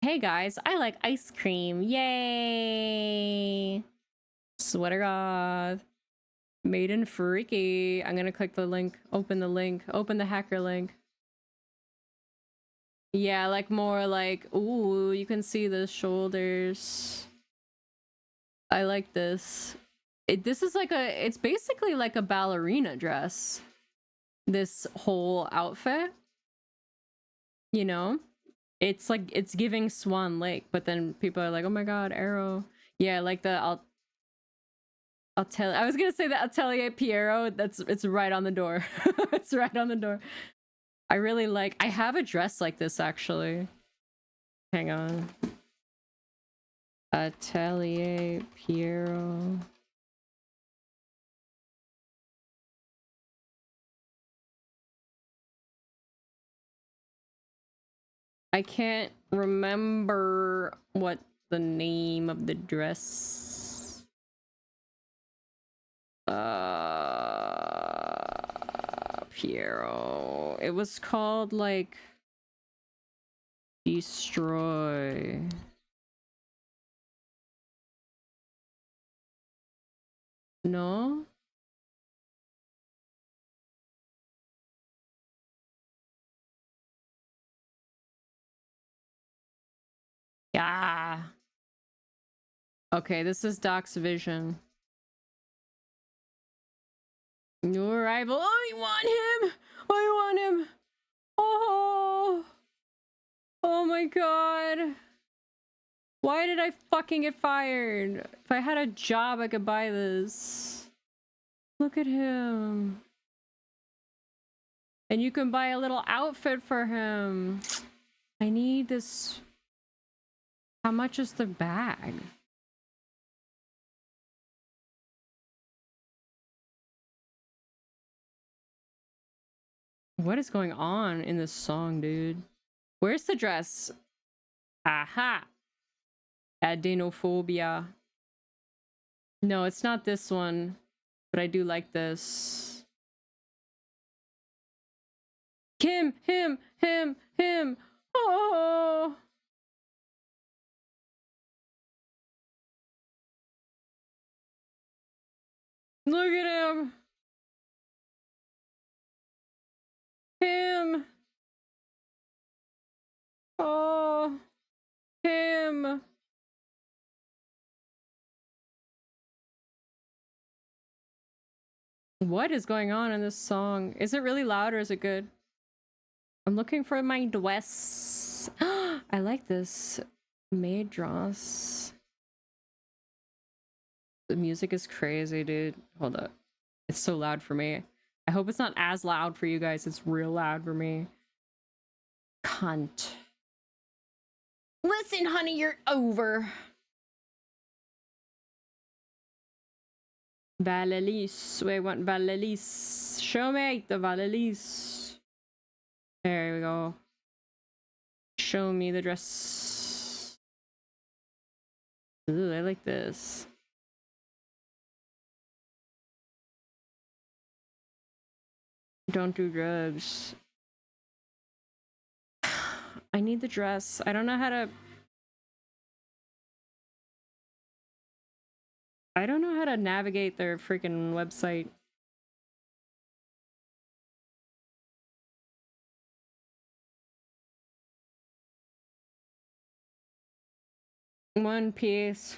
Hey guys, I like ice cream. Yay! Sweater God. Maiden freaky. I'm gonna click the link, open the hacker link. Yeah, like more like, ooh, you can see the shoulders. I like this. This is like it's basically like a ballerina dress. This whole outfit. You know? It's like, it's giving Swan Lake, but then people are like, oh my god, Arrow. Yeah, like the, I was gonna say the Atelier Piero. It's right on the door. It's right on the door. I really like. I have a dress like this actually. Hang on. Atelier Piero. I can't remember what the name of the dress. Piero. It was called like Destroy. No? Yeah. Okay, this is Doc's vision. New arrival. Oh, I want him! I want him! Oh! Oh my god. Why did I fucking get fired? If I had a job, I could buy this. Look at him. And you can buy a little outfit for him. I need this. How much is the bag? What is going on in this song, dude? Where's the dress? Aha! Adenophobia. No, it's not this one. But I do like this. Him! Oh! Look at him! Him! Oh! Him! What is going on in this song? Is it really loud or is it good? I'm looking for my dress. I like this. Maid dress. The music is crazy, dude. Hold up. It's so loud for me. I hope it's not as loud for you guys. It's real loud for me. Cunt. Listen, honey, you're over. Valelise. We want Valelise. Show me the Valelise. There we go. Show me the dress. Ooh, I like this. Don't do drugs. I need the dress. I don't know how to... I don't know how to navigate their freaking website. One Piece.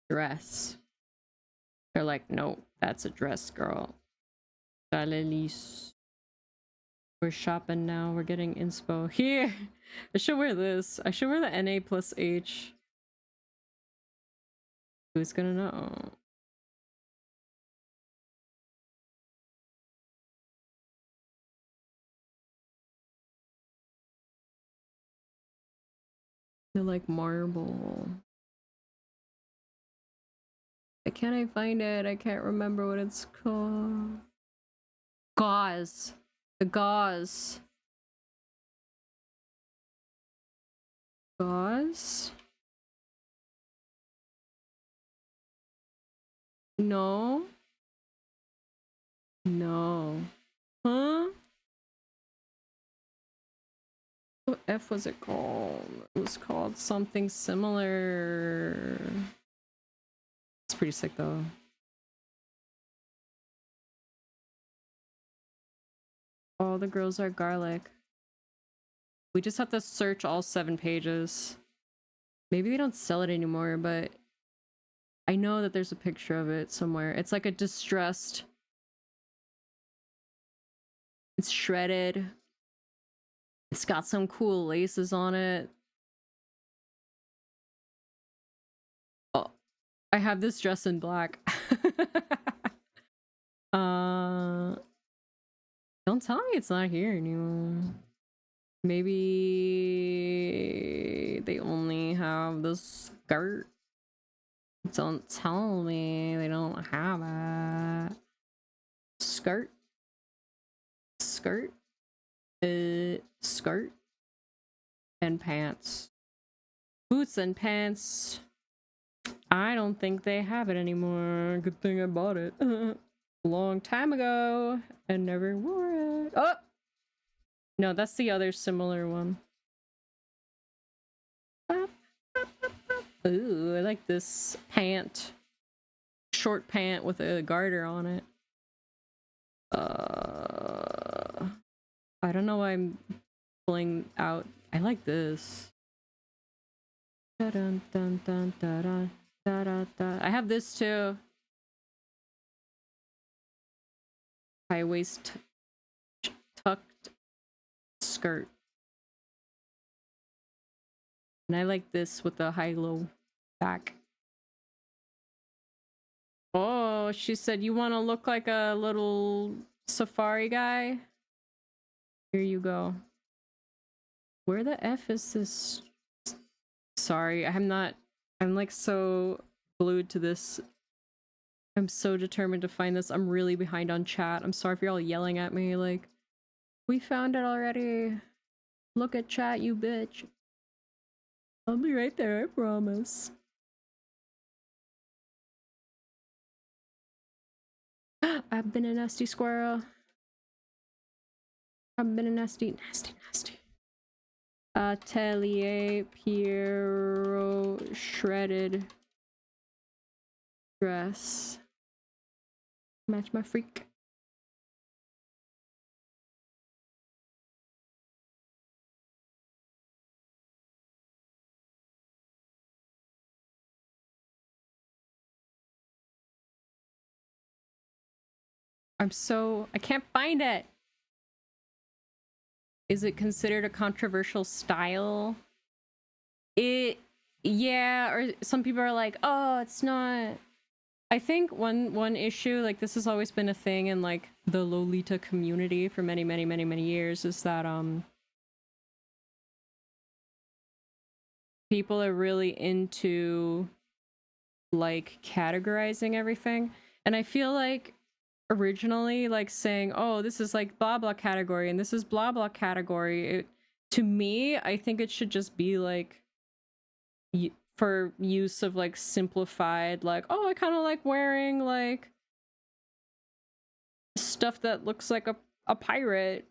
Dress. They're like, no, that's a dress, girl. Valelise. We're shopping now. We're getting inspo. Here! I should wear this. I should wear the NA+H. Who's gonna know? They're like marble. Can I find it? I can't remember what it's called. Gauze. The gauze. Gauze? No. No. Huh? What F was it called? It was called something similar. It's pretty sick though. All the girls are garlic. We just have to search all 7 pages. Maybe they don't sell it anymore, but I know that there's a picture of it somewhere. It's like a distressed. It's shredded. It's got some cool laces on it. Oh, I have this dress in black. Don't tell me it's not here anymore. Maybe they only have the skirt. Don't tell me they don't have it. Skirt. Skirt. Skirt. And pants. Boots and pants. I don't think they have it anymore. Good thing I bought it. A long time ago and never wore it. Oh! No, that's the other similar one. Ooh, I like this pant. Short pant with a garter on it. I don't know why I'm pulling out. I like this. Dun, dun, dun, dun, dun, dun, dun, dun. I have this too. High waist tucked skirt. And I like this with the high-low back. Oh, she said, you want to look like a little safari guy? Here you go. Where the F is this? Sorry, I'm like so glued to this. I'm so determined to find this. I'm really behind on chat. I'm sorry if you're all yelling at me like, we found it already. Look at chat, you bitch. I'll be right there, I promise. I've been a nasty squirrel. I've been a nasty. Atelier Pierrot shredded dress. Match my freak. I can't find it. Is it considered a controversial style? Yeah, or some people are like, oh, it's not. I think one issue, like this has always been a thing in like the Lolita community for many, many, many, many years, is that people are really into like categorizing everything. And I feel like originally like saying, oh, this is like blah blah category and this is blah blah category, to me, I think it should just be like for use of like simplified, like, oh, I kind of like wearing like stuff that looks like a pirate.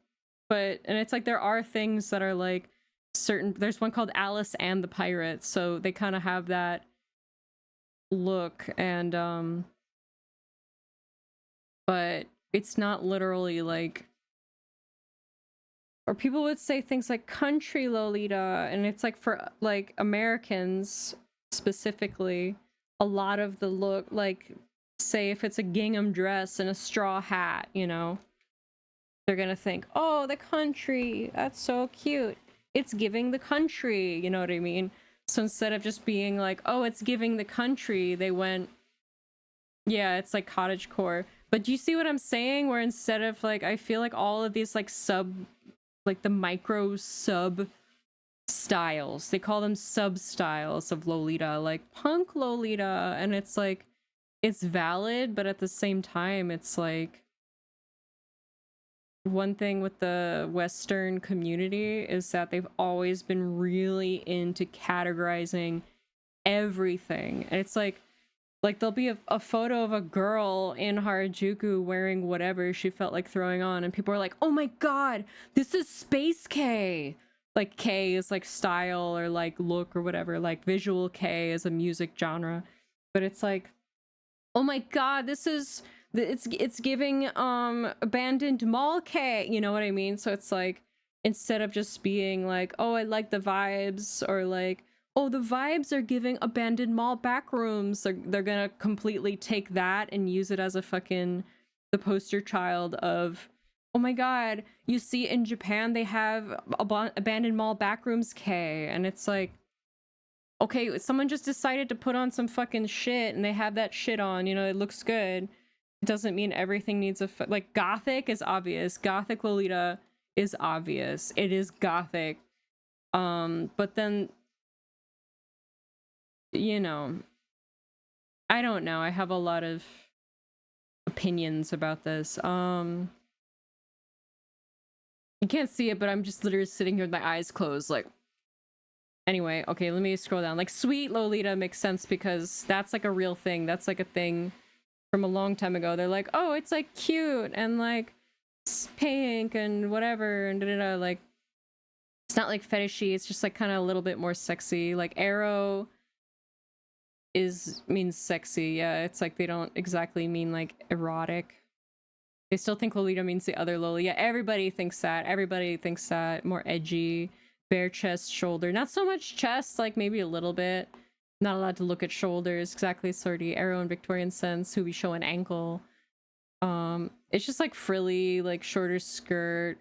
But and it's like there are things that are like certain, there's one called Alice and the Pirates, so they kind of have that look. And but it's not literally like, or people would say things like country Lolita, and it's like for like Americans specifically, a lot of the look, like say if it's a gingham dress and a straw hat, you know, they're gonna think, oh, the country, that's so cute, it's giving the country, you know what I mean? So instead of just being like, oh, it's giving the country, they went, yeah, it's like cottagecore. But do you see what I'm saying? Where instead of like, I feel like all of these like like the micro sub styles, they call them sub styles of Lolita, like punk Lolita, and it's like, it's valid, but at the same time, it's like, one thing with the Western community is that they've always been really into categorizing everything. And it's like there'll be a photo of a girl in Harajuku wearing whatever she felt like throwing on, and people are like, oh my god, this is Space K. Like K is like style or like look or whatever, like visual K is a music genre. But it's like, oh my god, this is, it's giving abandoned mall K, you know what I mean? So it's like, instead of just being like, oh, I like the vibes, or like, oh, the vibes are giving abandoned mall back rooms, they're gonna completely take that and use it as a fucking, the poster child of, oh my god, you see in Japan they have abandoned mall back rooms K, and it's like, okay, someone just decided to put on some fucking shit and they have that shit on, you know, it looks good. It doesn't mean everything needs a like gothic is obvious. Gothic Lolita is obvious. It is gothic. But then, you know, I don't know. I have a lot of opinions about this. You can't see it, but I'm just literally sitting here with my eyes closed, like. Anyway, okay, let me scroll down. Like, sweet Lolita makes sense because that's like a real thing. That's like a thing from a long time ago. They're like, oh, it's like cute and like pink and whatever and da-da-da. Like, it's not like fetishy. It's just like kind of a little bit more sexy. Like arrow means sexy. Yeah, it's like they don't exactly mean like erotic. They still think Lolita means the other Lolita. Yeah, everybody thinks that. Everybody thinks that. More edgy. Bare chest, shoulder. Not so much chest, like maybe a little bit. Not allowed to look at shoulders. Exactly, sorty. Arrow in Victorian sense, who we show an ankle. It's just like frilly, like shorter skirt,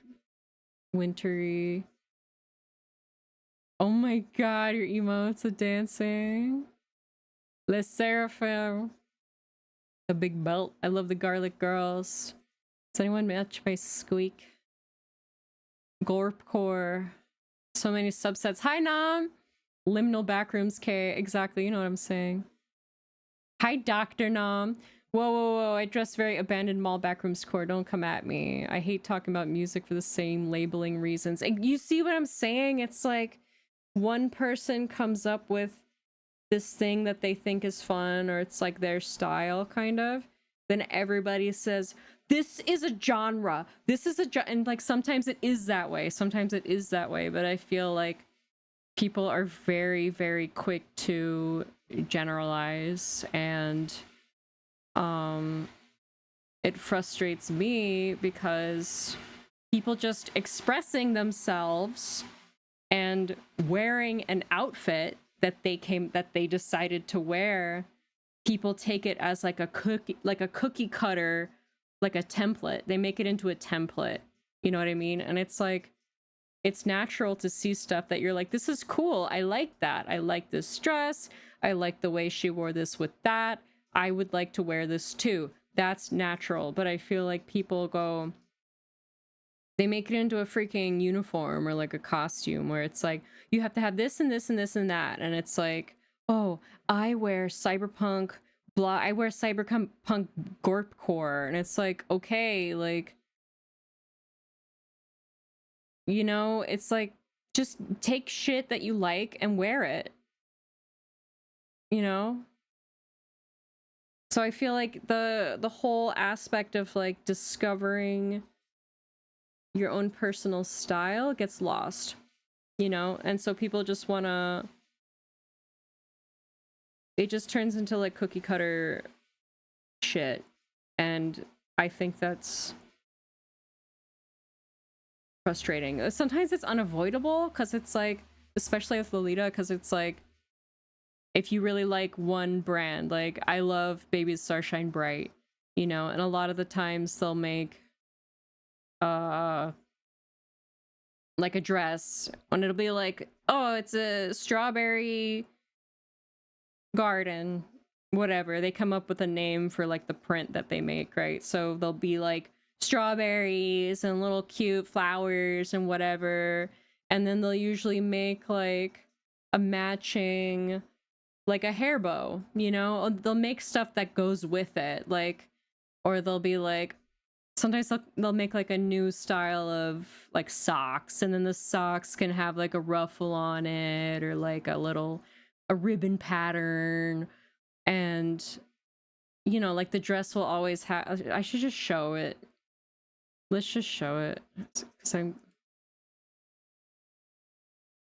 wintry. Oh my god, your emotes are dancing. Les Seraphim. The big belt. I love the garlic girls. Does anyone match my squeak? Gorpcore. So many subsets. Hi, Nam. Liminal backrooms K. Exactly, you know what I'm saying. Hi, Dr. Nam. Whoa, whoa, whoa. I dress very abandoned mall backrooms core. Don't come at me. I hate talking about music for the same labeling reasons. And you see what I'm saying? It's like one person comes up with this thing that they think is fun, or it's like their style, kind of. Then everybody says, this is a genre. This is and like sometimes it is that way. Sometimes it is that way. But I feel like people are very, very quick to generalize, and it frustrates me because people just expressing themselves and wearing an outfit that they decided to wear, people take it as like a cookie cutter like a template. They make it into a template. You know what I mean? And it's like, it's natural to see stuff that you're like, this is cool. I like that. I like this dress. I like the way she wore this with that. I would like to wear this too. That's natural. But I feel like people go, they make it into a freaking uniform or like a costume where it's like, you have to have this and this and this and that. And it's like, oh, I wear cyberpunk blah. I wear cyberpunk gorpcore. And it's like, okay, like, you know, it's like, just take shit that you like and wear it. You know? So I feel like the whole aspect of like discovering your own personal style gets lost, you know? And so people just wanna, it just turns into like cookie cutter shit. And I think that's frustrating. Sometimes it's unavoidable because it's like, especially with Lolita, because it's like, if you really like one brand, like I love Baby's Starshine Bright, you know, and a lot of the times they'll make like a dress and it'll be like, oh, it's a strawberry garden, whatever. They come up with a name for like the print that they make, right? So they'll be like strawberries and little cute flowers and whatever, and then they'll usually make like a matching, like a hair bow, you know? They'll make stuff that goes with it, like, or they'll be like, sometimes they'll make like a new style of like socks, and then the socks can have like a ruffle on it or like a ribbon pattern. And you know, like the dress will always have, I should just show it. Let's just show it, because I'm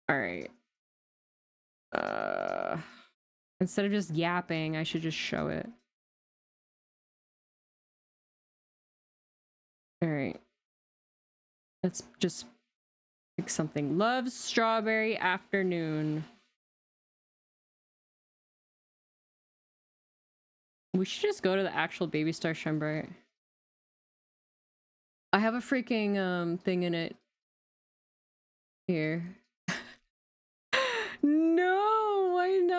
all right. Instead of just yapping, I should just show it. All right. Let's just pick something. Love Strawberry Afternoon. We should just go to the actual Baby Starshine Bright. I have a freaking thing in it. Here. No, why not?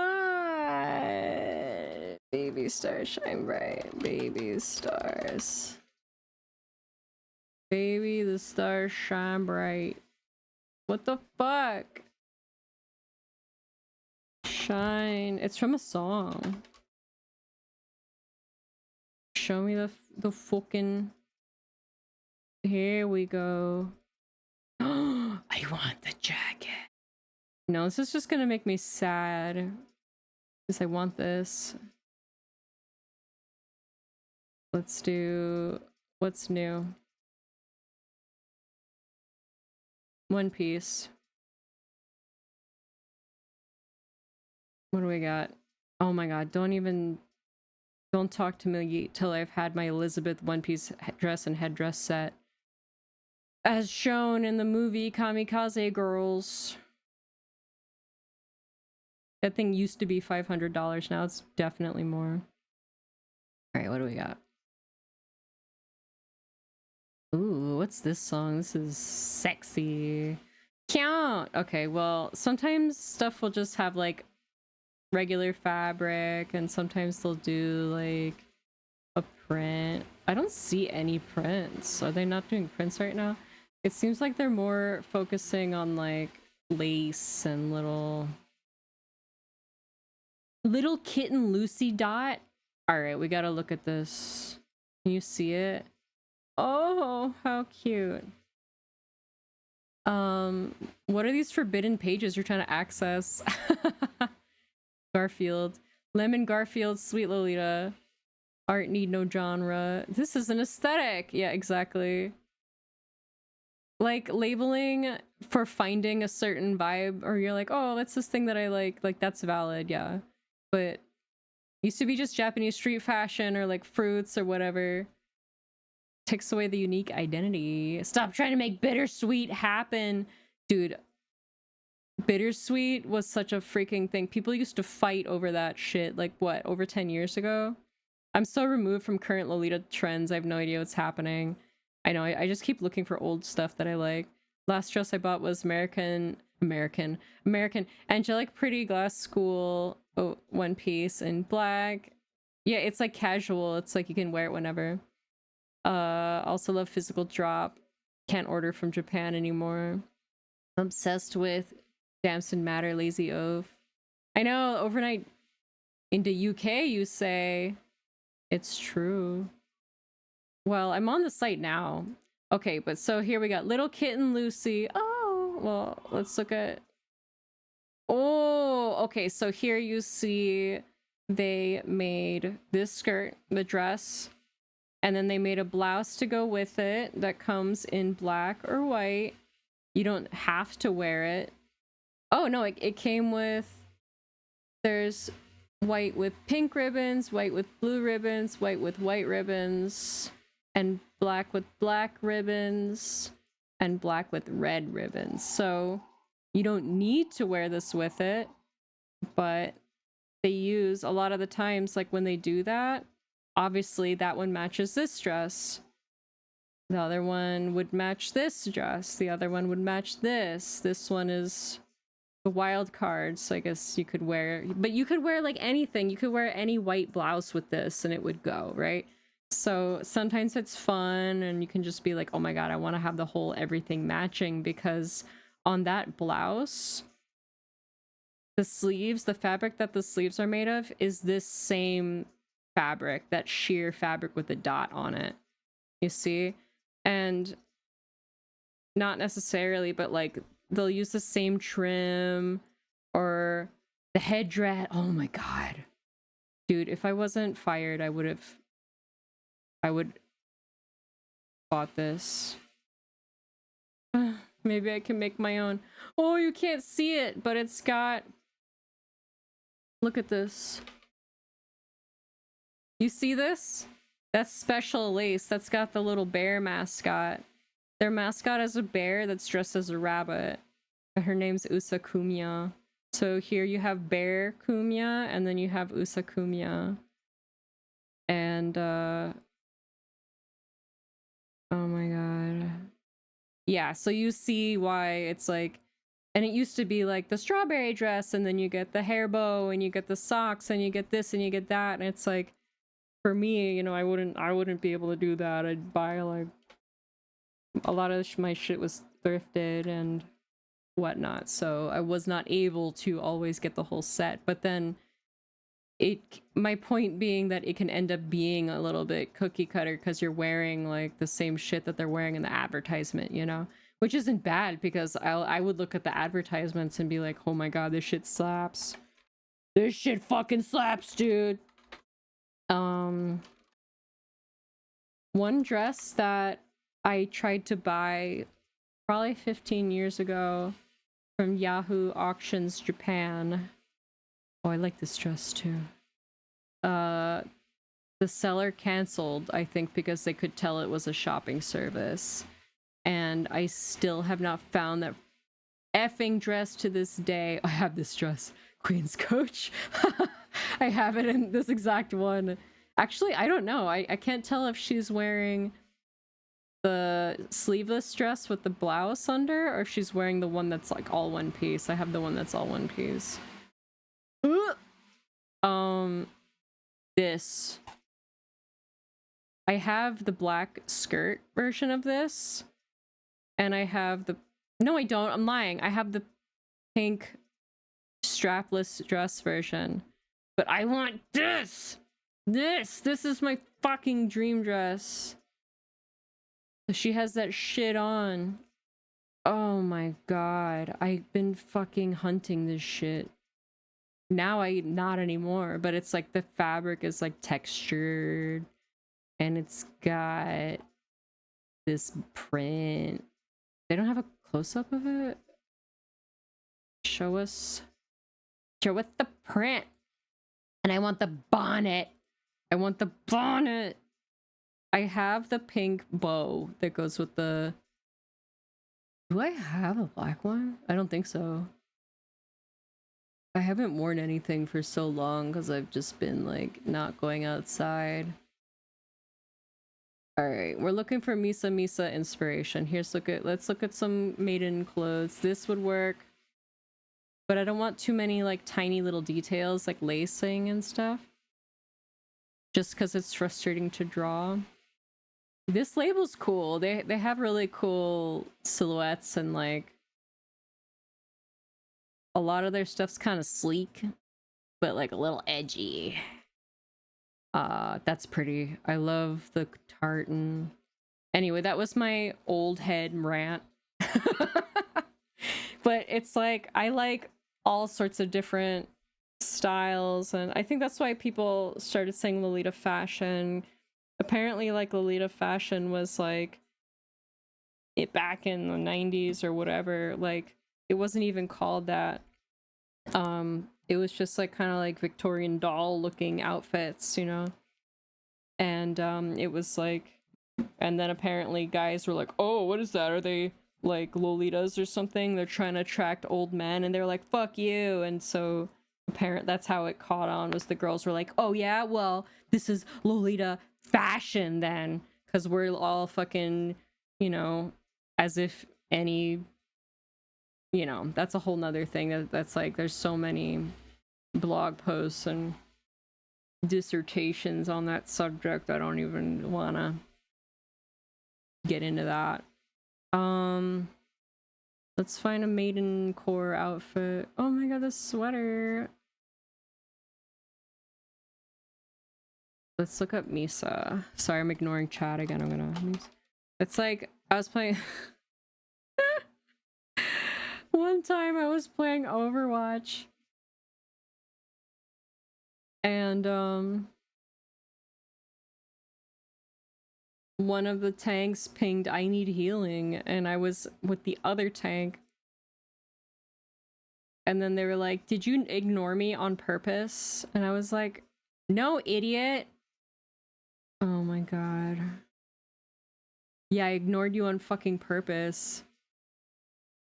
Baby Starshine Bright. Baby stars. Baby, the stars shine bright. What the fuck? Shine. It's from a song. Show me the fucking. Here we go. I want the jacket. No, this is just gonna make me sad. Because I want this. Let's do what's new. One Piece. What do we got? Oh my god, don't talk to me till I've had my Elizabeth One Piece dress and headdress set. As shown in the movie Kamikaze Girls. That thing used to be $500, now it's definitely more. Alright, what do we got? Ooh, what's this song? This is sexy. Count! Okay, well, sometimes stuff will just have like regular fabric, and sometimes they'll do like a print. I don't see any prints. Are they not doing prints right now? It seems like they're more focusing on like lace and little kitten Lucy dot. All right, we gotta look at this. Can you see it? Oh, how cute. What are these forbidden pages you're trying to access? Garfield. Lemon Garfield, Sweet Lolita. Art need no genre. This is an aesthetic. Yeah, exactly. Like labeling for finding a certain vibe, or you're like, oh, that's this thing that I like that's valid, yeah. But used to be just Japanese street fashion or like fruits or whatever. Takes away the unique identity. Stop trying to make bittersweet happen. Dude, bittersweet was such a freaking thing. People used to fight over that shit, like what, over 10 years ago? I'm so removed from current Lolita trends. I have no idea what's happening. I know, I just keep looking for old stuff that I like. Last dress I bought was American Angelic Pretty Glass School one piece in black. Yeah, it's like casual. It's like you can wear it whenever. Also love Physical Drop. Can't order from Japan anymore. Obsessed with Damson Matter, Lazy Ove. I know, overnight into UK, you say. It's true. Well, I'm on the site now. Okay, but so here we got Little Kitten Lucy. Oh, well, let's look at... Oh, okay, so here you see they made this skirt, the dress, and then they made a blouse to go with it that comes in black or white. You don't have to wear it. Oh, no, it came with... There's white with pink ribbons, white with blue ribbons, white with white ribbons, and black with black ribbons, and black with red ribbons. So you don't need to wear this with it, but they use a lot of the times, like when they do that, obviously that one matches this dress. The other one would match this dress. The other one would match this. This one is the wild cards. I guess you could wear, but you could wear like anything. You could wear any white blouse with this and it would go, right? So sometimes it's fun and you can just be like, oh my god, I want to have the whole everything matching, because on that blouse, the sleeves, the fabric that the sleeves are made of is this same fabric, that sheer fabric with a dot on it. You see? And not necessarily, but like they'll use the same trim or the headdress. Oh my god. Dude, if I wasn't fired, I would bought this. Maybe I can make my own. Oh, you can't see it, but it's got... Look at this. You see this? That's special lace. That's got the little bear mascot. Their mascot is a bear that's dressed as a rabbit. Her name's Usa Kumya. So here you have Bear Kumya, and then you have Usa Kumya. And, oh my god. Yeah, so you see why it's like... And it used to be like the strawberry dress, and then you get the hair bow, and you get the socks, and you get this, and you get that, and it's like... For me, you know, I wouldn't be able to do that. I'd buy like... A lot of my shit was thrifted and whatnot, so I was not able to always get the whole set. But then my point being that it can end up being a little bit cookie cutter because you're wearing like the same shit that they're wearing in the advertisement, you know, which isn't bad, because I would look at the advertisements and be like, oh my god, this shit slaps. This shit fucking slaps, dude. One dress that I tried to buy probably 15 years ago from Yahoo Auctions Japan. Oh, I like this dress too. The seller canceled, I think, because they could tell it was a shopping service. And I still have not found that effing dress to this day. I have this dress, Queen's Coach. I have it in this exact one. Actually, I don't know. I can't tell if she's wearing the sleeveless dress with the blouse under, or if she's wearing the one that's like all one piece. I have the one that's all one piece. This. I have the black skirt version of this. And I have the... No, I don't. I'm lying. I have the pink strapless dress version. But I want this! This is my fucking dream dress. She has that shit on. Oh my god. I've been fucking hunting this shit. Now not anymore, but it's like the fabric is like textured. And it's got this print. They don't have a close-up of it? Show us the print. And I want the bonnet. I want the bonnet. I have the pink bow that goes with the... Do I have a black one? I don't think so. I haven't worn anything for so long because I've just been like not going outside. All right, we're looking for Misa Misa inspiration. Let's look at some maiden clothes. This would work, but I don't want too many like tiny little details like lacing and stuff. Just because it's frustrating to draw. This label's cool. They have really cool silhouettes and like a lot of their stuff's kind of sleek, but like a little edgy. That's pretty. I love the tartan. Anyway, that was my old head rant. But it's like I like all sorts of different styles, and I think that's why people started saying Lolita fashion. Apparently, like Lolita fashion was like it back in the 90s or whatever. Like it wasn't even called that. It was just like kind of like Victorian doll looking outfits, you know. And it was like, and then apparently guys were like, oh, what is that? Are they like Lolitas or something? They're trying to attract old men, and they're like, fuck you. And so that's how it caught on, was the girls were like, oh yeah, well, this is Lolita fashion then, because we're all fucking, you know, as if any, you know, that's a whole nother thing. That's like, there's so many blog posts and dissertations on that subject. I don't even wanna get into that. Let's find a maiden core outfit. Oh my god, this sweater. Let's look up Misa. Sorry, I'm ignoring chat again. I'm gonna. It's like I was playing. One time I was playing Overwatch, and one of the tanks pinged I need healing, and I was with the other tank, and then they were like, did you ignore me on purpose? And I was like, no, idiot. Oh my god. Yeah, I ignored you on fucking purpose.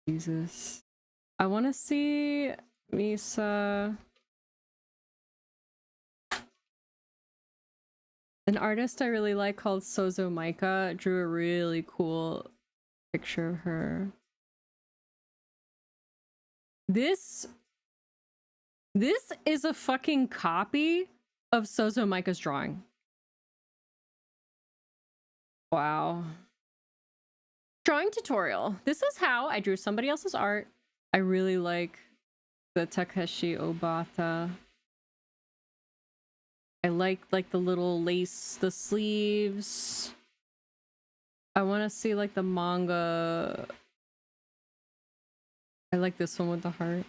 Jesus. I want to see Misa. An artist I really like called Sozo Micah drew a really cool picture of her. This is a fucking copy of Sozo Micah's drawing. Wow. Drawing tutorial. This is how I drew somebody else's art. I really like the Takeshi Obata. I like the little lace, the sleeves. I want to see like the manga. I like this one with the heart.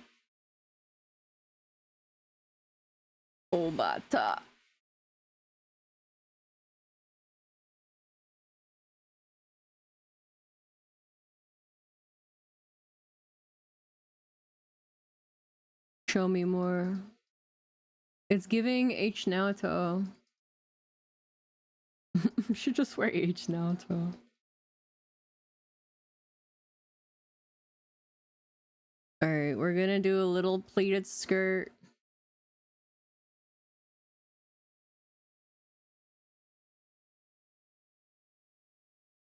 Obata. Show me more. It's giving H Naoto. Should just wear H Naoto. Alright, we're gonna do a little pleated skirt.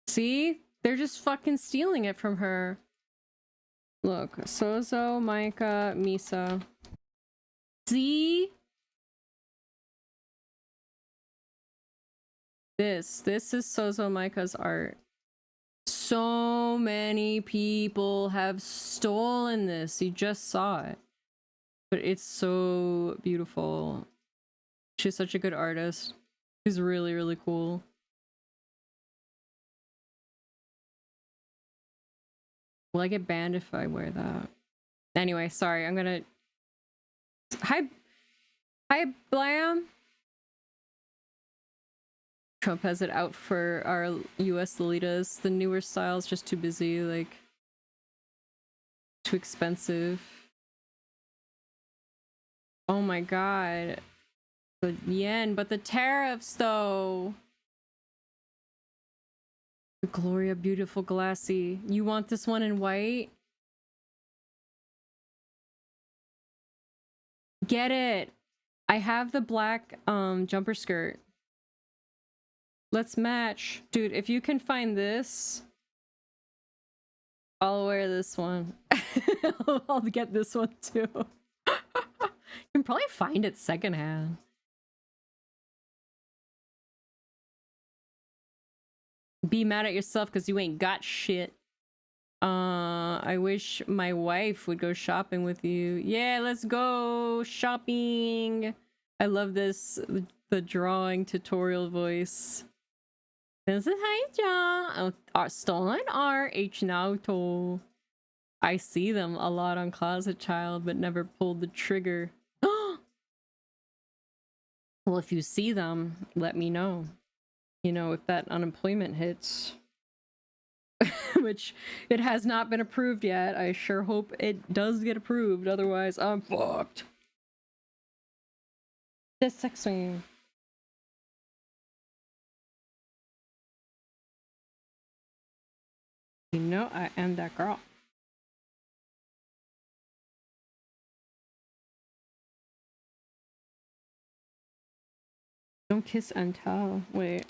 See? They're just fucking stealing it from her. Look, Sozo, Micah, Misa. See? This is Sozo Micah's art. So many people have stolen this. You just saw it. But it's so beautiful. She's such a good artist. She's really, really cool. Will I get banned if I wear that? Anyway, sorry, I'm gonna... Hi Blam! Trump has it out for our US Lolitas. The newer style's just too busy, like... too expensive. Oh my god. The yen, but the tariffs though! The Gloria Beautiful Glassy. You want this one in white? Get it. I have the black jumper skirt. Let's match. Dude, if you can find this, I'll wear this one. I'll get this one too. You can probably find it secondhand. Be mad at yourself because you ain't got shit. I wish my wife would go shopping with you. Yeah, let's go shopping. I love this, the drawing tutorial voice. This is hi John. Stolen art H Naruto. I see them a lot on Closet Child, but never pulled the trigger. Well, if you see them, let me know. You know, if that unemployment hits. Which it has not been approved yet. I sure hope it does get approved, otherwise I'm fucked. Just sex me. You know I am that girl. Don't kiss and tell. Wait.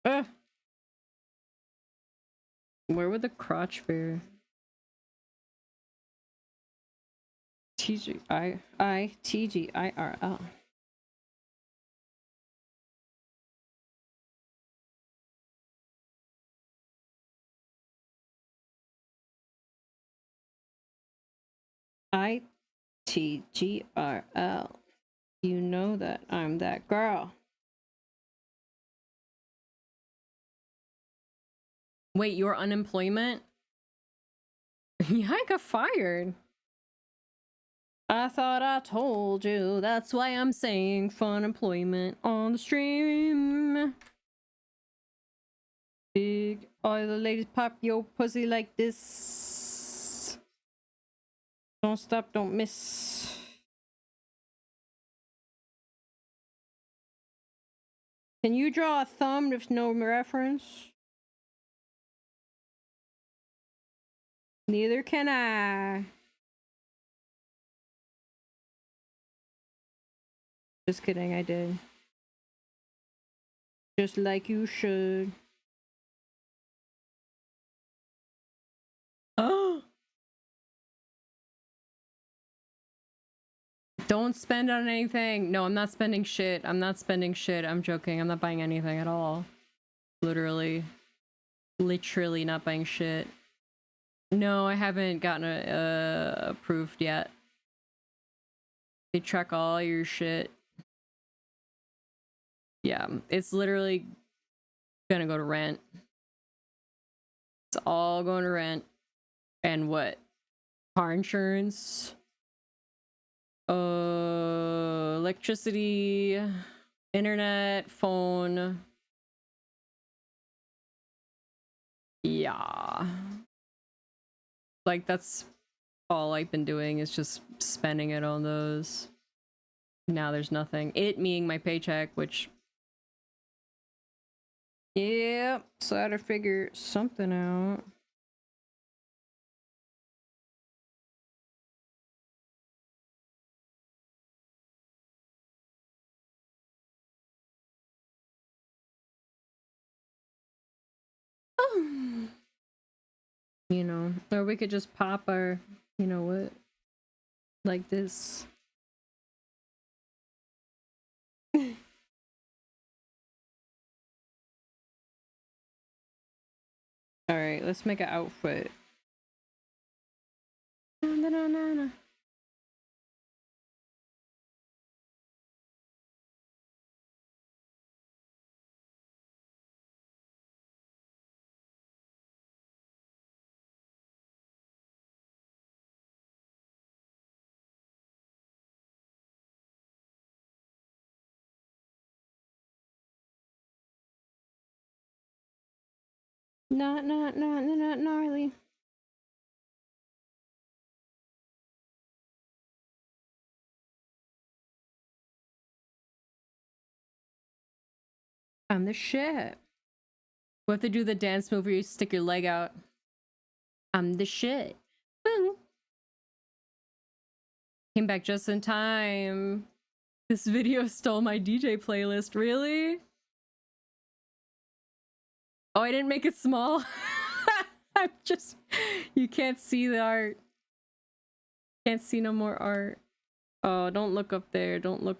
Ugh. Where would the crotch be? TGIRL. ITGRL. You know that I'm that girl. Wait, your unemployment? Yeah, I got fired. I thought I told you. That's why I'm saying fun employment on the stream. Big all the ladies pop your pussy like this. Don't stop, don't miss. Can you draw a thumb with no reference? Neither can I. Just kidding, I did. Just like you should. Oh! Don't spend on anything. No, I'm not spending shit. I'm not spending shit. I'm joking. I'm not buying anything at all. Literally. Literally not buying shit. No, I haven't gotten approved yet. They track all your shit. Yeah, it's literally gonna go to rent. It's all going to rent. And what? Car insurance? Electricity, internet, phone. Yeah. Like, that's all I've been doing is just spending it on those. Now there's nothing. It being my paycheck, which... Yeah, so I had to figure something out. You know, or we could just pop our, you know what, like this. All right, let's make an outfit. Na, na, na, na. Not gnarly. I'm the shit. We have to do the dance move where you stick your leg out. I'm the shit. Boom. Came back just in time. This video stole my DJ playlist, really? Oh, I didn't make it small. I'm just... You can't see the art. Can't see no more art. Oh, don't look up there. Don't look...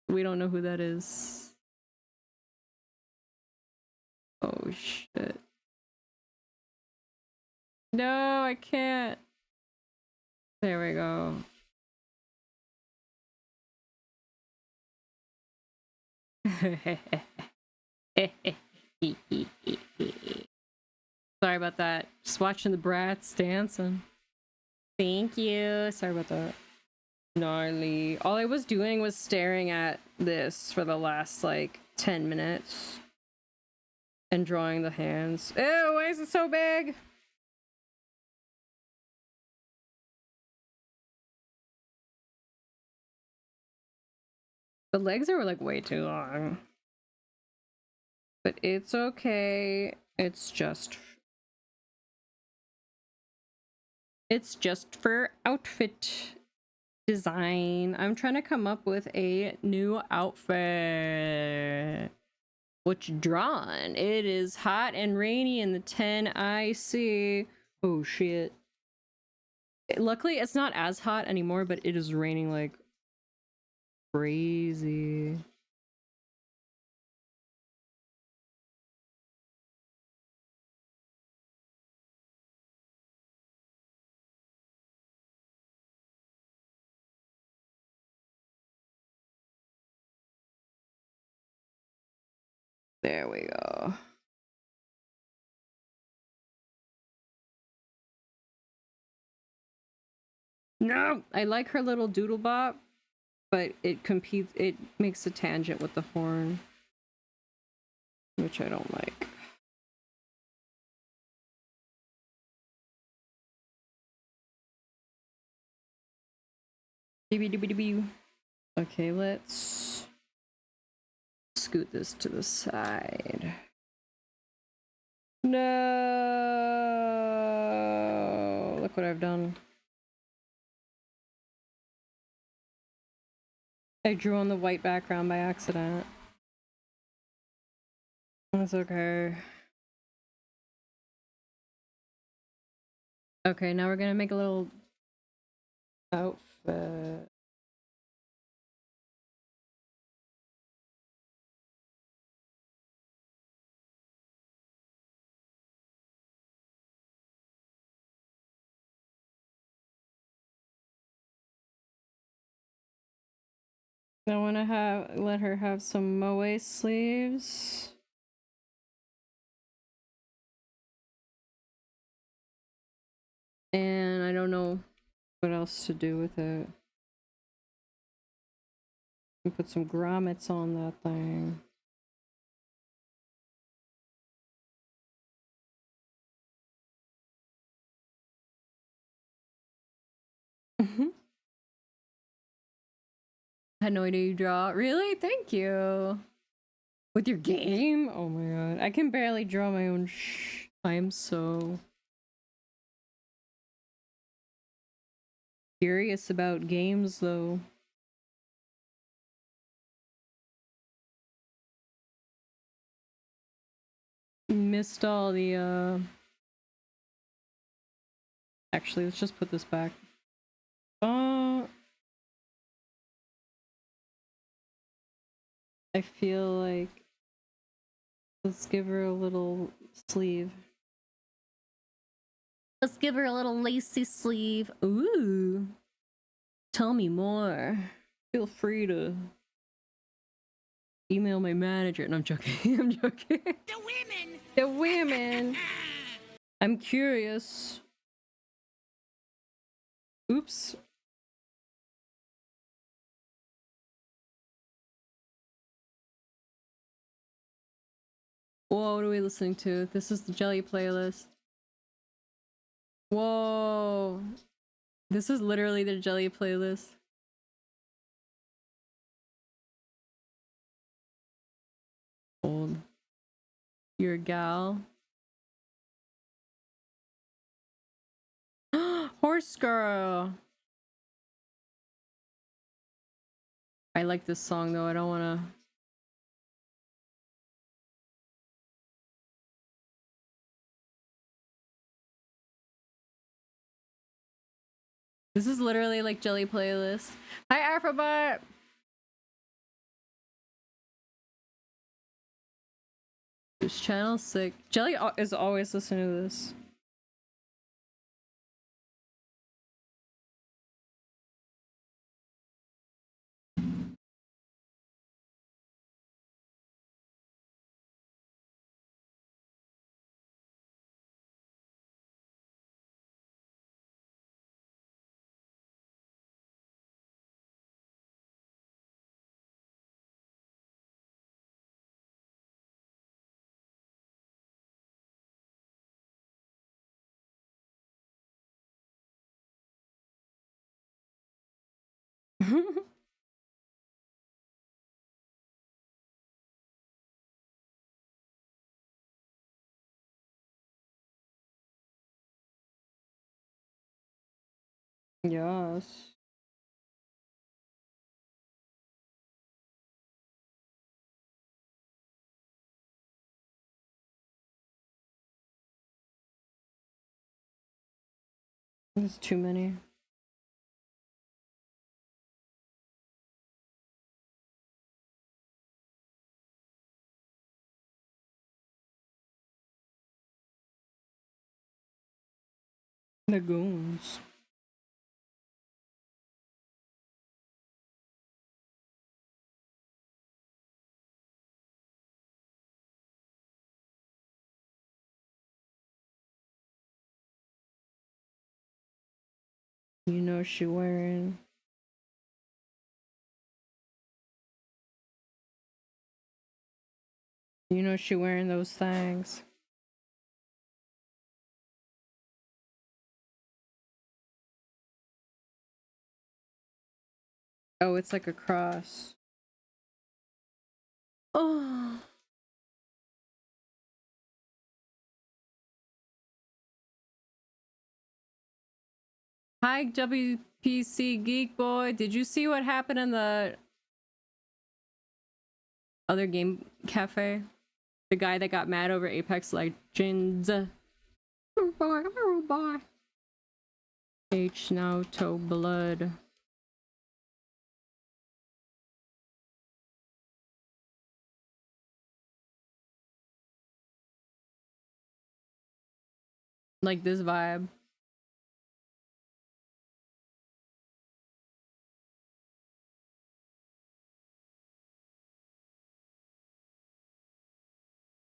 We don't know who that is. Oh, shit. No, I can't. There we go. Sorry about that. Just watching the brats dancing. Thank you. Sorry about that. Gnarly. All I was doing was staring at this for the last like 10 minutes and drawing the hands. Ew, why is it so big? The legs are like way too long. But it's okay. It's just for outfit design. I'm trying to come up with a new outfit. What you drawing? It is hot and rainy in the 10IC. Oh shit. Luckily, it's not as hot anymore, but it is raining like crazy. There we go. No, I like her little doodle bop, but it makes a tangent with the horn, which I don't like. Okay, let's scoot this to the side. No, look what I've done. I drew on the white background by accident. That's okay. Okay, now we're gonna make a little outfit. I want to let her have some moe sleeves. And I don't know what else to do with it. And put some grommets on that thing. I had no idea you draw. Really? Thank you. With your game? Oh my god. I can barely draw my own I'm so curious about games though. Missed all the Actually, let's just put this back. I feel like let's give her a little sleeve. Let's give her a little lacy sleeve. Ooh. Tell me more. Feel free to email my manager. No, I'm joking. I'm joking. The women! The women! I'm curious. Oops. Whoa, what are we listening to? This is the Jelly playlist. Whoa. This is literally the Jelly playlist. Old. You're a gal. Horse girl. I like this song though. I don't want to. This is literally like Jelly playlist. Hi, Afrobot. This channel's sick. Jelly is always listening to this. Yes. There's too many. The goons. You know she wearing. You know she wearing those things. Oh, it's like a cross. Oh. Hi, WPC Geek Boy. Did you see what happened in the other game cafe? The guy that got mad over Apex Legends. H now toe blood. Like this vibe.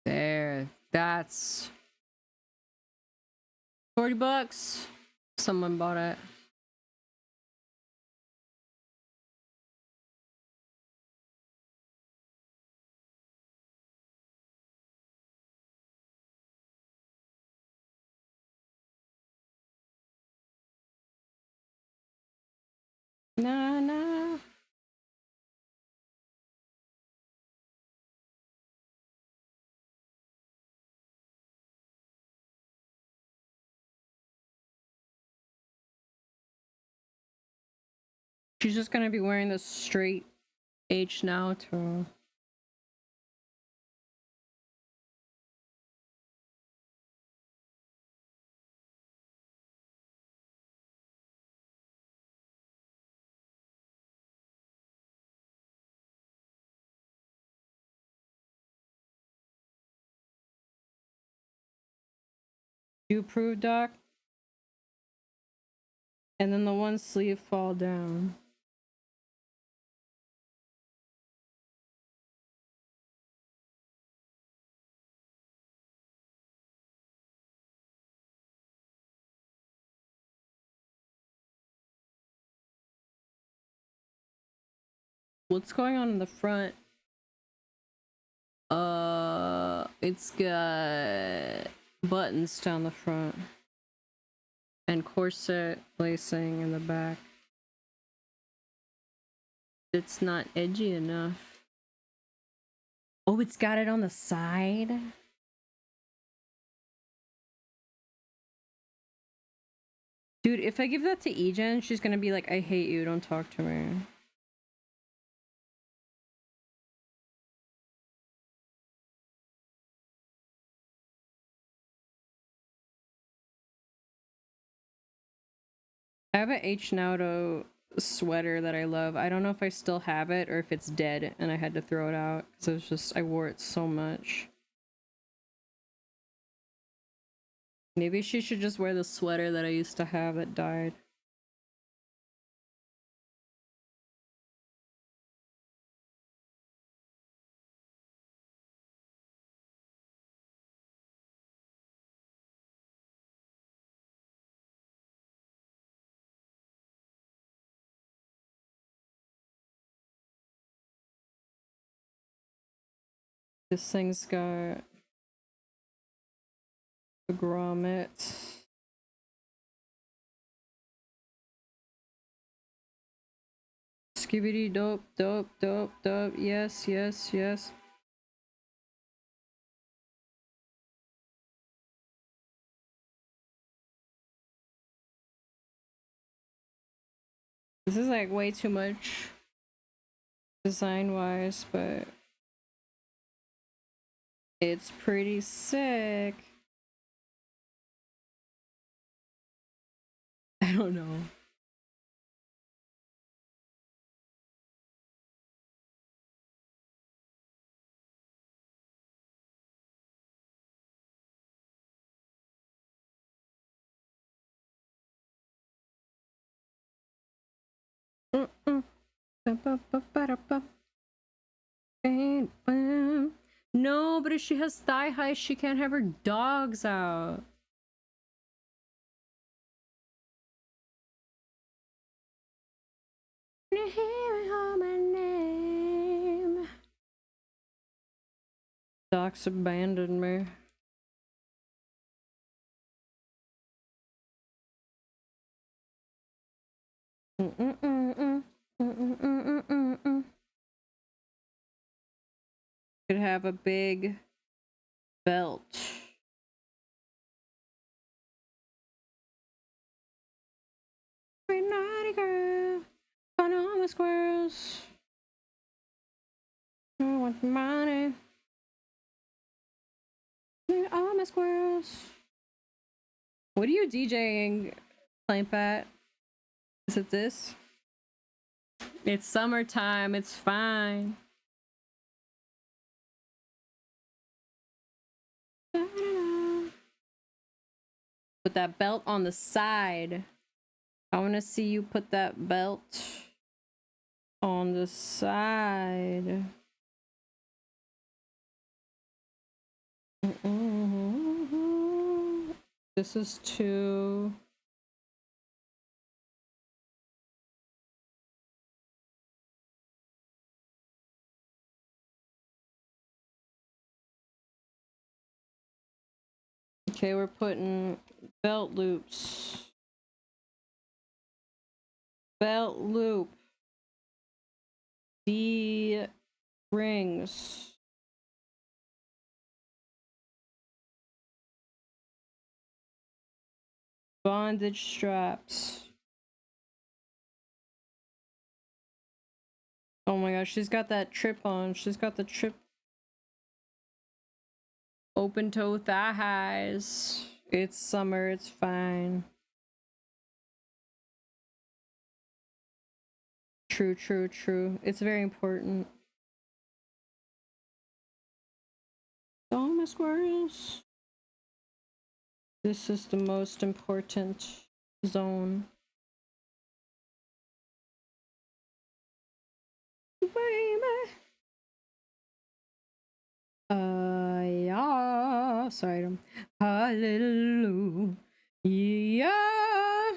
There. That's $40. Someone bought it. Nah, nah. She's just gonna be wearing this straight H now to. You approve, Doc? And then the one sleeve fall down. What's going on in the front? It's got buttons down the front and corset lacing in the back. It's not edgy enough. Oh, it's got it on the side? Dude, if I give that to Egen, she's gonna be like, I hate you, don't talk to me. I have a H Naruto sweater that I love. I don't know if I still have it or if it's dead and I had to throw it out because it was just I wore it so much. Maybe she should just wear the sweater that I used to have that died. This thing's got a grommet. Skibidi dope, dope, dope, dope. Yes, yes, yes. This is like way too much design wise, but it's pretty sick. I don't know. No, but if she has thigh high, she can't have her dogs out. You hear me call my name. Docs abandoned me. Could have a big belt. Pretty naughty girl, fun all my squirrels. I want money. All my squirrels. What are you DJing, Plant Pat? Is it this? It's summertime, it's fine. Put that belt on the side. I want to see you put that belt on the side. This is too... Okay, we're putting belt loops. Belt loop. D rings. Bondage straps. Oh my gosh, she's got that trip on. She's got the trip. Open toe thigh highs. It's summer, it's fine. True, true, true. It's very important. All my squirrels. This is the most important zone. Baby. Yeah. Sorry, I don't. Hallelujah. Yeah.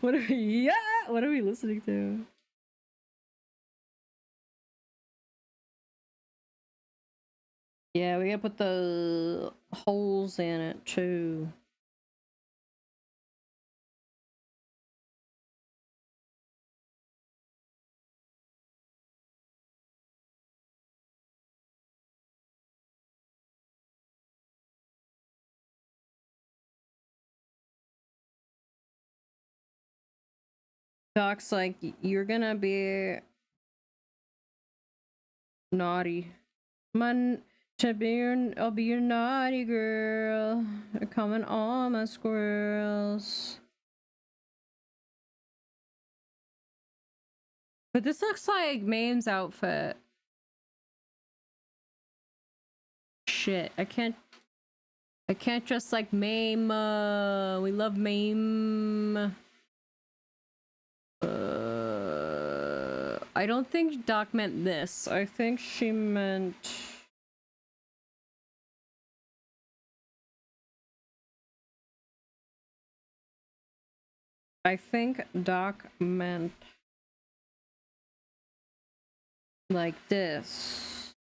What are we? Yeah. What are we listening to? Yeah, we gotta put the holes in it too. Doc's like, you're gonna be naughty. I'll be your naughty girl. They're coming all my squirrels. But this looks like Mame's outfit. Shit, I can't dress like Mame. We love Mame. I don't think Doc meant this. I think she meant... I think Doc meant like this.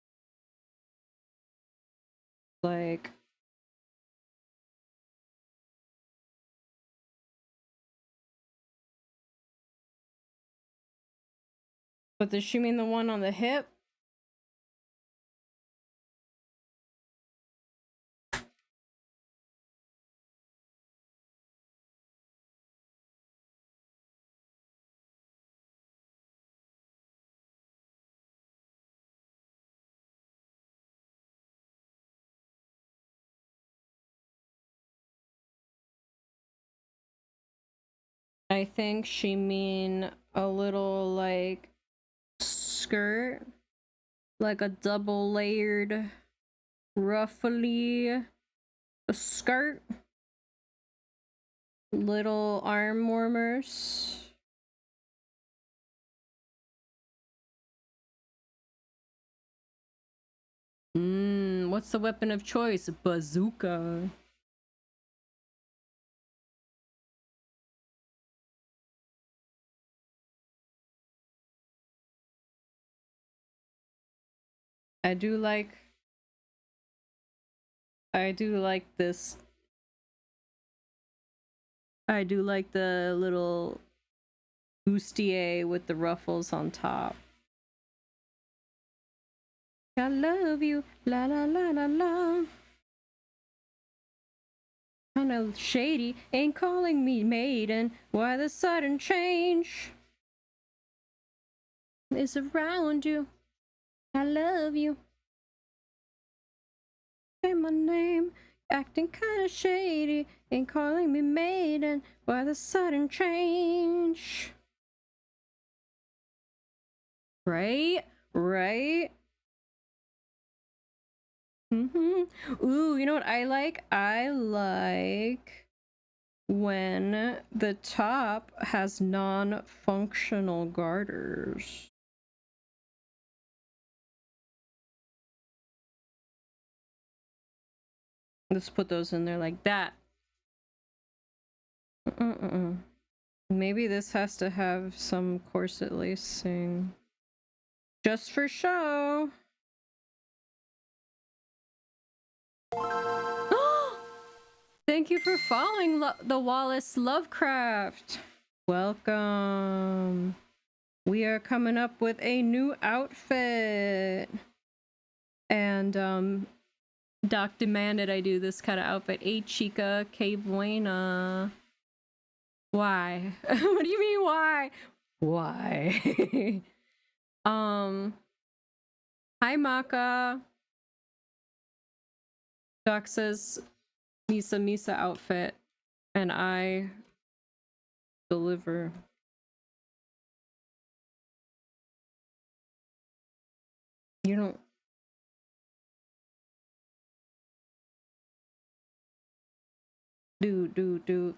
Like... But does she mean the one on the hip? I think she mean a little like skirt, like a double layered ruffly skirt, little arm warmers. What's the weapon of choice? Bazooka. I do like this. I do like the little bustier with the ruffles on top. I love you, la la la la la. Kinda shady, ain't calling me maiden. Why the sudden change is around you? I love you. Say my name, acting kinda shady, ain't calling me maiden. Why the sudden change? Right? Right? Ooh, you know what I like? I like when the top has non-functional garters. Let's put those in there like that. Maybe this has to have some corset lacing. Just for show. Thank you for following the Wallace Lovecraft. Welcome. We are coming up with a new outfit. And Doc demanded I do this kind of outfit. Hey chica, que buena. Why? What do you mean why? Why? Hi Maka. Doc says Misa outfit, and I deliver. You don't. Do.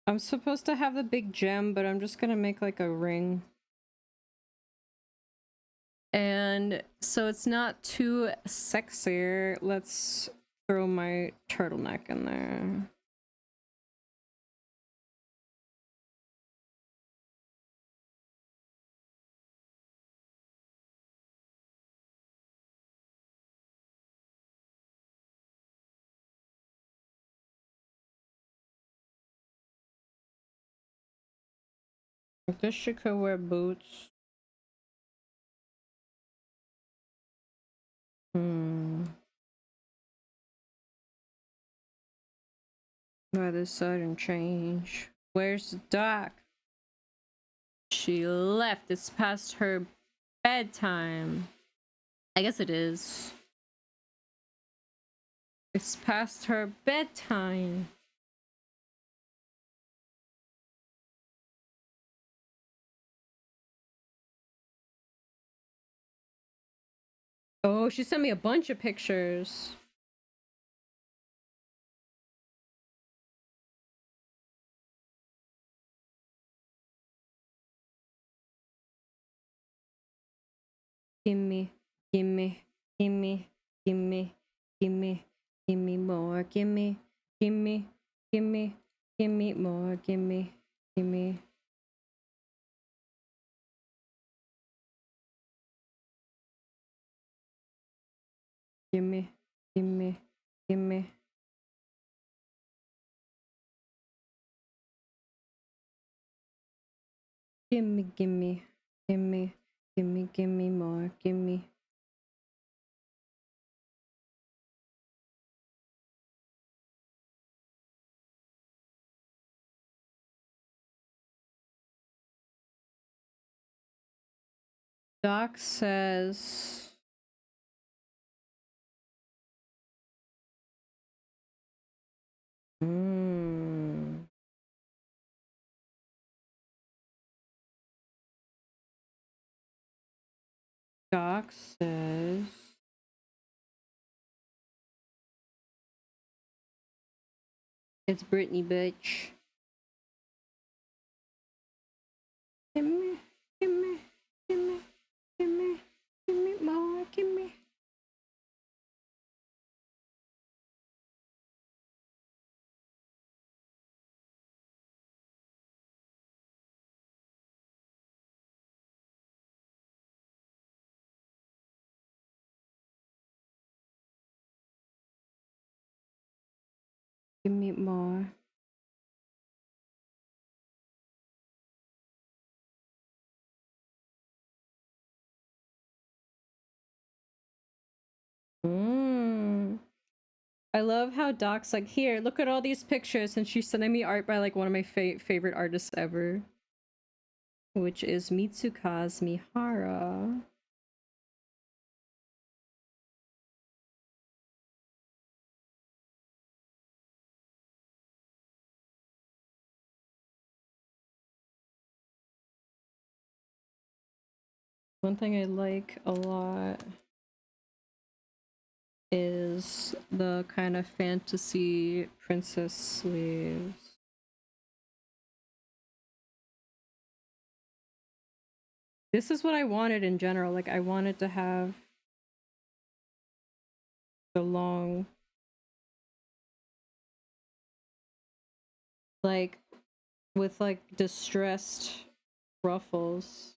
I'm supposed to have the big gem, but I'm just gonna make like a ring. And so it's not too sexy. Let's throw my turtleneck in there. I guess she could wear boots. Why the sudden change? Where's Doc? She left. It's past her bedtime. I guess it is. It's past her bedtime. Oh, she sent me a bunch of pictures. Gimme, gimme, gimme, gimme, gimme, gimme more, gimme, gimme, gimme, gimme more, gimme, gimme. Gimme, gimme, gimme. Gimme, gimme, gimme, gimme, gimme more, gimme. Doc says... Doc says... It's Brittany, bitch. Gimme, gimme, gimme, gimme, gimme more, gimme. Gimme more. I love how Doc's like, here, look at all these pictures, and she's sending me art by like one of my favorite artists ever, which is Mitsukaze Mihara. One thing I like a lot is the kind of fantasy princess sleeves. This is what I wanted in general. Like, I wanted to have the long, like, with like distressed ruffles.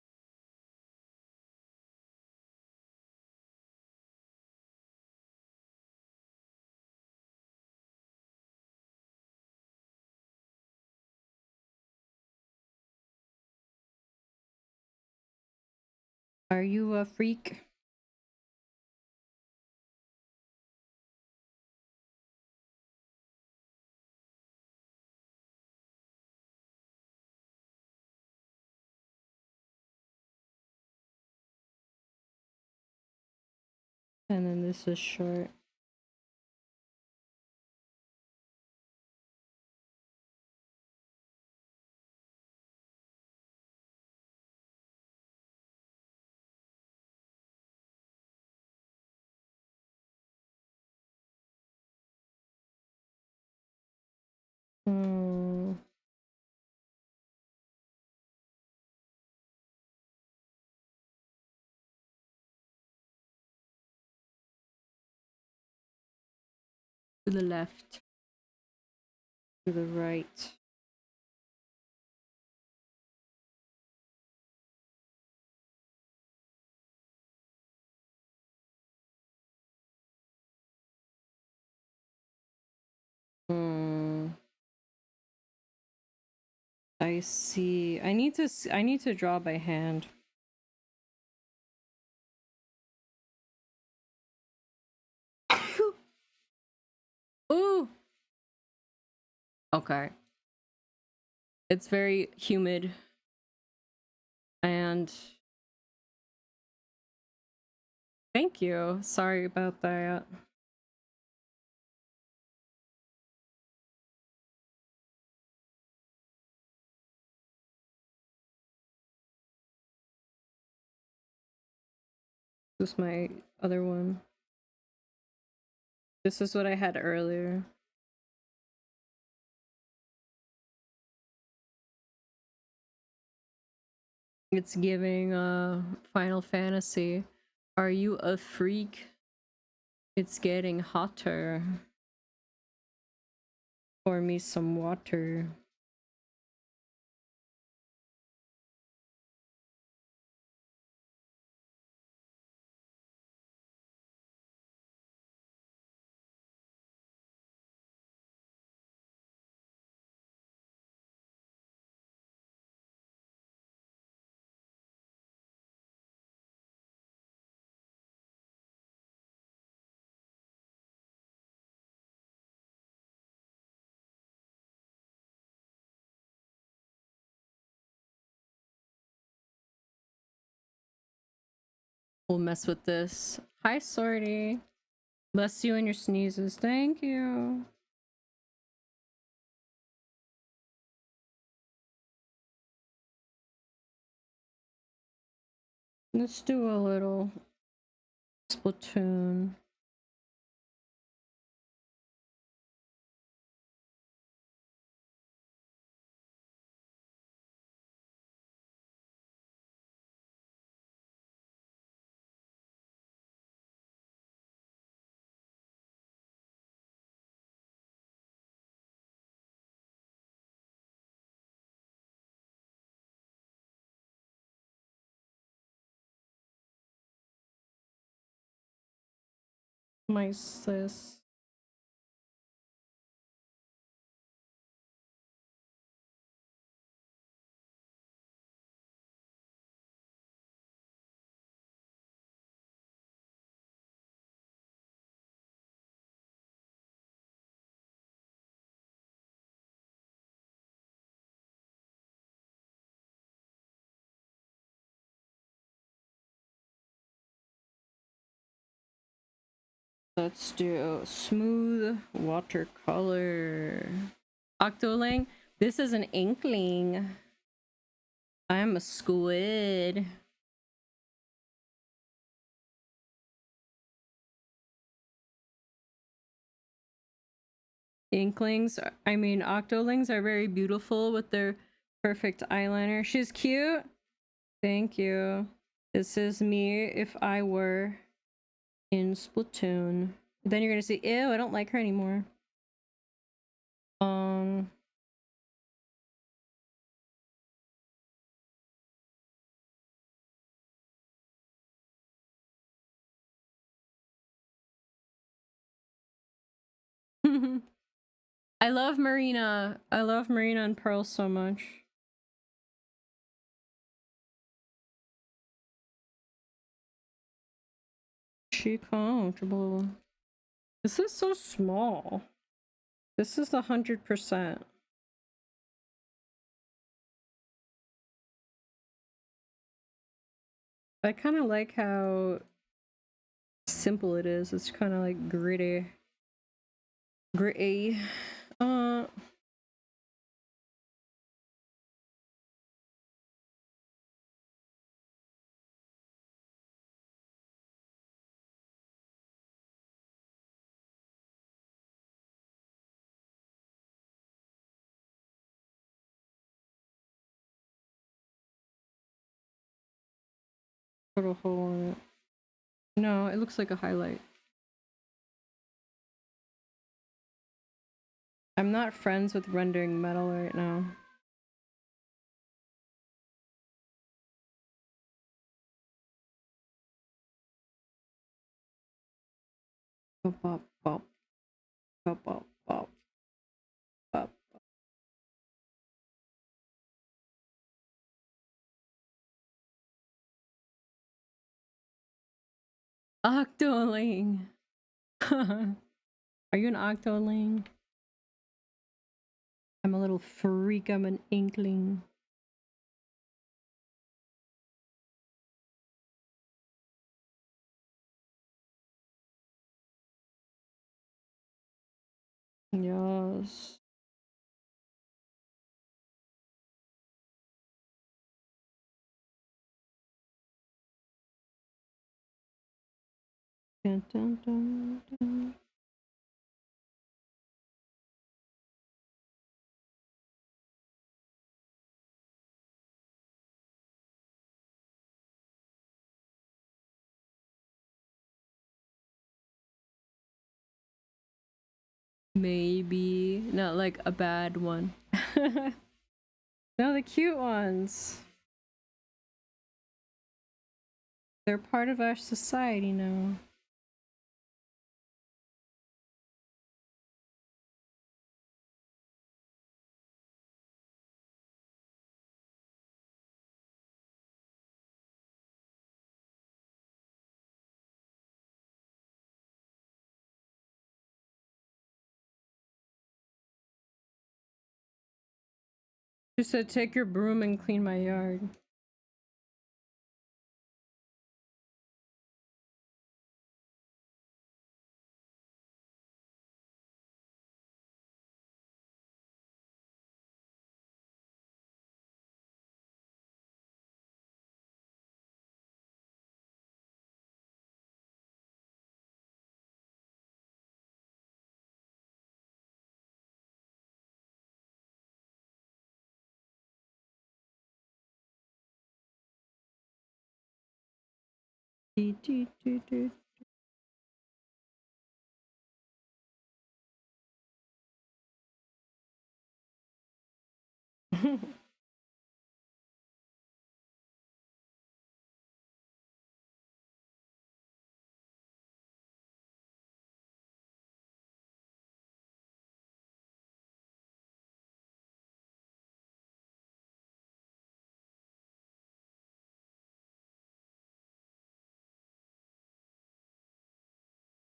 Are you a freak? And then this is short. To the left. To the right. I see. I need to draw by hand. Ooh. Okay. It's very humid. And Thank you. Sorry about that. This is my other one. This is what I had earlier. It's giving Final Fantasy. Are you a freak? It's getting hotter. Pour me some water. We'll mess with this. Hi, Sorty. Bless you and your sneezes. Thank you. Let's do a little Splatoon. My sis. Let's do smooth watercolor. Octoling, this is an inkling. I'm a squid. Inklings, I mean, octolings are very beautiful with their perfect eyeliner. She's cute. Thank you. This is me if I were in Splatoon. Then you're gonna say, ew, I don't like her anymore. I love Marina. I love Marina and Pearl so much. She comfortable. This is so small. This is 100%. I kind of like how simple it is. It's kind of like gritty. Gritty. Put a hole in it. No, it looks like a highlight. I'm not friends with rendering metal right now. Bop, bop, bop. Bop, bop, bop. Bop. Octoling. Are you an octoling? I'm a little freak. I'm an inkling. Yes. Dun, dun, dun, dun. Maybe not like a bad one. No, the cute ones. They're part of our society now. She said, take your broom and clean my yard. Dee, dee, dee, dee.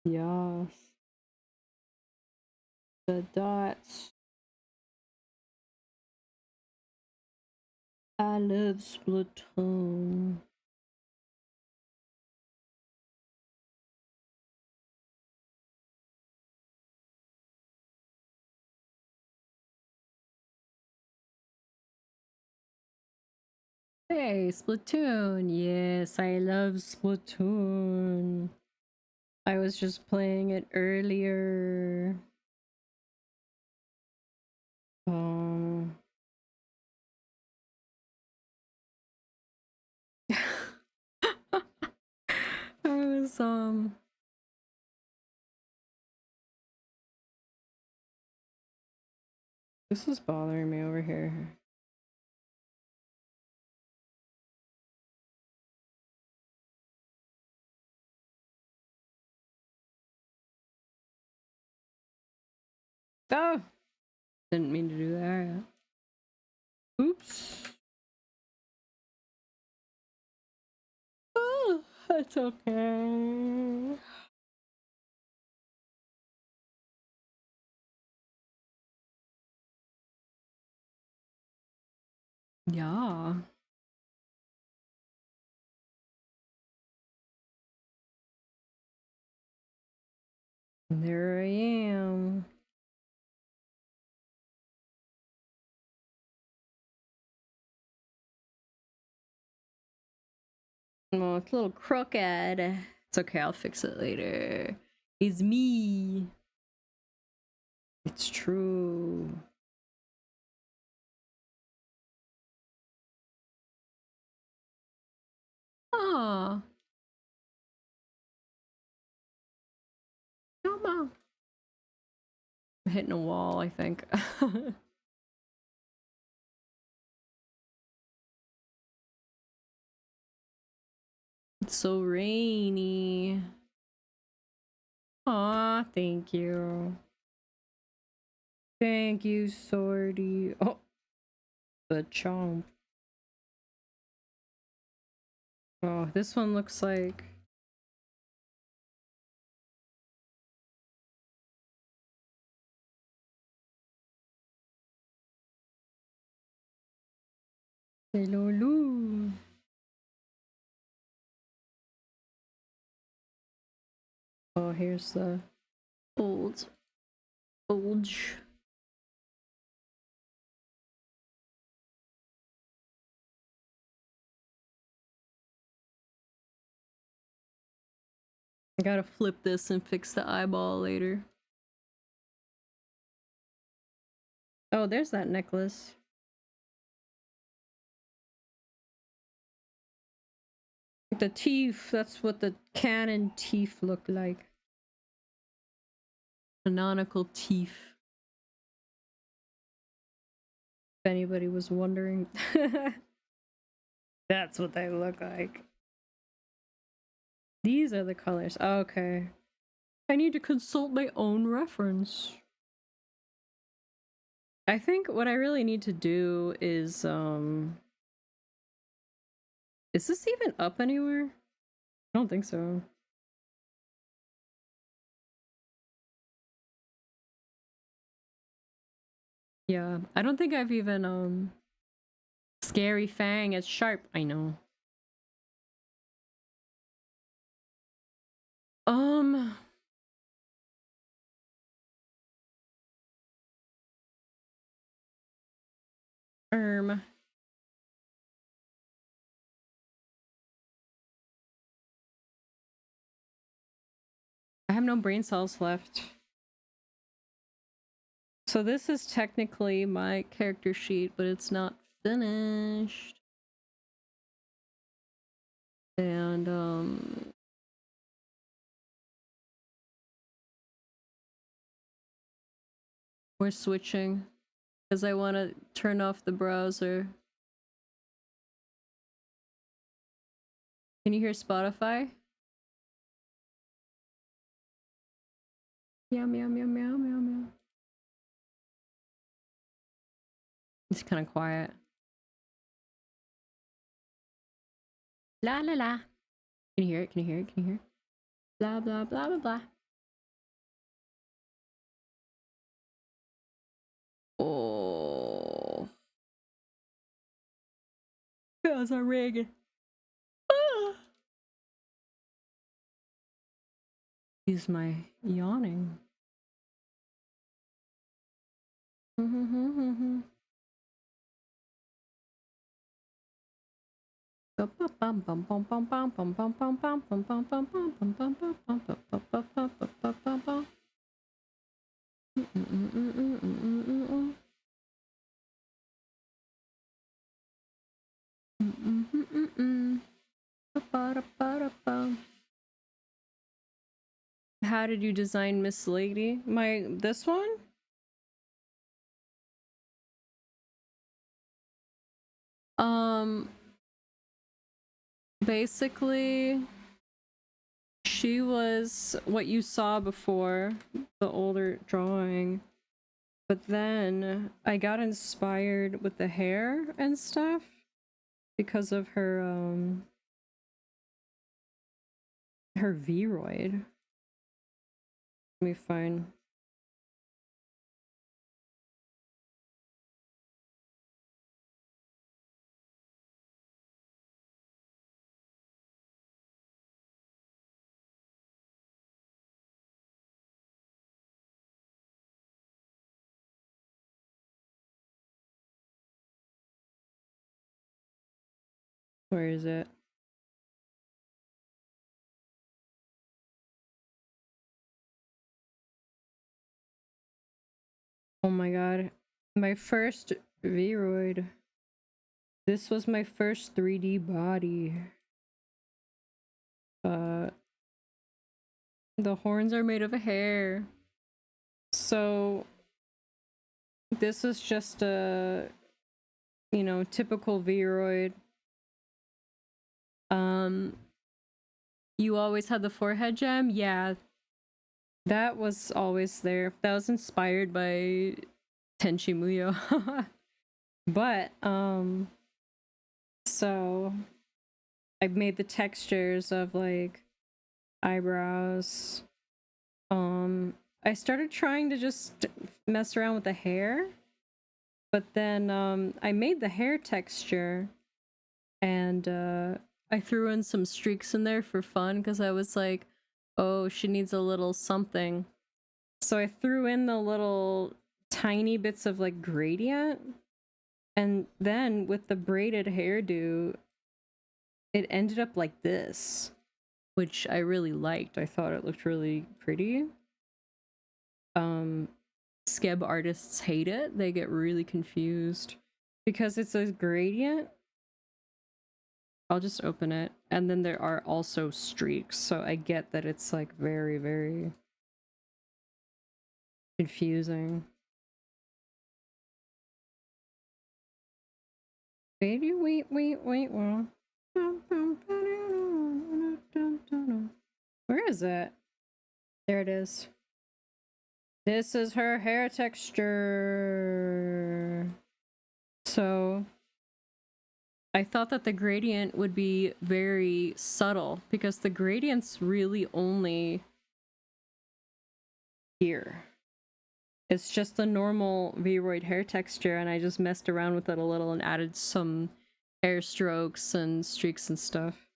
Yes. The dots. I love Splatoon. Hey, Splatoon. Yes, I love Splatoon. I was just playing it earlier. Um. I was This is bothering me over here. Oh! Didn't mean to do that. Oops. Oh, that's okay. Yeah. There I am. Oh, it's a little crooked. It's okay, I'll fix it later. It's me. It's true. Oh, come on. I'm hitting a wall, I think. It's so rainy. Aw, thank you. Thank you, Sorty. Oh, the chomp. Oh, this one looks like... Hello. Oh, here's the old bulge. I gotta flip this and fix the eyeball later. Oh, there's that necklace. The teeth, that's what the cannon teeth look like. Canonical teeth. If anybody was wondering. That's what they look like. These are the colors. Okay. I need to consult my own reference. I think what I really need to do is this even up anywhere? I don't think so. Yeah, I don't think I've even Scary Fang, it's sharp, I know. I have no brain cells left. So this is technically my character sheet, but it's not finished. And we're switching because I want to turn off the browser. Can you hear Spotify? Meow, meow, meow, meow, meow, meow. It's kind of quiet. La la la. Can you hear it? Can you hear it? Can you hear it? Blah, blah, blah, blah, blah. Oh. How's our rig? Ah. Use my yawning. How did you design Miss Lady? This one? Basically, she was what you saw before, the older drawing. But then I got inspired with the hair and stuff because of her Vroid. Let me find. Where is it? Oh my god. My first Vroid. This was my first 3D body. The horns are made of hair. So this is just a, you know, typical Vroid. You always had the forehead gem? Yeah. That was always there. That was inspired by Tenchi Muyo. But, so I made the textures of like eyebrows. I started trying to just mess around with the hair, but then I made the hair texture and I threw in some streaks in there for fun because I was like, oh, she needs a little something. So I threw in the little tiny bits of like gradient, and then with the braided hairdo, it ended up like this, which I really liked. I thought it looked really pretty. Skeb artists hate it. They get really confused because it's a gradient. I'll just open it, and then there are also streaks, so I get that it's like very, very confusing. Baby, wait, well. Where is it? There it is. This is her hair texture. So I thought that the gradient would be very subtle because the gradient's really only here. It's just the normal V-Roid hair texture, and I just messed around with it a little and added some hair strokes and streaks and stuff.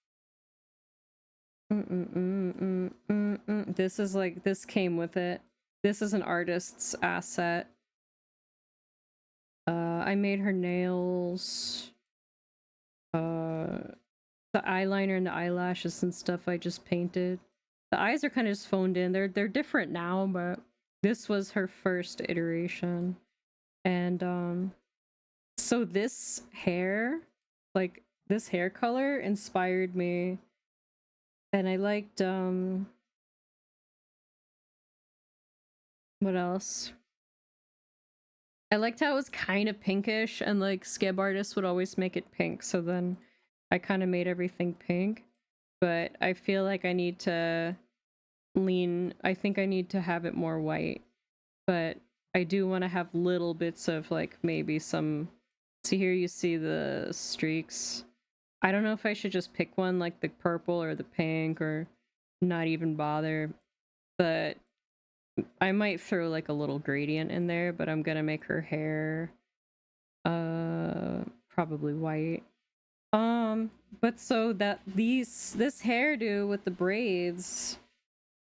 This is like, this came with it. This is an artist's asset. I made her nails. The eyeliner and the eyelashes and stuff I just painted. The eyes are kind of just phoned in. They're different now, but this was her first iteration. And so this hair, like this hair color inspired me. And I liked what else? I liked how it was kind of pinkish, and like Skeb artists would always make it pink, so then I kind of made everything pink. But I feel like I need to I think I need to have it more white. But I do want to have little bits of like maybe some, see here you see the streaks. I don't know if I should just pick one like the purple or the pink or not even bother, but I might throw like a little gradient in there, but I'm gonna make her hair probably white. But so that this hairdo with the braids,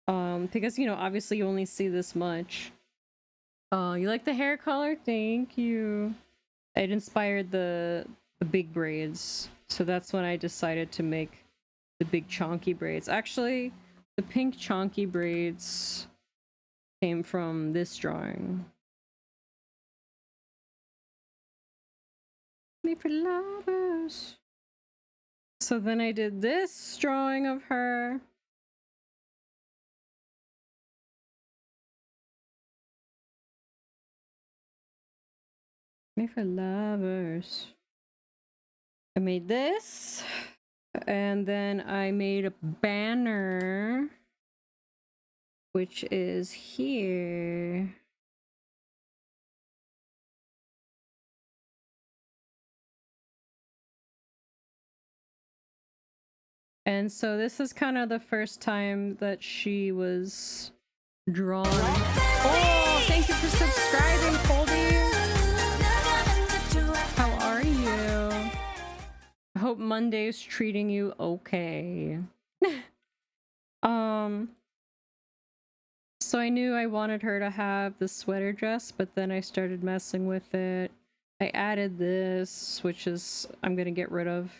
because you know obviously you only see this much. Oh, you like the hair color? Thank you. It inspired the big braids, so that's when I decided to make the big chonky braids. Actually, the pink chonky braids came from this drawing. Made for lovers. So then I did this drawing of her. Made for lovers. I made this, and then I made a banner, which is here. And so this is kind of the first time that she was drawn. Oh, thank you for subscribing, Colby. How are you? I hope Monday's treating you okay. So I knew I wanted her to have the sweater dress, but then I started messing with it. I added this, which is I'm gonna get rid of.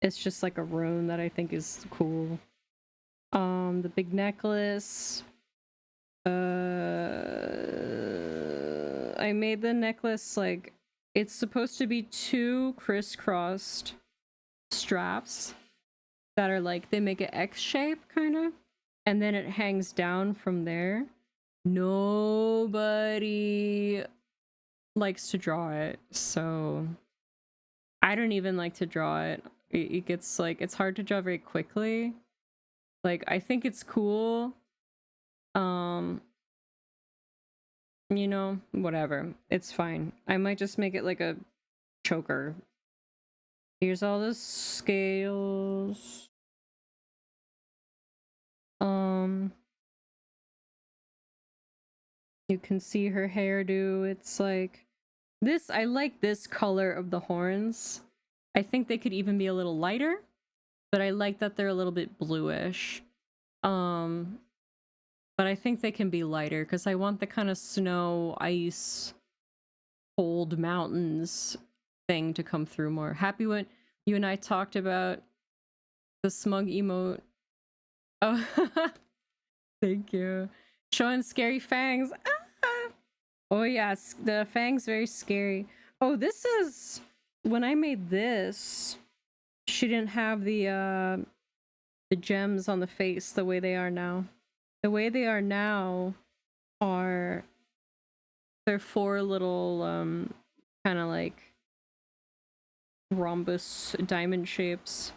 It's just like a rune that I think is cool. The big necklace. I made the necklace like it's supposed to be 2 crisscrossed straps that are like they make an X shape kind of, and then it hangs down from there. Nobody likes to draw it, so I don't even like to draw it. It gets like it's hard to draw very quickly. Like I think it's cool. You know, whatever. It's fine. I might just make it like a choker. Here's all the scales. You can see her hairdo. It's like this. I like this color of the horns. I think they could even be a little lighter, but I like that they're a little bit bluish. But I think they can be lighter because I want the kind of snow, ice, cold mountains thing to come through more. Happy when you and I talked about the smug emote. Oh, thank you. Showing scary fangs. Ah! Oh yes, the fang's very scary. Oh, this is when I made this. She didn't have the gems on the face the way they are now. The way they are now are they're 4 little kind of like rhombus diamond shapes.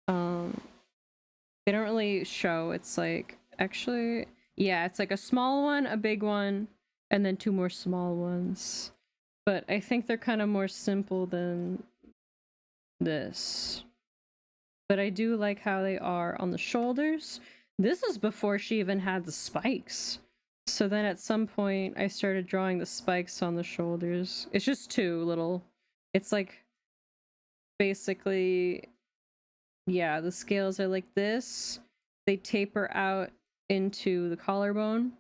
They don't really show. It's like actually yeah, it's like a small one, a big one, and then 2 more small ones. But I think they're kind of more simple than this. But I do like how they are on the shoulders. This is before she even had the spikes. So then at some point I started drawing the spikes on the shoulders. It's just 2 little. It's like basically, yeah, the scales are like this. They taper out into the collarbone,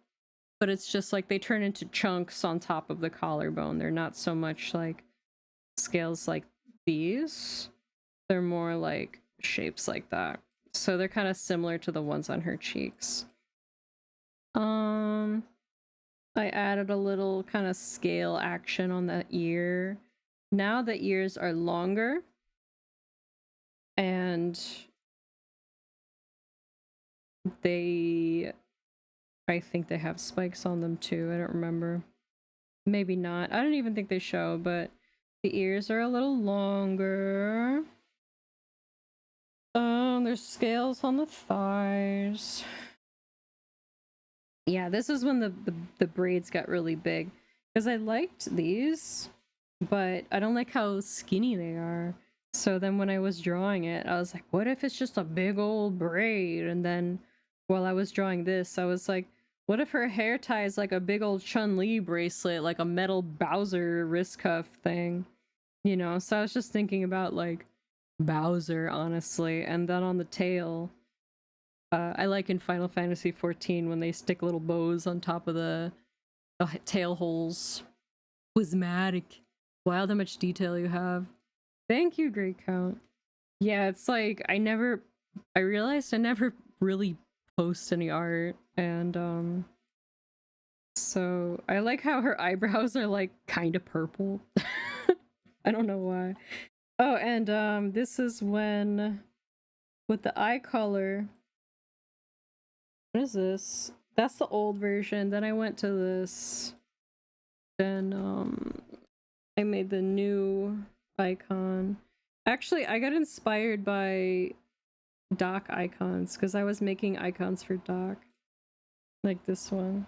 but it's just like they turn into chunks on top of the collarbone. They're not so much like scales like these. They're more like shapes like that. So they're kind of similar to the ones on her cheeks. I added a little kind of scale action on the ear. Now the ears are longer and I think they have spikes on them too. I don't remember. Maybe not. I don't even think they show, but the ears are a little longer. There's scales on the thighs. Yeah, this is when the braids got really big. Because I liked these, but I don't like how skinny they are. So then when I was drawing it, I was like, what if it's just a big old braid? And then while I was drawing this, I was like, what if her hair tie is like a big old Chun-Li bracelet, like a metal Bowser wrist cuff thing? You know, so I was just thinking about like Bowser, honestly. And then on the tail, I like in Final Fantasy XIV when they stick little bows on top of the tail holes. Wismatic. Wow, how much detail you have. Thank you, Great Count. Yeah, it's like I realized I never really post any art, and so I like how her eyebrows are like kind of purple. I don't know why. Oh, and this is when with the eye color. What is this? That's the old version. Then I went to this. Then I made the new icon. Actually, I got inspired by Doc icons because I was making icons for Doc. Like this one.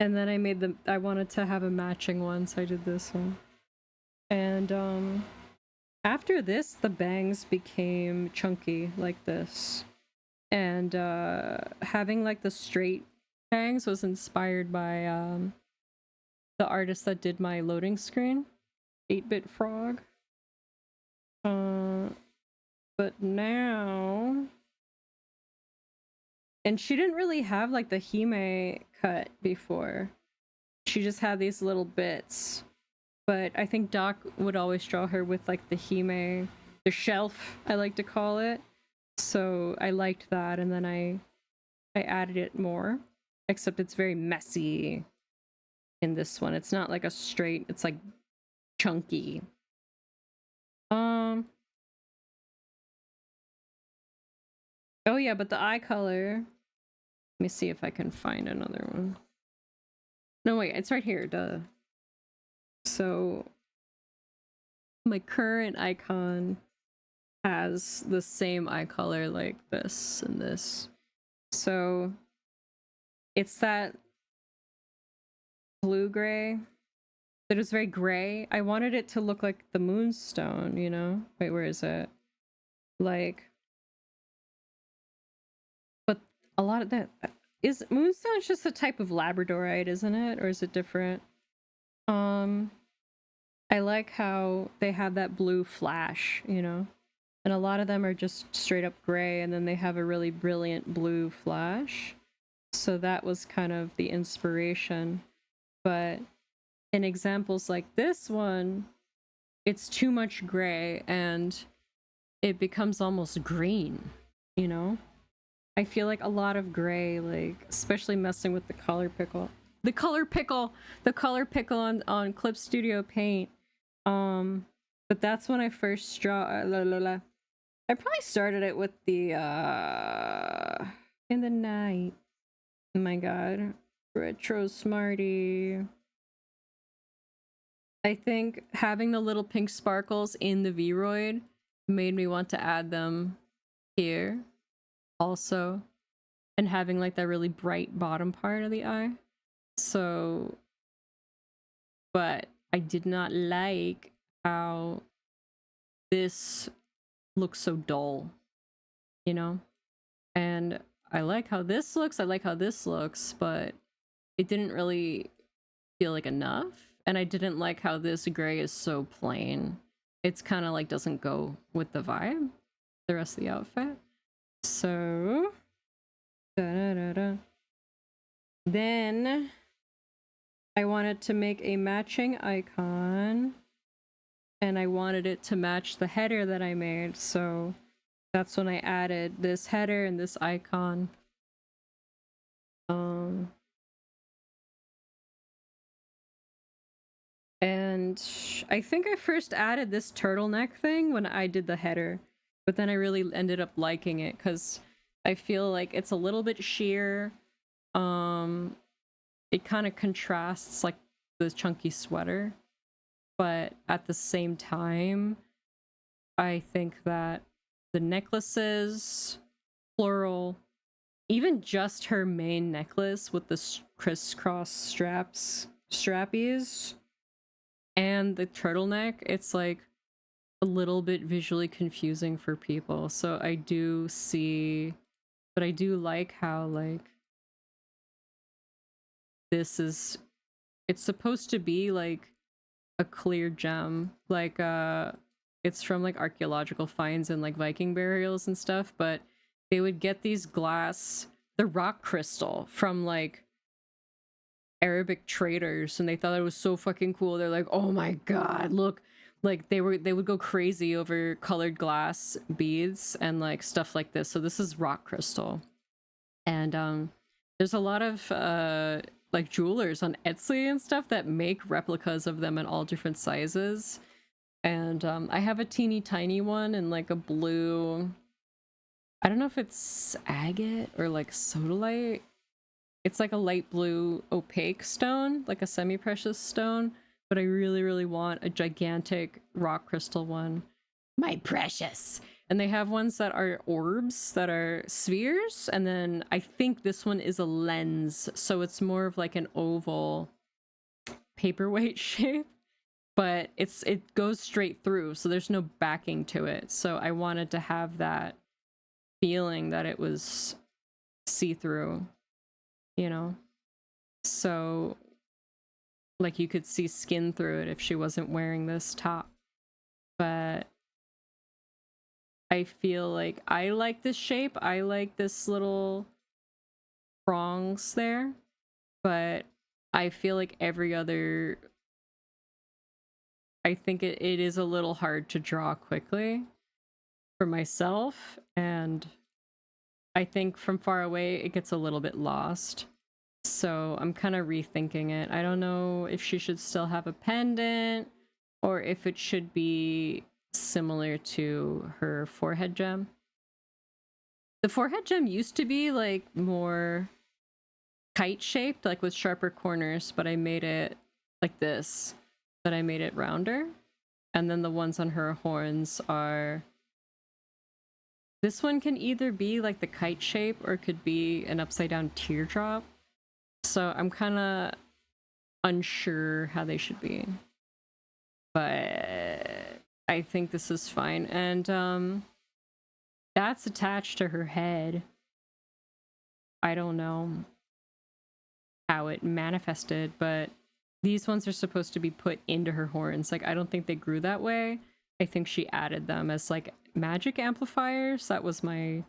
And then I wanted to have a matching one, so I did this one. And after this, the bangs became chunky like this. And having like the straight bangs was inspired by the artist that did my loading screen, 8-Bit Frog. But now, and she didn't really have like the Hime cut before. She just had these little bits. But I think Doc would always draw her with like the Hime, the shelf, I like to call it. So I liked that, and then I added it more. Except it's very messy in this one. It's not like a straight, it's like chunky. Oh yeah, but the eye color. Let me see if I can find another one. No, wait, it's right here, duh. So my current icon has the same eye color like this and this. So it's that blue gray that is very gray. I wanted it to look like the moonstone, you know? Wait, where is it? Like, but a lot of that is moonstone's just a type of labradorite, isn't it? Or is it different? I like how they have that blue flash, you know? And a lot of them are just straight up gray, and then they have a really brilliant blue flash. So that was kind of the inspiration. But in examples like this one, it's too much gray and it becomes almost green, you know? I feel like a lot of gray, like, especially messing with the color pickle. The color pickle on Clip Studio Paint. But that's when I first draw. I probably started it with the in the night. Oh my god, retro smarty. I think having the little pink sparkles in the Vroid made me want to add them here also, and having like that really bright bottom part of the eye. So, but I did not like how this looks so dull, you know? And I like how this looks, I like how this looks, but it didn't really feel like enough. And I didn't like how this gray is so plain. It's kind of like doesn't go with the vibe, the rest of the outfit. So, then I wanted to make a matching icon, and I wanted it to match the header that I made. So that's when I added this header and this icon. And I think I first added this turtleneck thing when I did the header, but then I really ended up liking it because I feel like it's a little bit sheer. It kind of contrasts like the chunky sweater, but at the same time, I think that the necklaces, plural, even just her main necklace with the crisscross strappies, and the turtleneck, it's like a little bit visually confusing for people. So I do see, but I do like how like this is, it's supposed to be like a clear gem, like it's from like archaeological finds and like Viking burials and stuff, but they would get these the rock crystal from like Arabic traders, and they thought it was so fucking cool. They're like, oh my god, look, like they would go crazy over colored glass beads and like stuff like this. So this is rock crystal, and there's a lot of like jewelers on Etsy and stuff that make replicas of them in all different sizes. And I have a teeny tiny one in like a blue, I don't know if it's agate or like sodalite. It's like a light blue opaque stone, like a semi-precious stone, but I really, really want a gigantic rock crystal one. My precious. And they have ones that are orbs, that are spheres, and then I think this one is a lens, so it's more of like an oval paperweight shape, but it goes straight through, so there's no backing to it. So I wanted to have that feeling that it was see-through, you know? So like you could see skin through it if she wasn't wearing this top. But I feel like I like this shape. I like this little prongs there, but I feel like every other, I think it is a little hard to draw quickly for myself, and I think from far away it gets a little bit lost. So I'm kind of rethinking it. I don't know if she should still have a pendant or if it should be similar to her forehead gem. The forehead gem used to be like more kite shaped, like with sharper corners, but I made it like this, but I made it rounder. And then the ones on her horns are, this one can either be like the kite shape or it could be an upside down teardrop. So I'm kind of unsure how they should be, but I think this is fine. And that's attached to her head. I don't know how it manifested, but these ones are supposed to be put into her horns. Like, I don't think they grew that way. I think she added them as like magic amplifiers. That was my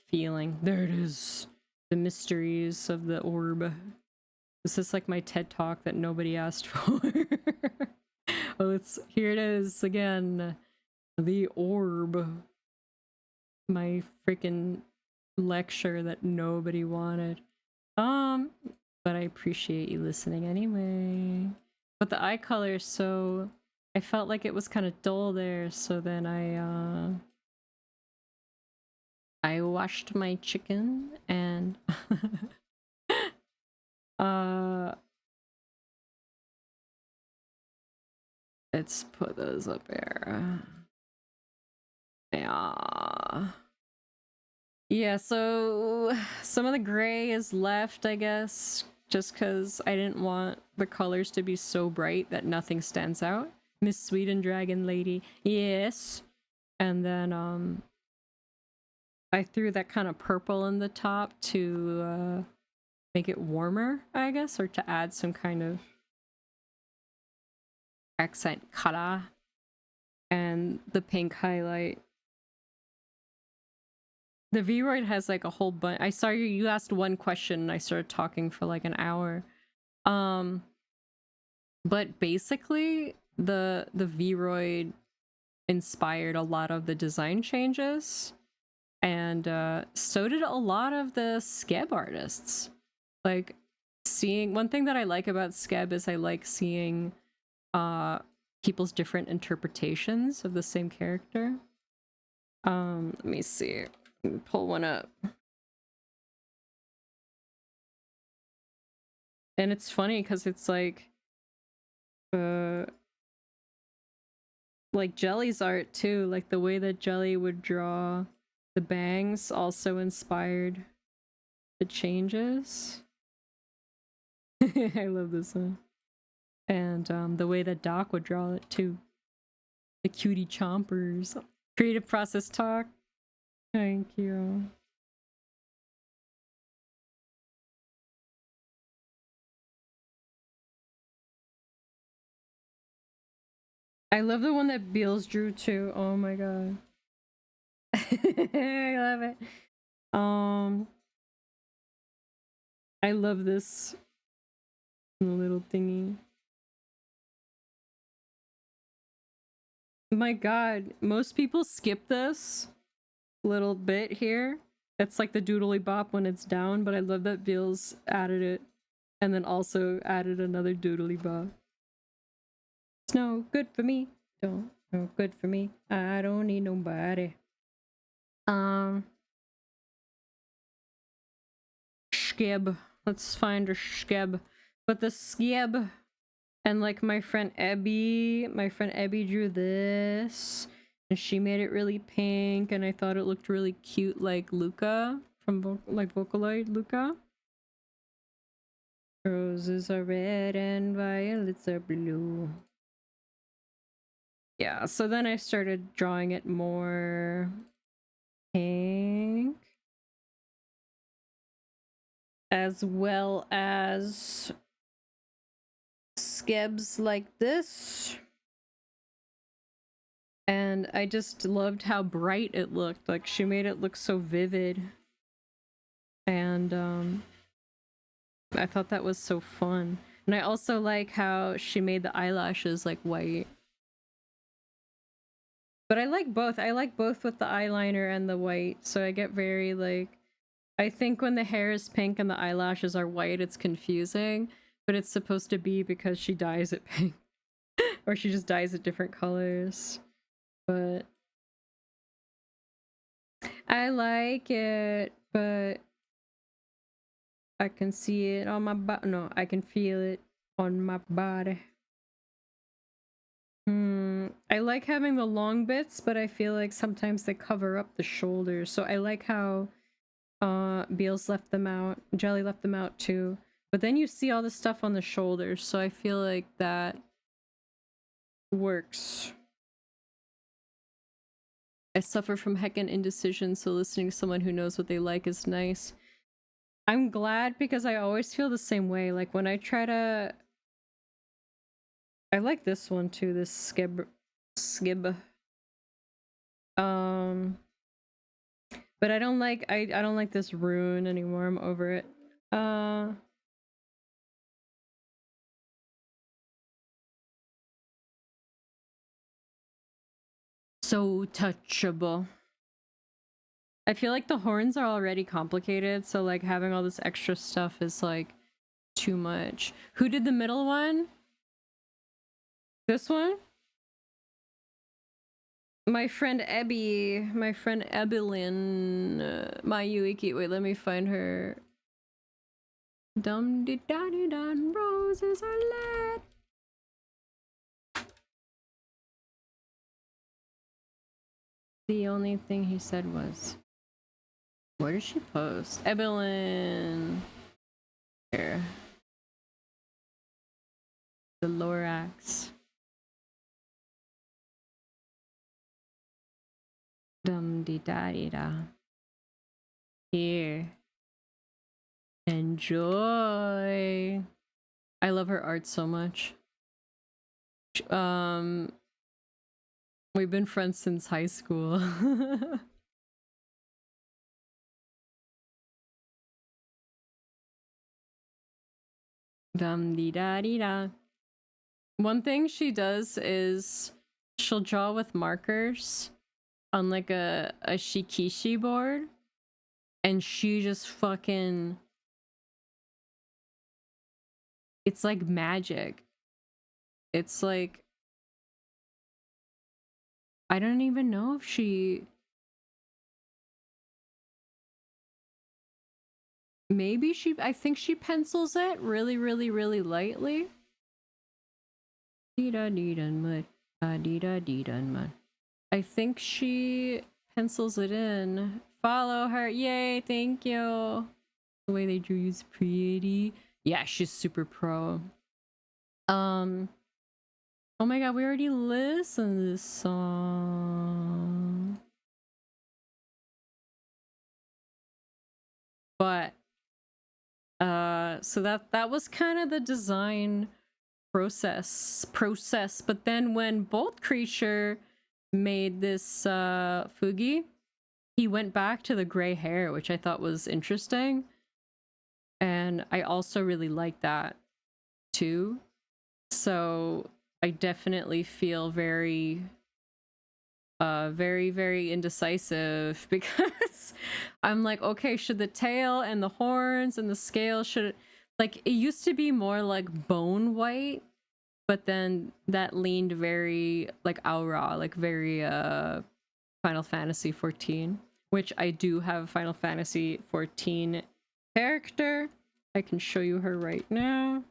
feeling. There it is. The mysteries of the orb. This is like my TED talk that nobody asked for. Oh, here it is again. The orb. My freaking lecture that nobody wanted. But I appreciate you listening anyway. But the eye color, so I felt like it was kind of dull there, so then I washed my chicken and let's put those up here. Yeah, so some of the gray is left, I guess, just because I didn't want the colors to be so bright that nothing stands out. Miss Sweden Dragon Lady, yes. And then I threw that kind of purple in the top to make it warmer, I guess, or to add some kind of accent color. And the pink highlight. The Vroid has like a whole bunch. I saw you asked one question and I started talking for like an hour. But basically the Vroid inspired a lot of the design changes, and so did a lot of the Skeb artists. Like, seeing one thing that I like about Skeb is I like seeing people's different interpretations of the same character. Let me see. Let me pull one up. And it's funny because it's like Jelly's art too, like the way that Jelly would draw the bangs also inspired the changes. I love this one. And the way that Doc would draw it too. The cutie chompers. Creative process talk. Thank you. I love the one that Beals drew too. Oh my god. I love it. I love this little thingy. My god, most people skip this little bit here. It's like the doodly bop when it's down, but I love that Beals added it and then also added another doodly bop. It's no good for me. No good for me. I don't need nobody. Skeb. Let's find a Skeb. But the Skeb and like my friend Ebby drew this and she made it really pink and I thought it looked really cute like Luca from Vocaloid Luca. Roses are red and violets are blue. Yeah, so then I started drawing it more pink. As well as Skebs like this. And I just loved how bright it looked. Like, she made it look so vivid. And I thought that was so fun. And I also like how she made the eyelashes like white. But I like both. I like both with the eyeliner and the white. So I get very like... I think when the hair is pink and the eyelashes are white, it's confusing. But it's supposed to be because she dyes it pink. Or she just dyes it different colors. But... I like it, but... I can see it on my body. No, I can feel it on my body. I like having the long bits, but I feel like sometimes they cover up the shoulders. So I like how Beals left them out. Jelly left them out too. But then you see all the stuff on the shoulders, so I feel like that works. I suffer from heckin' indecision, so listening to someone who knows what they like is nice. I'm glad because I always feel the same way. Like when I try to... I like this one too, this skib. But I don't like I don't like this rune anymore. I'm over it. So touchable. I feel like the horns are already complicated, so like having all this extra stuff is like too much. Who did the middle one? This one? My friend Ebby, my friend Ebelin, my Yuiki. Wait, let me find her. Dum de da de dun, roses are lit. The only thing he said was, where did she post? Ebelin. Here. The Lorax. Dum de da de da. Here. Enjoy. I love her art so much. We've been friends since high school. Dum dee da dee da. One thing she does is she'll draw with markers on like a shikishi board, and she just fucking, it's like magic. It's like, I don't even know if she, maybe she, I think she pencils it really, really, really lightly. Dee da dee dun mud. Dee da dee dun mud. I think she pencils it in. Follow her. Yay, thank you. The way they drew you is pretty. Yeah, she's super pro. Oh my god, we already listened to this song. But so that was kind of the design process. But then when Bolt Creature made this Fugi, he went back to the gray hair, which I thought was interesting. And I also really like that too. So I definitely feel very very indecisive because I'm like, okay, should the tail and the horns and the scale, should it, like, it used to be more like bone white, but then that leaned very like aura, like very Final Fantasy 14, which I do have a Final Fantasy 14 character. I can show you her right now.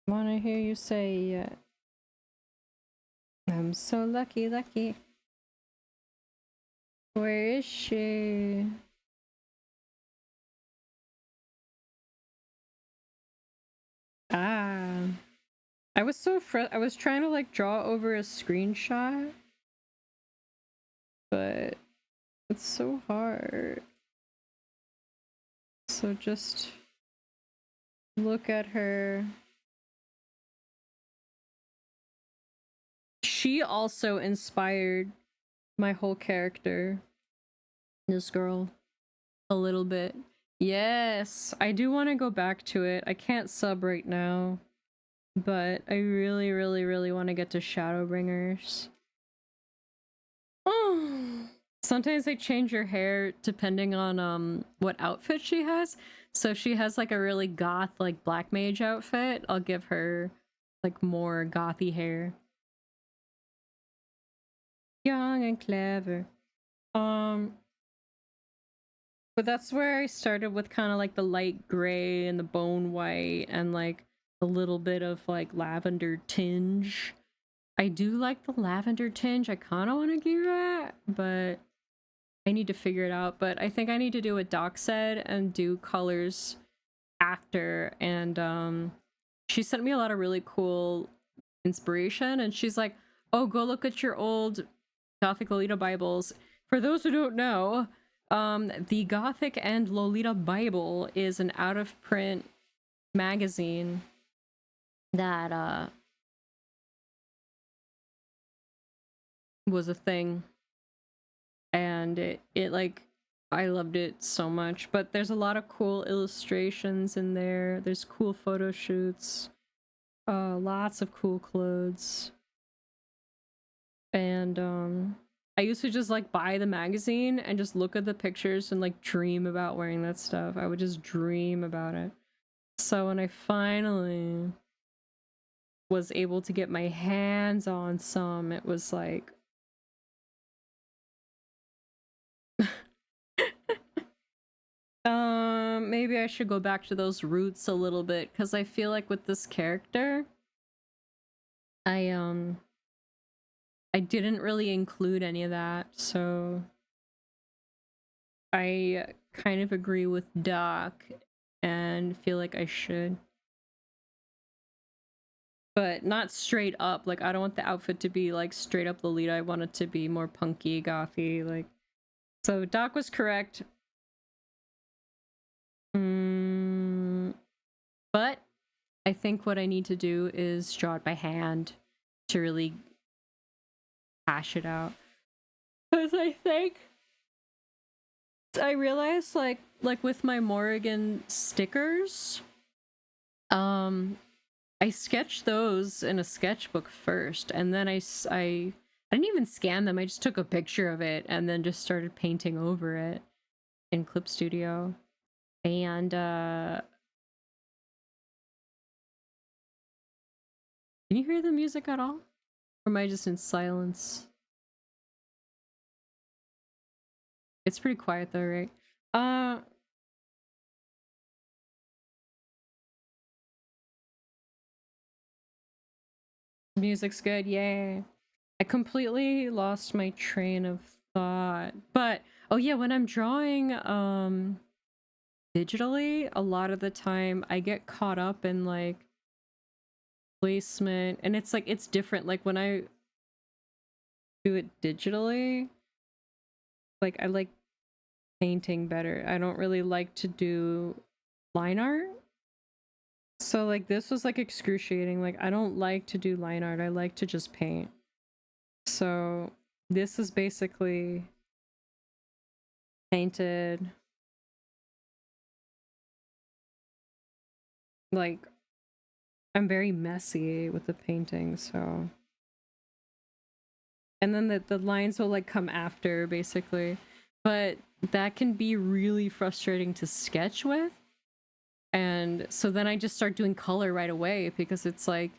Wanna hear you say, I'm so lucky, lucky. Where is she? Ah. I was so I was trying to like draw over a screenshot, but it's so hard. So just look at her. She also inspired my whole character. This girl. A little bit. Yes, I do want to go back to it. I can't sub right now, but I really, really, really want to get to Shadowbringers. Oh. Sometimes they change her hair depending on what outfit she has. So if she has like a really goth like black mage outfit, I'll give her like more gothy hair. Young and clever. But that's where I started with kind of like the light gray and the bone white and like a little bit of like lavender tinge. I do like the lavender tinge. I kind of want to give that, but I need to figure it out. But I think I need to do a doc set and do colors after. And she sent me a lot of really cool inspiration, and she's like, oh, go look at your old Gothic Lolita Bibles. For those who don't know, the Gothic and Lolita Bible is an out-of-print magazine that was a thing, and it like I loved it so much. But there's a lot of cool illustrations in there. There's cool photo shoots, lots of cool clothes, and I used to just like buy the magazine and just look at the pictures and like dream about wearing that stuff. I would just dream about it. So when I finally was able to get my hands on some, it was like maybe I should go back to those roots a little bit, because I feel like with this character I didn't really include any of that, so I kind of agree with Doc and feel like I should. But not straight up. Like, I don't want the outfit to be like straight up Lolita. I want it to be more punky, gothy, like. So Doc was correct. But I think what I need to do is draw it by hand to really hash it out. Because I think I realized like with my Morrigan stickers, I sketched those in a sketchbook first, and then I didn't even scan them. I just took a picture of it and then just started painting over it in Clip Studio. And can you hear the music at all? Or am I just in silence? It's pretty quiet though, right? Music's good, yay. I completely lost my train of thought. But oh yeah, when I'm drawing digitally, a lot of the time I get caught up in like placement, and it's like it's different. Like when I do it digitally, like I like painting better. I don't really like to do line art. So like this was like excruciating. Like I don't like to do line art. I like to just paint. So this is basically painted. Like I'm very messy with the painting, so. And then the lines will like come after basically. But that can be really frustrating to sketch with. And so then I just start doing color right away, because it's like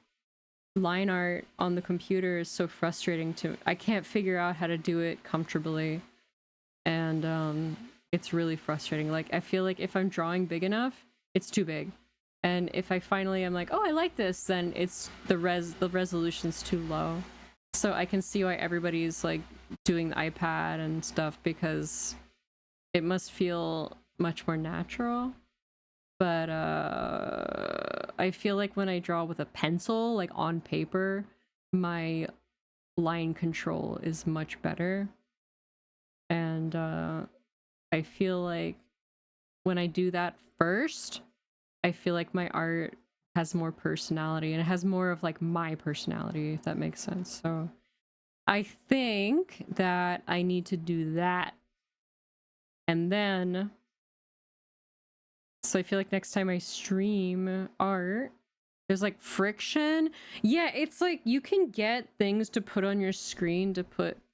line art on the computer is so frustrating to I can't figure out how to do it comfortably, and it's really frustrating. Like I feel like if I'm drawing big enough, it's too big, and if I finally am like, oh, I like this, then it's the resolution's too low. So I can see why everybody's like doing the iPad and stuff, because it must feel much more natural. But I feel like when I draw with a pencil, like on paper, my line control is much better. And I feel like when I do that first, I feel like my art has more personality, and it has more of like my personality, if that makes sense. So I think that I need to do that. And then so I feel like next time I stream art, there's like friction. Yeah, it's like you can get things to put on your screen to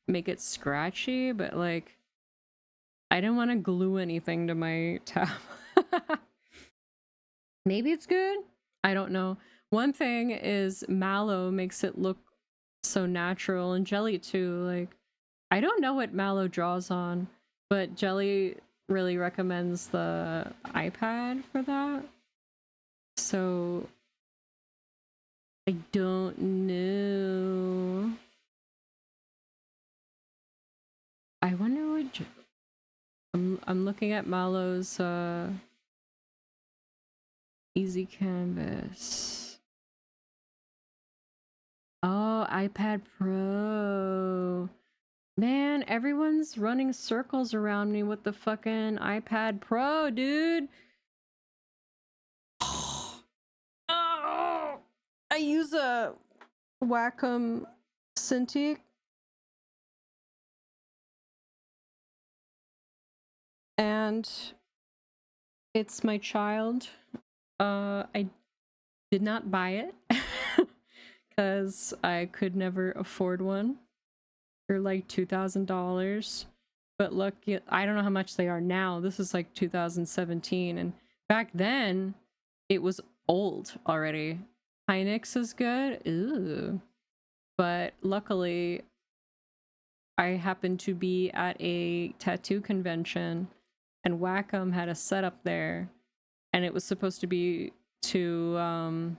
make it scratchy, but like I didn't want to glue anything to my tab. Maybe it's good. I don't know. One thing is Mallow makes it look so natural, and Jelly too. Like I don't know what Mallow draws on, but Jelly really recommends the iPad for that. So I don't know. I wonder what I'm looking at Mallow's Easy Canvas. Oh, iPad Pro. Man, everyone's running circles around me with the fucking iPad Pro, dude. Oh, I use a Wacom Cintiq. And it's my child. I did not buy it because I could never afford one. They're like $2,000. But look, I don't know how much they are now. This is like 2017, and back then it was old already. Hynix is good. Ooh. But luckily I happened to be at a tattoo convention and Wacom had a setup there, and it was supposed to be to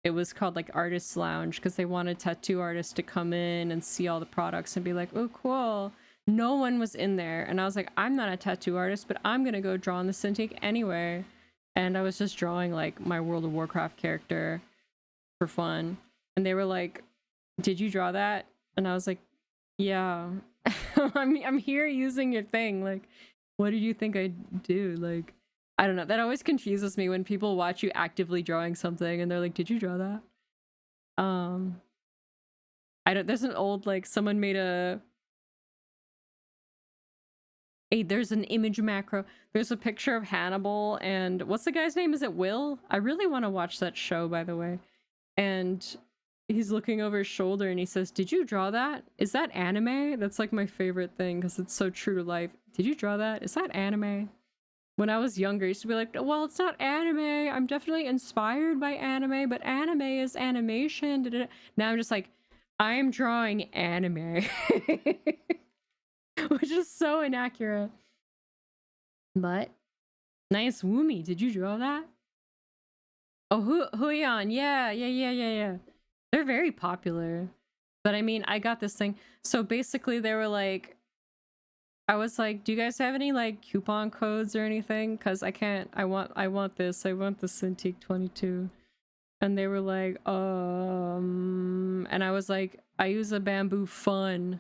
it was called like Artist Lounge because they wanted tattoo artists to come in and see all the products and be like, oh cool. No one was in there, and I was like, I'm not a tattoo artist, but I'm gonna go draw on the Cintiq anyway. And I was just drawing like my World of Warcraft character for fun, and they were like, did you draw that? And I was like, yeah. I'm here using your thing. Like, what did you think I'd do? Like, I don't know. That always confuses me when people watch you actively drawing something and they're like, did you draw that? I don't, there's an old, like, someone made a, hey, there's an image macro. There's a picture of Hannibal and what's the guy's name? Is it Will? I really want to watch that show, by the way. And he's looking over his shoulder and he says, did you draw that? Is that anime? That's like my favorite thing because it's so true to life. Did you draw that? Is that anime? When I was younger, I used to be like, well, it's not anime. I'm definitely inspired by anime, but anime is animation. Da-da-da. Now I'm just like, I am drawing anime. Which is so inaccurate. But, nice Woomy. Did you draw that? Oh, Huion. Yeah. They're very popular. But I mean, I got this thing. So basically they were like, I was like, do you guys have any like coupon codes or anything? Cause I can't, I want this. I want the Cintiq 22. And they were like, and I was like, I use a bamboo fun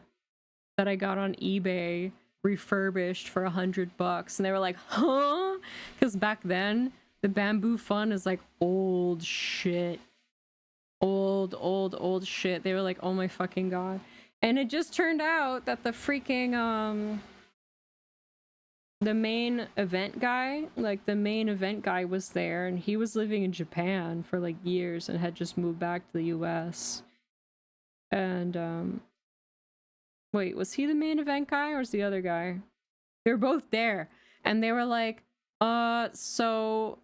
that I got on eBay refurbished for $100. And they were like, huh? Cause back then the bamboo fun is like old shit. Old shit. They were like, oh my fucking god. And it just turned out that the freaking the main event guy was there, and he was living in Japan for like years and had just moved back to the US. And wait, was he the main event guy or was the other guy? They were both there, and they were like, so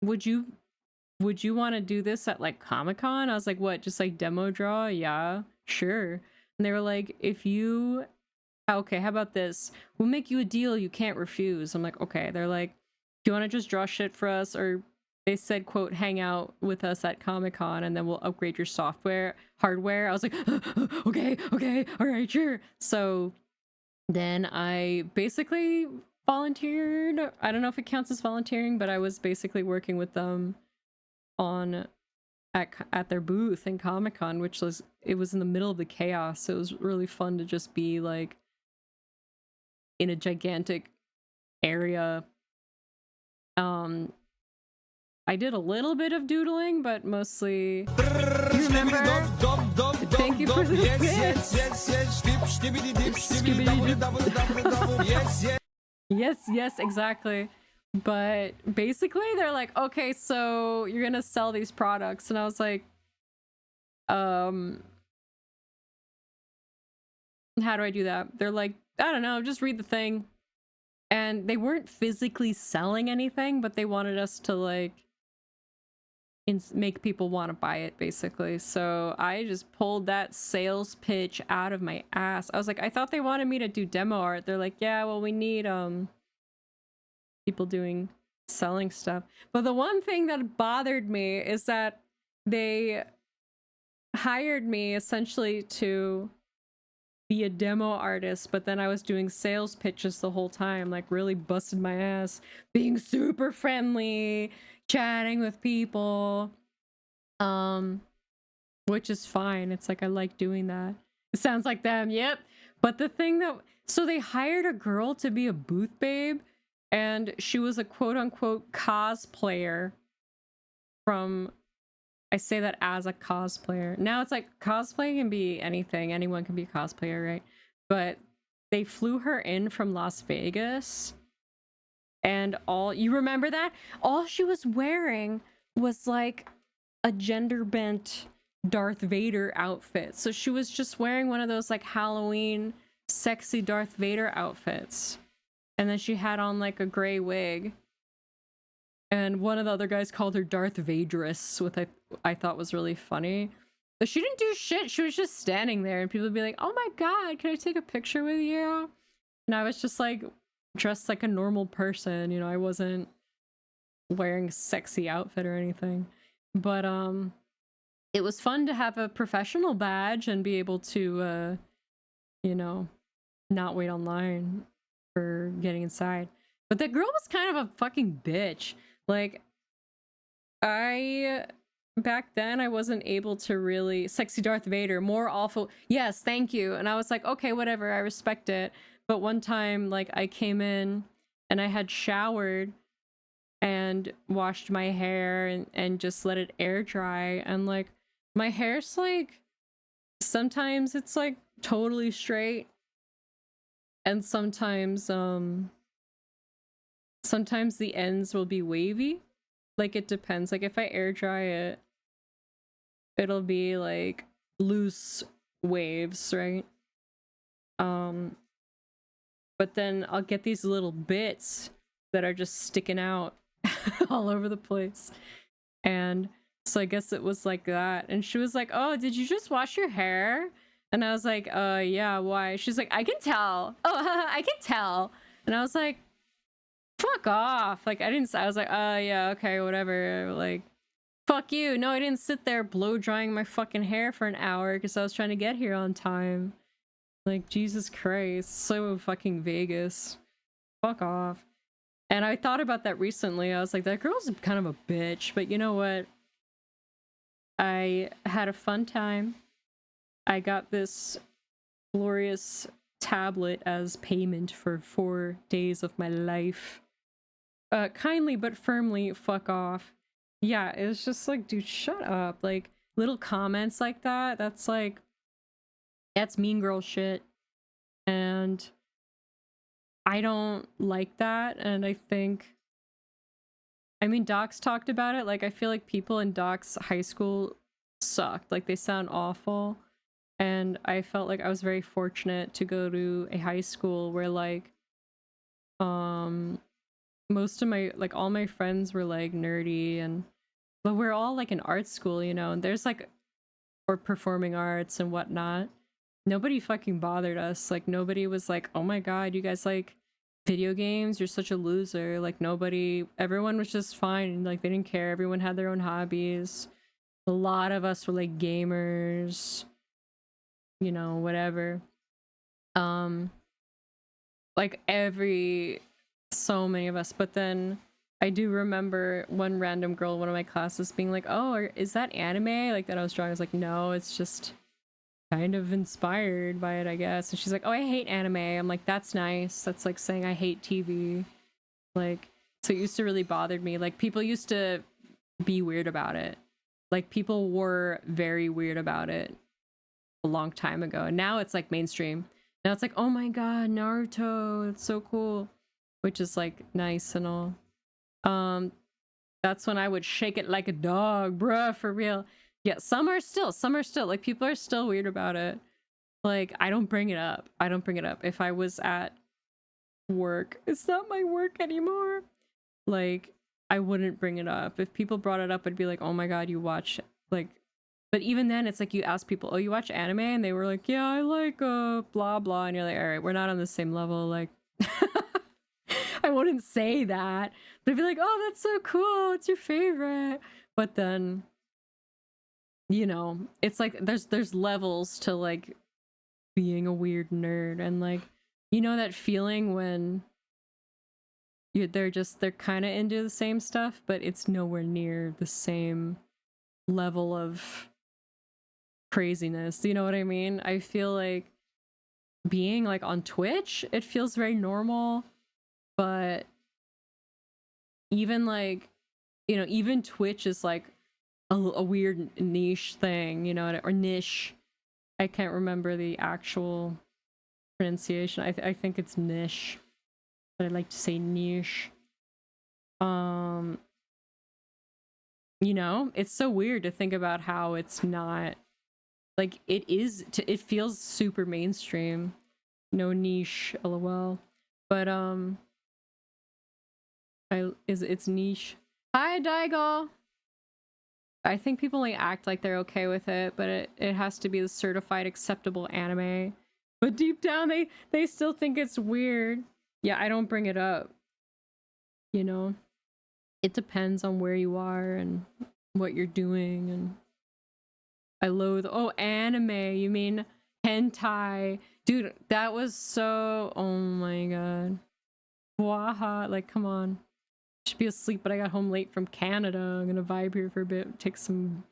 would you want to do this at like Comic-Con? I was like, what, just like demo draw? Yeah, sure. And they were like, okay, how about this? We'll make you a deal you can't refuse. I'm like, okay. They're like, do you want to just draw shit for us? Or they said, quote, hang out with us at Comic-Con and then we'll upgrade your hardware. I was like, okay, all right, sure. So then I basically volunteered. I don't know if it counts as volunteering, but I was basically working with them at their booth in Comic-Con, which was in the middle of the chaos. So it was really fun to just be like in a gigantic area. I did a little bit of doodling, but mostly. You remember? Thank you for the Yes, exactly. But basically they're like, okay, so you're gonna sell these products, and I was like, how do I do that? They're like, I don't know, just read the thing. And they weren't physically selling anything, but they wanted us to like make people want to buy it, basically. So I just pulled that sales pitch out of my ass. I was like, I thought they wanted me to do demo art. They're like, yeah, well, we need people selling stuff. But the one thing that bothered me is that they hired me essentially to be a demo artist, but then I was doing sales pitches the whole time, like really busted my ass, being super friendly, chatting with people, which is fine. It's like, I like doing that. It sounds like them, yep. But the thing so they hired a girl to be a booth babe, and she was a quote-unquote cosplayer from I say that as a cosplayer. Now it's like cosplay can be anything. Anyone can be a cosplayer, right? But they flew her in from Las Vegas, and you remember that? All she was wearing was like a gender bent Darth Vader outfit. So she was just wearing one of those like Halloween sexy Darth Vader outfits. And then she had on like a gray wig. And one of the other guys called her Darth Vaderess, which I thought was really funny. But she didn't do shit. She was just standing there, and people would be like, "Oh my god, can I take a picture with you?" And I was just like dressed like a normal person, you know. I wasn't wearing a sexy outfit or anything. But it was fun to have a professional badge and be able to you know, not wait online for getting inside. But the girl was kind of a fucking bitch. Like, back then I wasn't able to really sexy Darth Vader, more awful. Yes, thank you. And I was like, okay, whatever, I respect it. But one time, like, I came in and I had showered and washed my hair and just let it air dry, and like my hair's like, sometimes it's like totally straight, and sometimes the ends will be wavy. Like, it depends. Like, if I air dry it, it'll be like loose waves, right? But then I'll get these little bits that are just sticking out all over the place. And so I guess it was like that. And she was like, "Oh, did you just wash your hair?" And I was like, yeah, why?" She's like, "I can tell." "Oh, I can tell." And I was like, fuck off. Like, I was like, yeah, okay, whatever. Like, fuck you. No, I didn't sit there blow drying my fucking hair for an hour because I was trying to get here on time. Like, Jesus Christ. So fucking Vegas. Fuck off. And I thought about that recently. I was like, that girl's kind of a bitch. But you know what? I had a fun time. I got this glorious tablet as payment for 4 days of my life. Kindly but firmly fuck off. Yeah, it was just like, dude, shut up. Like, little comments like that, that's mean girl shit. And I don't like that. And I mean, Doc's talked about it. Like, I feel like people in Doc's high school sucked. Like, they sound awful. And I felt like I was very fortunate to go to a high school where, like, most of my, like, all my friends were, like, nerdy, but we're all, like, in art school, you know, and there's, like, or performing arts and whatnot. Nobody fucking bothered us. Like, nobody was like, "Oh my god, you guys like video games? You're such a loser." Like, everyone was just fine. Like, they didn't care. Everyone had their own hobbies. A lot of us were, like, gamers, you know, whatever. Like, so many of us. But then I do remember one random girl in one of my classes being like, "Oh, is that anime like that I was drawing?" I was like, "No, it's just kind of inspired by it, I guess." And she's like, "Oh, I hate anime." I'm like, "That's nice. That's like saying I hate TV." Like, so it used to really bother me. Like, people used to be weird about it. Like, people were very weird about it a long time ago. And now it's like mainstream. Now it's like, "Oh my god, Naruto, it's so cool," which is like nice and all. That's when I would shake it like a dog, bruh, for real. Yeah, some are still, like, people are still weird about it. Like, I don't bring it up. If I was at work, it's not my work anymore. Like, I wouldn't bring it up. If people brought it up, I'd be like, "Oh my god, you watch," like, but even then, it's like, you ask people, "Oh, you watch anime?" And they were like, "Yeah, I like blah blah," and you're like, "All right, we're not on the same level." Like, I wouldn't say that. They'd be like, "Oh, that's so cool. It's your favorite." But then, you know, it's like there's levels to, like, being a weird nerd. And, like, you know that feeling when they're kind of into the same stuff, but it's nowhere near the same level of craziness. You know what I mean? I feel like being, like, on Twitch, it feels very normal, but even, like, you know, even Twitch is like a weird niche thing, you know, or niche. I can't remember the actual pronunciation. I think it's niche, but I like to say niche. You know, it's so weird to think about how it's not like it feels super mainstream. No niche, lol. But it's niche. Hi Daigo. I think people only act like they're okay with it, but it has to be the certified acceptable anime. But deep down they still think it's weird. Yeah, I don't bring it up. You know? It depends on where you are and what you're doing, and I loathe anime, you mean hentai. Dude, that was so, oh my god. Waha, like come on. Should be asleep, but I got home late from Canada. I'm gonna vibe here for a bit, take some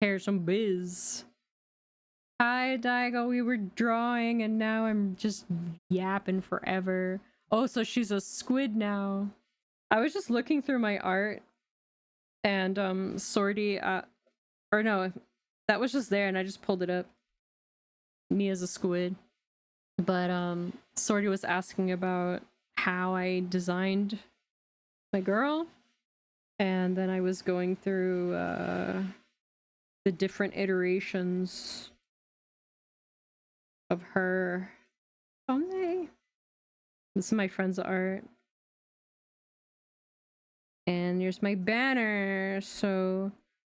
biz. Hi Daigo, we were drawing and now I'm just yapping forever. Oh, so she's a squid now. I was just looking through my art and Sorty or no, that was just there and I just pulled it up. Me as a squid. But Sorty was asking about how I designed my girl, and then I was going through the different iterations of her. This is my friend's art. And here's my banner. So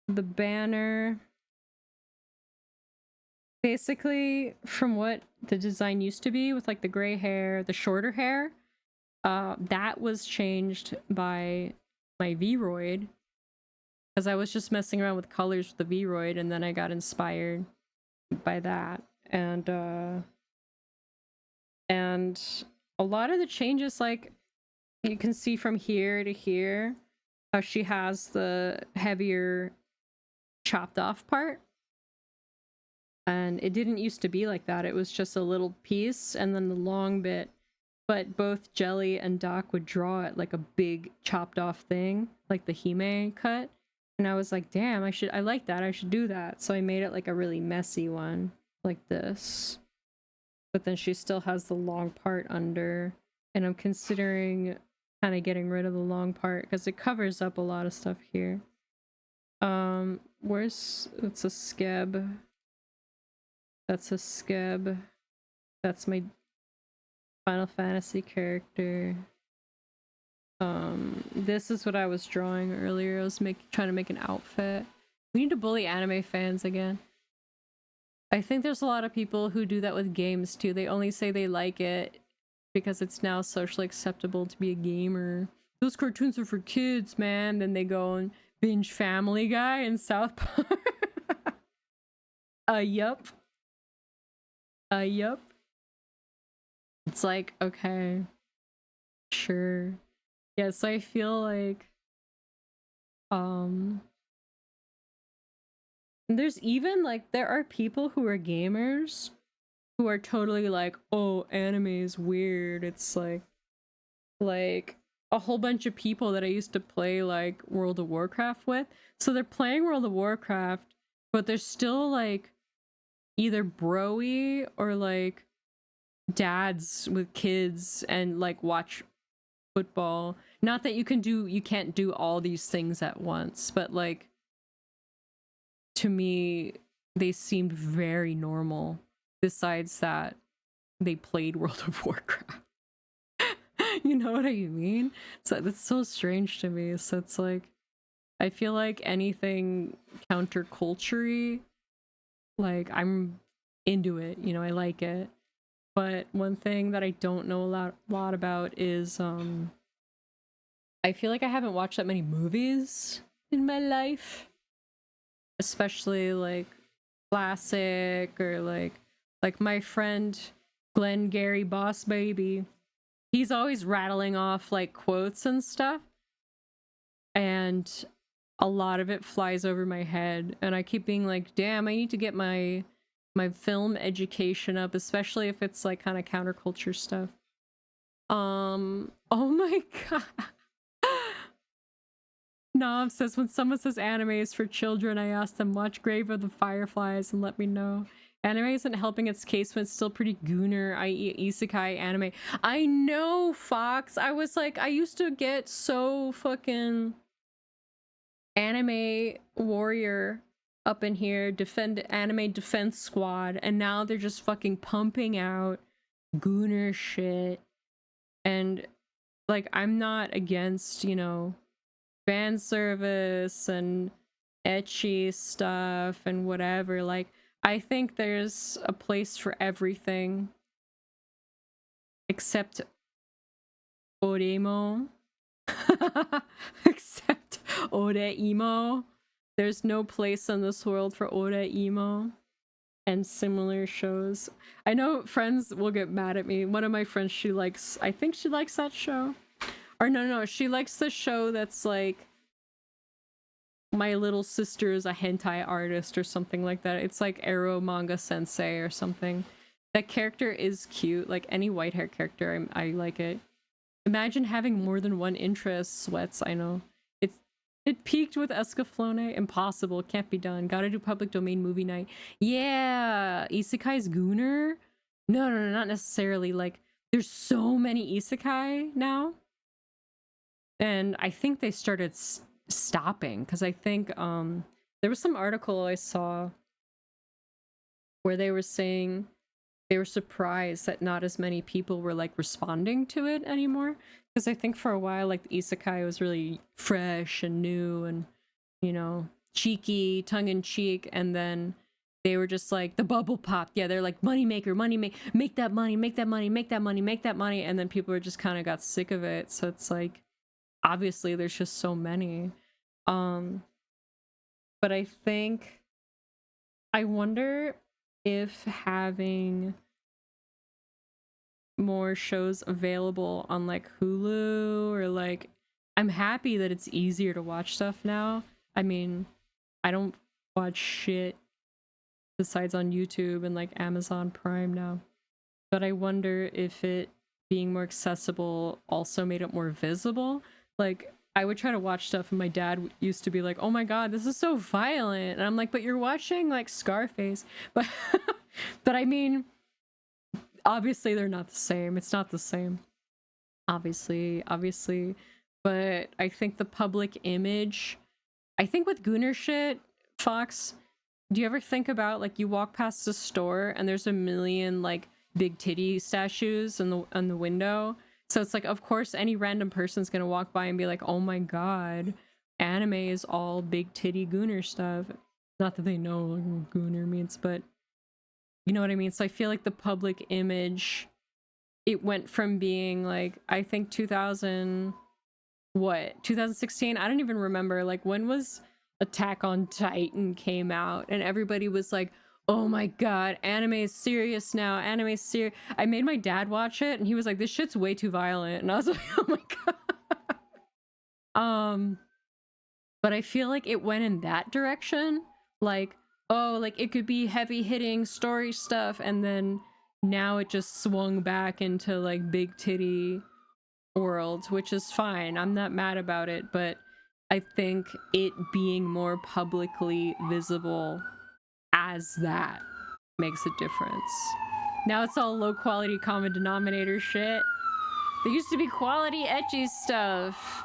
the banner, basically from what the design used to be with like the gray hair, the shorter hair, that was changed by my Vroid, because I was just messing around with colors with the Vroid, and then I got inspired by that. And a lot of the changes, like you can see from here to here, how she has the heavier chopped off part. And it didn't used to be like that. It was just a little piece and then the long bit. But both Jelly and Doc would draw it like a big chopped off thing, like the Hime cut. And I was like, damn, I like that. I should do that. So I made it like a really messy one, like this. But then she still has the long part under. And I'm considering kind of getting rid of the long part because it covers up a lot of stuff here. It's a skeb. That's a skeb. That's my Final Fantasy character. This is what I was drawing earlier. I was trying to make an outfit. We need to bully anime fans again. I think there's a lot of people who do that with games too. They only say they like it because it's now socially acceptable to be a gamer. Those cartoons are for kids, man. Then they go and binge Family Guy and South Park. Yup. Yup. It's like, okay, sure. Yeah, so I feel like there's even like there are people who are gamers who are totally like, oh, anime is weird. It's like a whole bunch of people that I used to play like World of Warcraft with. So they're playing World of Warcraft, but they're still like either bro-y or like dads with kids and like watch football. Not that you can't do all these things at once, but like to me they seemed very normal, besides that they played World of Warcraft. You know what I mean? So that's so strange to me. So it's like I feel like anything counterculture-y, like I'm into it, you know, I like it. But one thing that I don't know a lot about is I feel like I haven't watched that many movies in my life, especially like classic or like my friend Glenn Gary Boss Baby. He's always rattling off like quotes and stuff, and a lot of it flies over my head, and I keep being like, damn, I need to get my film education up, especially if it's like kind of counterculture stuff. Oh my god. Nav says, when someone says anime is for children, I ask them, watch Grave of the Fireflies and let me know. Anime isn't helping its case when it's still pretty gooner, i.e. isekai anime. I know, Fox. I was like, I used to get so fucking anime warrior up in here, defend anime defense squad, and now they're just fucking pumping out gooner shit. And like, I'm not against, you know, fan service and ecchi stuff and whatever. Like, I think there's a place for everything except Oremo. Except Oreimo. There's no place in this world for Oreimo and similar shows. I know friends will get mad at me. One of my friends, she likes, I think she likes that show. Or no, she likes the show that's like My Little Sister is a hentai artist or something like that. It's like Ero Manga Sensei or something. That character is cute. Like any white hair character, I like it. Imagine having more than one interest. Sweats, I know. It peaked with Escaflowne. Impossible. Can't be done. Gotta do public domain movie night. Yeah! Isekai's Gooner? No, not necessarily. Like, there's so many isekai now. And I think they started stopping. Because I think there was some article I saw where they were saying they were surprised that not as many people were like responding to it anymore. Because I think for a while, like, the isekai was really fresh and new and, you know, cheeky, tongue-in-cheek, and then they were just like, the bubble popped. Yeah, they're like, money maker, make that money, make that money, make that money, make that money, and then people just kind of got sick of it. So it's like, obviously, there's just so many. But I think, I wonder if having more shows available on like Hulu or like, I'm happy that it's easier to watch stuff now. I mean, I don't watch shit besides on YouTube and like Amazon Prime now, but I wonder if it being more accessible also made it more visible. Like, I would try to watch stuff and my dad used to be like, oh my god, this is so violent, and I'm like, but you're watching like Scarface. But but I mean, obviously they're not the same. It's not the same. Obviously. But I think the public image, I think with Gooner shit, Fox, do you ever think about like you walk past a store and there's a million like big titty statues in the window? So it's like, of course, any random person's gonna walk by and be like, oh my god, anime is all big titty Gooner stuff. Not that they know what Gooner means, but you know what I mean? So I feel like the public image, it went from being like, I think 2016? I don't even remember. Like, when was Attack on Titan came out? And everybody was like, oh my god, anime is serious now. Anime is serious. I made my dad watch it and he was like, this shit's way too violent. And I was like, oh my god. But I feel like it went in that direction. Like, oh, like it could be heavy hitting story stuff, and then now it just swung back into like big titty world, which is fine. I'm not mad about it, but I think it being more publicly visible as that makes a difference. Now it's all low quality common denominator shit. There used to be quality ecchi stuff.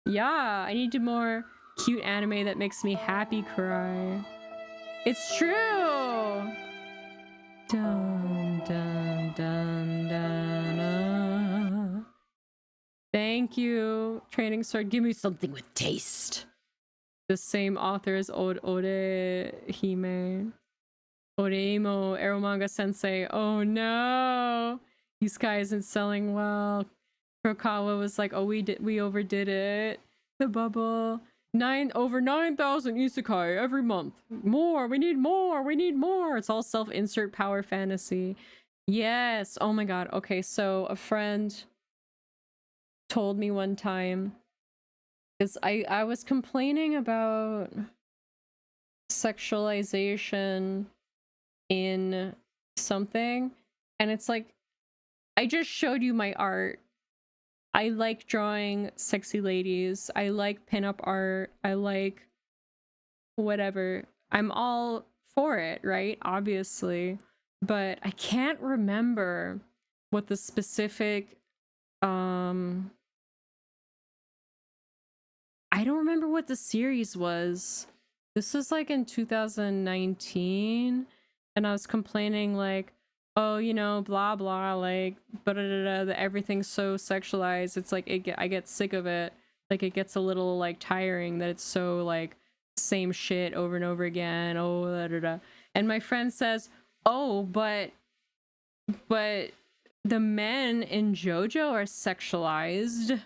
Yeah, I need more cute anime that makes me happy cry. It's true! Dun, dun, dun, dun, thank you, Training Sword. Give me something with taste. The same author as Orehime. Oreimo, Eromanga Sensei. Oh no! These guys isn't selling well. Kurokawa was like, oh, we overdid it. The bubble. Over 9,000 isekai every month. More, we need more. It's all self-insert power fantasy. Yes, oh my god. Okay, so a friend told me one time, because I was complaining about sexualization in something, and it's like, I just showed you my art. I like drawing sexy ladies. I like pinup art. I like whatever. I'm all for it, right? Obviously. But I can't remember what the specific I don't remember what the series was. This was like in 2019, and I was complaining like, oh, you know, blah blah, like, but everything's so sexualized. It's like I get sick of it. Like it gets a little like tiring that it's so like same shit over and over again. Oh, da da da. And my friend says, oh, but the men in JoJo are sexualized.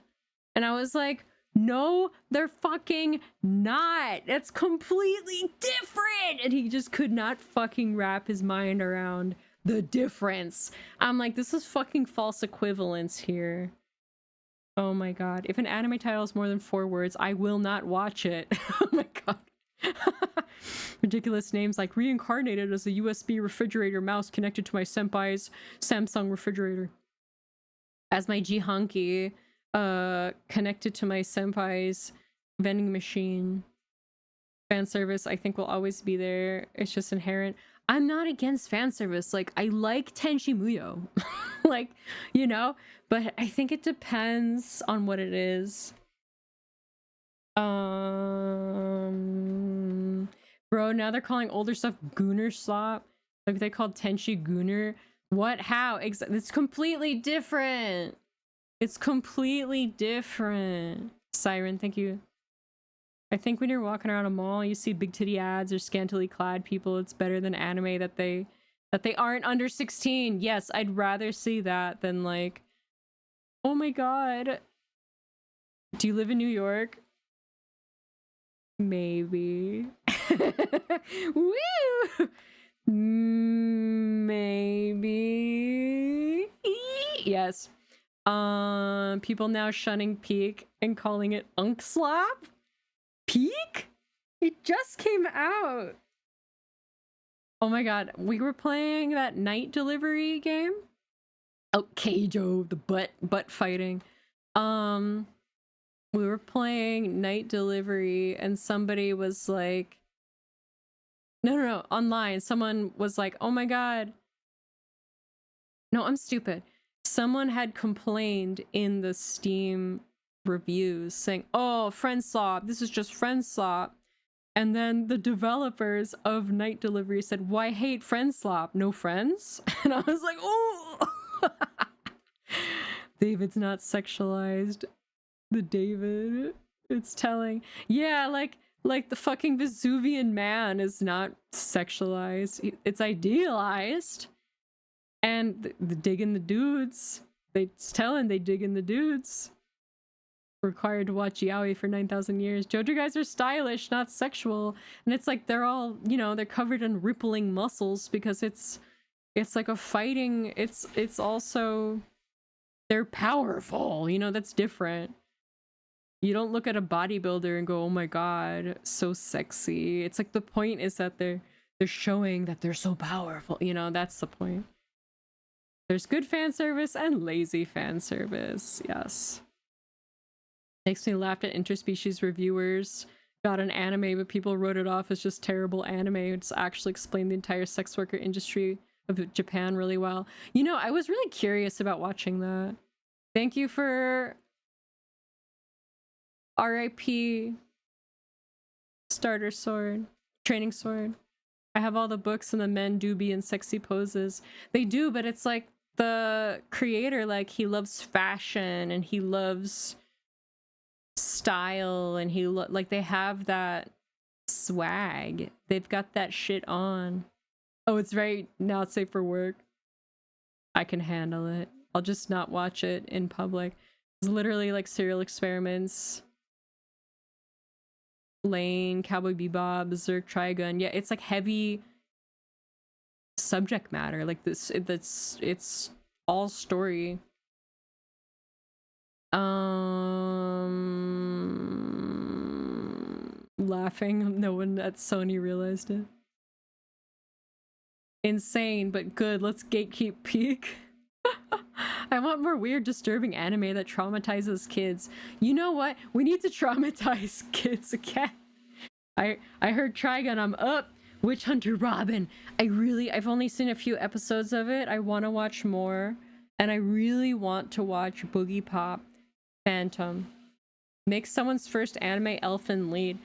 And I was like, no, they're fucking not. That's completely different. And he just could not fucking wrap his mind around the difference. I'm like, this is fucking false equivalence here. Oh my god. If an anime title is more than 4 words, I will not watch it. Oh my god. Ridiculous names like reincarnated as a USB refrigerator mouse connected to my senpai's Samsung refrigerator. As my Jihanki connected to my senpai's vending machine. Fan service, I think, will always be there. It's just inherent. I'm not against fan service. Like, I like Tenshi Muyo. Like, you know? But I think it depends on what it is. Bro, now they're calling older stuff Gooner Slop. Like, they called Tenshi Gooner. What? How? It's completely different. It's completely different. Siren, thank you. I think when you're walking around a mall, you see big titty ads or scantily clad people. It's better than anime that they aren't under 16. Yes, I'd rather see that than like, oh my god. Do you live in New York? Maybe. Woo! Maybe. Yes. People now shunning Peak and calling it Unk Slap? Peak? It just came out. Oh my god, we were playing that night delivery game. Oh, Keijo, the butt fighting. We were playing night delivery and somebody was like, no, online. Someone was like, oh my god. No, I'm stupid. Someone had complained in the Steam reviews saying, oh, Friendslop, this is just Friendslop. And then the developers of Night Delivery said, why hate Friendslop? No friends? And I was like, oh! David's not sexualized. The David. It's telling. Yeah, like the fucking Vesuvian man is not sexualized. It's idealized. And the digging the dudes. It's telling they dig in the dudes. Required to watch yaoi for 9,000 years. JoJo guys are stylish, not sexual. And it's like they're all, you know, they're covered in rippling muscles because it's like a fighting. It's also, they're powerful, you know, that's different. You don't look at a bodybuilder and go, oh my god, so sexy. It's like the point is that they're showing that they're so powerful, you know, that's the point. There's good fan service and lazy fan service, yes. Makes me laugh at interspecies reviewers. Got an anime, but people wrote it off as just terrible anime. It's actually explained the entire sex worker industry of Japan really well. You know, I was really curious about watching that. Thank you for RIP starter sword, training sword. I have all the books and the men do be in sexy poses. They do, but it's like the creator, like he loves fashion and he loves style and he like they have that swag. They've got that shit on. Oh, it's very not safe for work. I can handle it. I'll just not watch it in public. It's literally like Serial Experiments, Lane, Cowboy Bebop, Berserk, Trigun. Yeah, it's like heavy subject matter. Like this, it's all story. Laughing. No one at Sony realized it. Insane, but good. Let's gatekeep Peak. I want more weird, disturbing anime that traumatizes kids. You know what? We need to traumatize kids again. I heard Trigun, I'm up. Witch Hunter Robin. I've only seen a few episodes of it. I want to watch more. And I really want to watch Boogie Pop Phantom. Make someone's first anime elfin lead.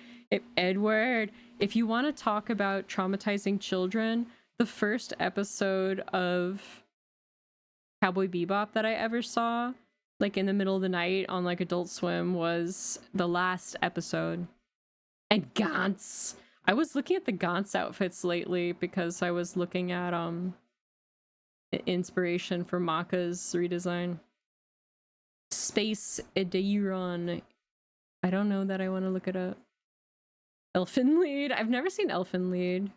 Edward, if you want to talk about traumatizing children, the first episode of Cowboy Bebop that I ever saw, like in the middle of the night on like Adult Swim, was the last episode. And Gantz. I was looking at the Gantz outfits lately because I was looking at inspiration for Maka's redesign. Space Edeiron. I don't know that I want to look it up. Elfin Lead. I've never seen Elfin Lead.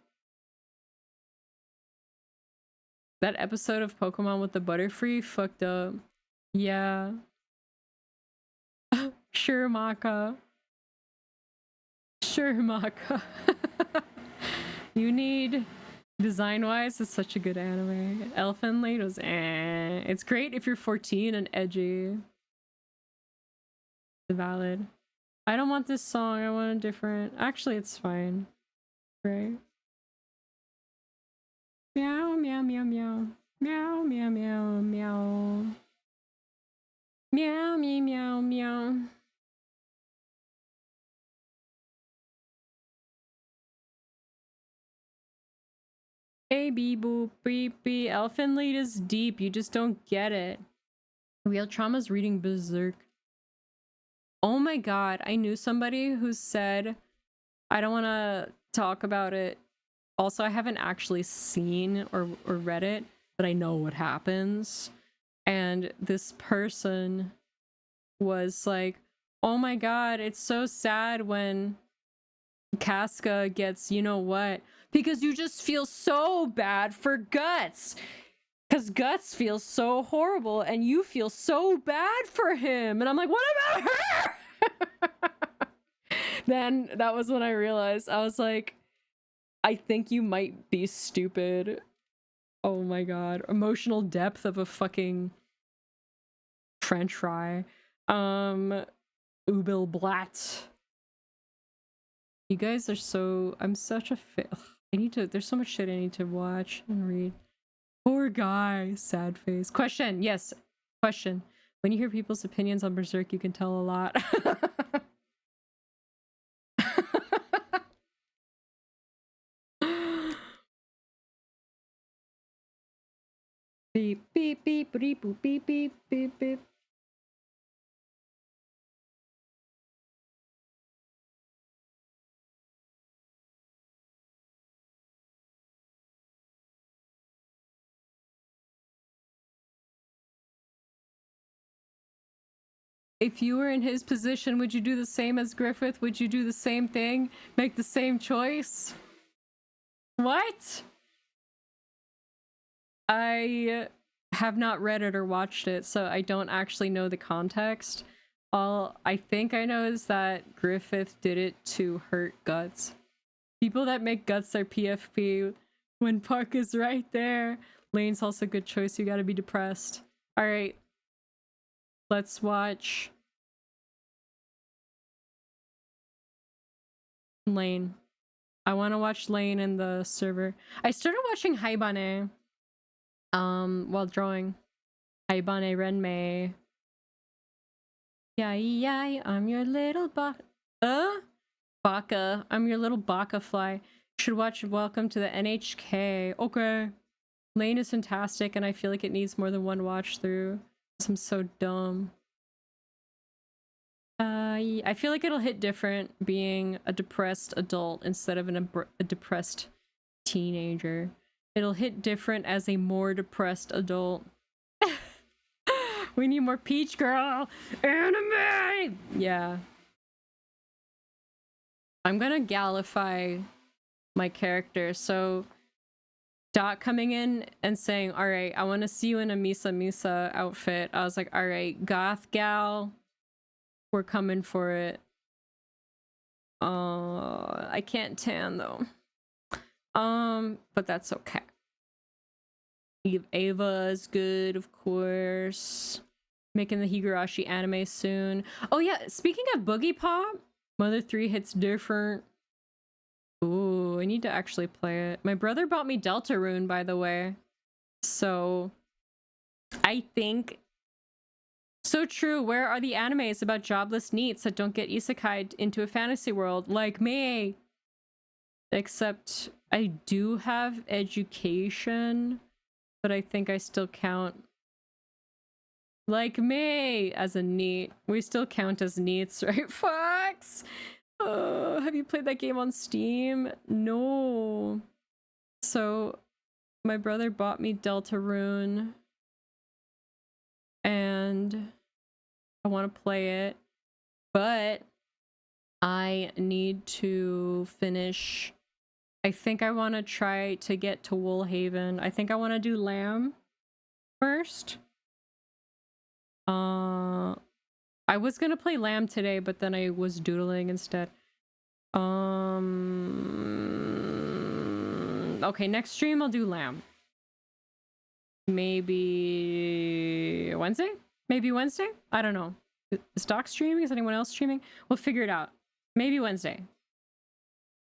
That episode of Pokemon with the Butterfree fucked up. Yeah. Sure, Maka. Sure, Maka. You need... Design-wise, it's such a good anime. Elfin Lead was eh. It's great if you're 14 and edgy. Valid. I don't want this song, I want a different... Actually, it's fine. Right? Meow, meow, meow, meow. Meow, meow, meow, meow. Meow, meow, meow, meow. A B boop beep beep. Elfin Lead is deep, you just don't get it. Real Trauma's reading Berserk. Oh my god, I knew somebody who said, I don't want to talk about it. Also, I haven't actually seen or read it, but I know what happens. And this person was like, oh my god, it's so sad when Casca gets, you know what? Because you just feel so bad for Guts. Because Guts feels so horrible and you feel so bad for him. And I'm like, what about her? Then that was when I realized, I was like, I think you might be stupid. Oh my god. Emotional depth of a fucking French fry. Ubil Blatt. You guys are so... I'm such a there's so much shit I need to watch and read. Poor guy. Sad face. Question. Yes. Question. When you hear people's opinions on Berserk, you can tell a lot. Beep, beep, beep, beep, beep, beep, beep, beep, beep. If you were in his position, would you do the same as Griffith? Would you do the same thing? Make the same choice? What? I have not read it or watched it, so I don't actually know the context. All I think I know is that Griffith did it to hurt Guts. People that make Guts their PFP when Puck is right there. Lane's also a good choice. You gotta be depressed. Alright. Let's watch Lane. I want to watch Lane in the server. I started watching Haibane while drawing. Haibane Renmei. Yay, I'm your little Baka. I'm your little Baka fly. Should watch Welcome to the NHK. Okay. Lane is fantastic and I feel like it needs more than one watch through. I'm so dumb. I feel like it'll hit different being a depressed adult instead of a depressed teenager. It'll hit different as a more depressed adult. We need more Peach Girl anime! Yeah. I'm gonna Gallify my character, so Dot coming in and saying, alright, I want to see you in a Misa outfit. I was like, alright, goth gal, we're coming for it. I can't tan though. But that's okay. Ava is good, of course. Making the Higurashi anime soon. Oh yeah, speaking of Boogie Pop, Mother 3 hits different. Ooh, I need to actually play it. My brother bought me Deltarune, by the way. So I think so true. Where are the animes about jobless neets that don't get isekai'd into a fantasy world like me? Except I do have education, but I think I still count like me as a neat. We still count as neats, right, Fox? Have you played that game on Steam? No. So my brother bought me Deltarune and I want to play it, but I need to finish. I think I want to try to get to Woolhaven. I think I want to do Lamb first. I was gonna play Lamb today, but then I was doodling instead. Okay, next stream I'll do Lamb. Maybe Wednesday? Maybe Wednesday? I don't know. Is Doc streaming? Is anyone else streaming? We'll figure it out. Maybe Wednesday.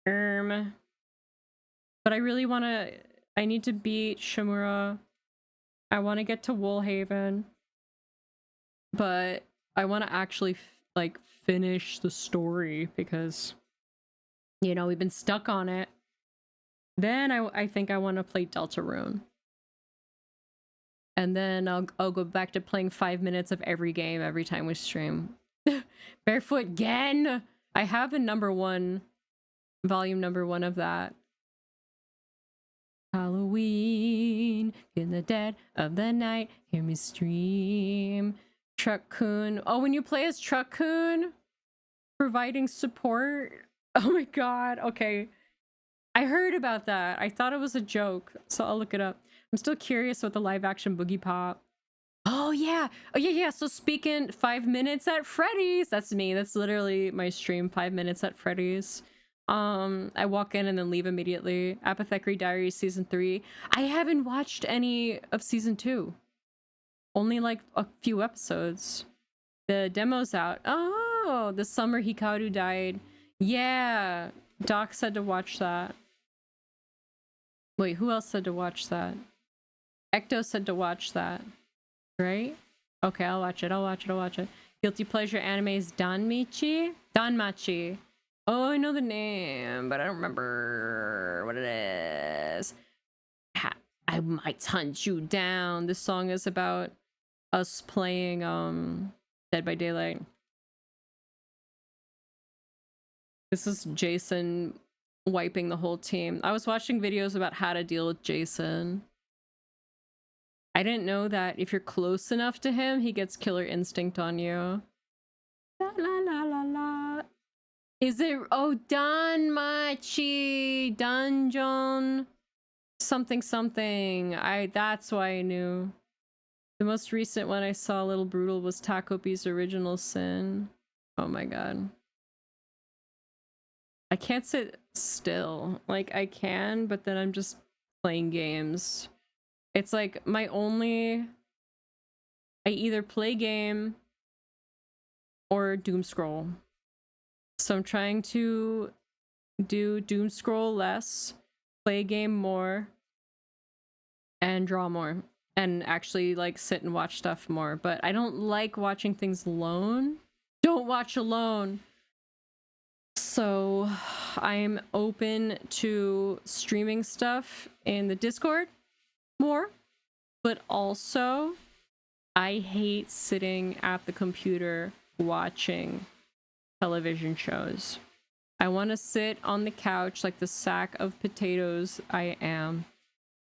But I really want to... I need to beat Shimura. I want to get to Woolhaven. But I want to actually, like, finish the story because, you know, we've been stuck on it. Then I think I want to play Deltarune. And then I'll go back to playing 5 minutes of every game every time we stream. Barefoot Gen! I have the volume number 1 of that. Halloween, in the dead of the night, hear me stream. Truck-kun. Oh, when you play as Truck-kun, providing support. Oh my god, okay. I heard about that. I thought it was a joke, so I'll look it up. I'm still curious about the live-action Boogie Pop. Oh yeah. Oh yeah. So speaking 5 minutes at Freddy's. That's me. That's literally my stream. 5 minutes at Freddy's. I walk in and then leave immediately. Apothecary Diaries season 3. I haven't watched any of season 2. Only like a few episodes. The demo's out. Oh, the summer Hikaru died. Yeah. Doc said to watch that. Wait, who else said to watch that? Ecto said to watch that. Right? Okay, I'll watch it. I'll watch it. Guilty pleasure animes Danmachi? Danmachi. Oh, I know the name, but I don't remember what it is. I might hunt you down. This song is about us playing Dead by Daylight. This is Jason wiping the whole team. I was watching videos about how to deal with Jason. I didn't know that if you're close enough to him, he gets killer instinct on you. La la la la la. Is it? Oh, Danmachi Dungeon something something. That's why I knew. The most recent one I saw, a little brutal, was Takopi's Original Sin. Oh my god. I can't sit still. Like, I can, but then I'm just playing games. It's like I either play game or doom scroll. So I'm trying to do doom scroll less, play game more, and draw more. And actually like sit and watch stuff more. But I don't like watching things alone. Don't watch alone. So I'm open to streaming stuff in the Discord more, but also I hate sitting at the computer watching television shows. I want to sit on the couch like the sack of potatoes I am.